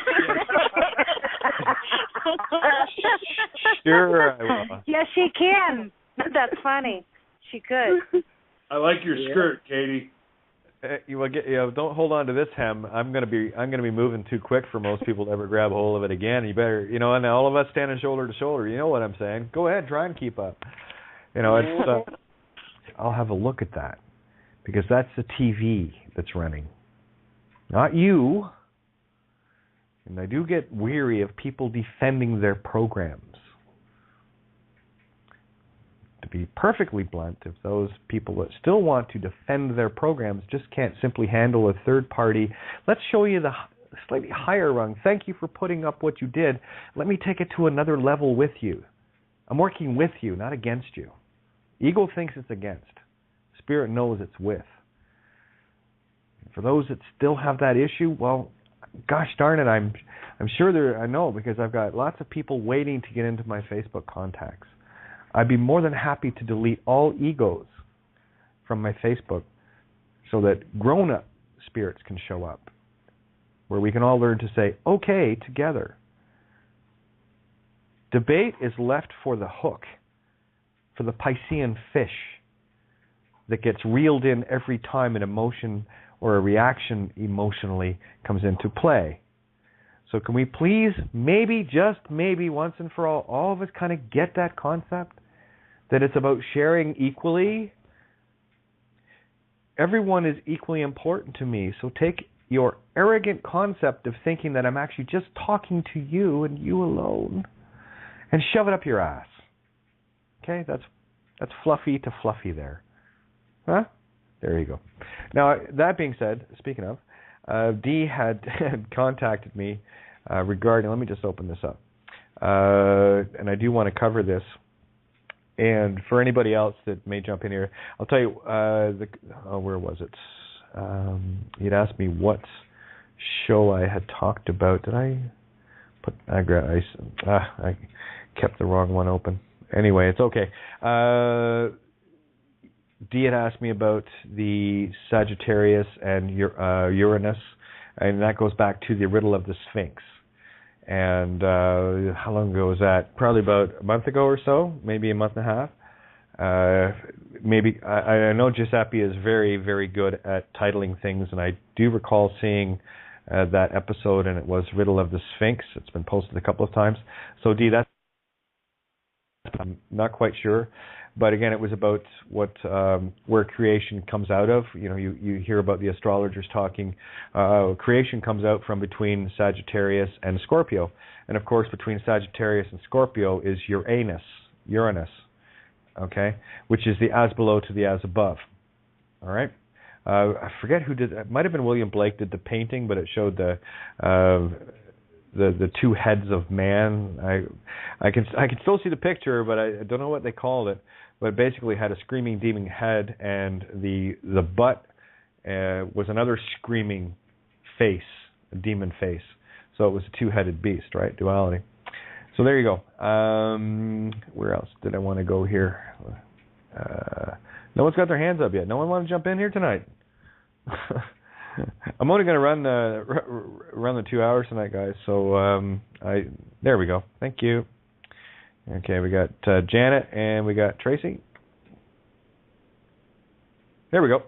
Sure, I will. Yes, she can. That's funny. She could. I like your skirt, Katie. Don't hold on to this hem. I'm gonna be moving too quick for most people to ever grab a hold of it again. You better, and all of us standing shoulder to shoulder. You know what I'm saying? Go ahead, try and keep up. It's. I'll have a look at that because that's the TV that's running, not you. And I do get weary of people defending their programs. To be perfectly blunt, if those people that still want to defend their programs just can't simply handle a third party, let's show you the slightly higher rung. Thank you for putting up what you did. Let me take it to another level with you. I'm working with you, not against you. Ego thinks it's against. Spirit knows it's with. For those that still have that issue, well, gosh darn it, I'm sure I know because I've got lots of people waiting to get into my Facebook contacts. I'd be more than happy to delete all egos from my Facebook so that grown-up spirits can show up, where we can all learn to say, okay, together. Debate is left for the hook, for the Piscean fish that gets reeled in every time an emotion or a reaction emotionally comes into play. So can we please, maybe, just maybe, once and for all of us kind of get that concept? That it's about sharing equally. Everyone is equally important to me. So take your arrogant concept of thinking that I'm actually just talking to you and you alone and shove it up your ass. Okay? That's fluffy to fluffy there. Huh? There you go. Now, that being said, speaking of, Dee had contacted me regarding, let me just open this up. and I do want to cover this. And for anybody else that may jump in here, I'll tell you, where was it? You'd asked me what show I had talked about. Did I put... I kept the wrong one open. Anyway, it's okay. Dee had asked me about the Sagittarius and Uranus, and that goes back to the riddle of the Sphinx. And how long ago was that? Probably about a month ago or so, maybe a month and a half. I know Giuseppe is very, very good at titling things, and I do recall seeing that episode, and it was Riddle of the Sphinx. It's been posted a couple of times. So, Dee, I'm not quite sure. But again, it was about where creation comes out of. You know, you hear about the astrologers talking. Creation comes out from between Sagittarius and Scorpio, and of course, between Sagittarius and Scorpio is Uranus, okay, which is the as below to the as above. All right. I forget who did. It might have been William Blake did the painting, but it showed the two heads of man. I can still see the picture, but I don't know what they called it. But it basically had a screaming demon head, and the butt was another screaming face, a demon face. So it was a two-headed beast, right? Duality. So there you go. Where else did I want to go here? No one's got their hands up yet. No one want to jump in here tonight? I'm only going to run the 2 hours tonight, guys. So there we go. Thank you. Okay, we got Janet and we got Tracy. There we go.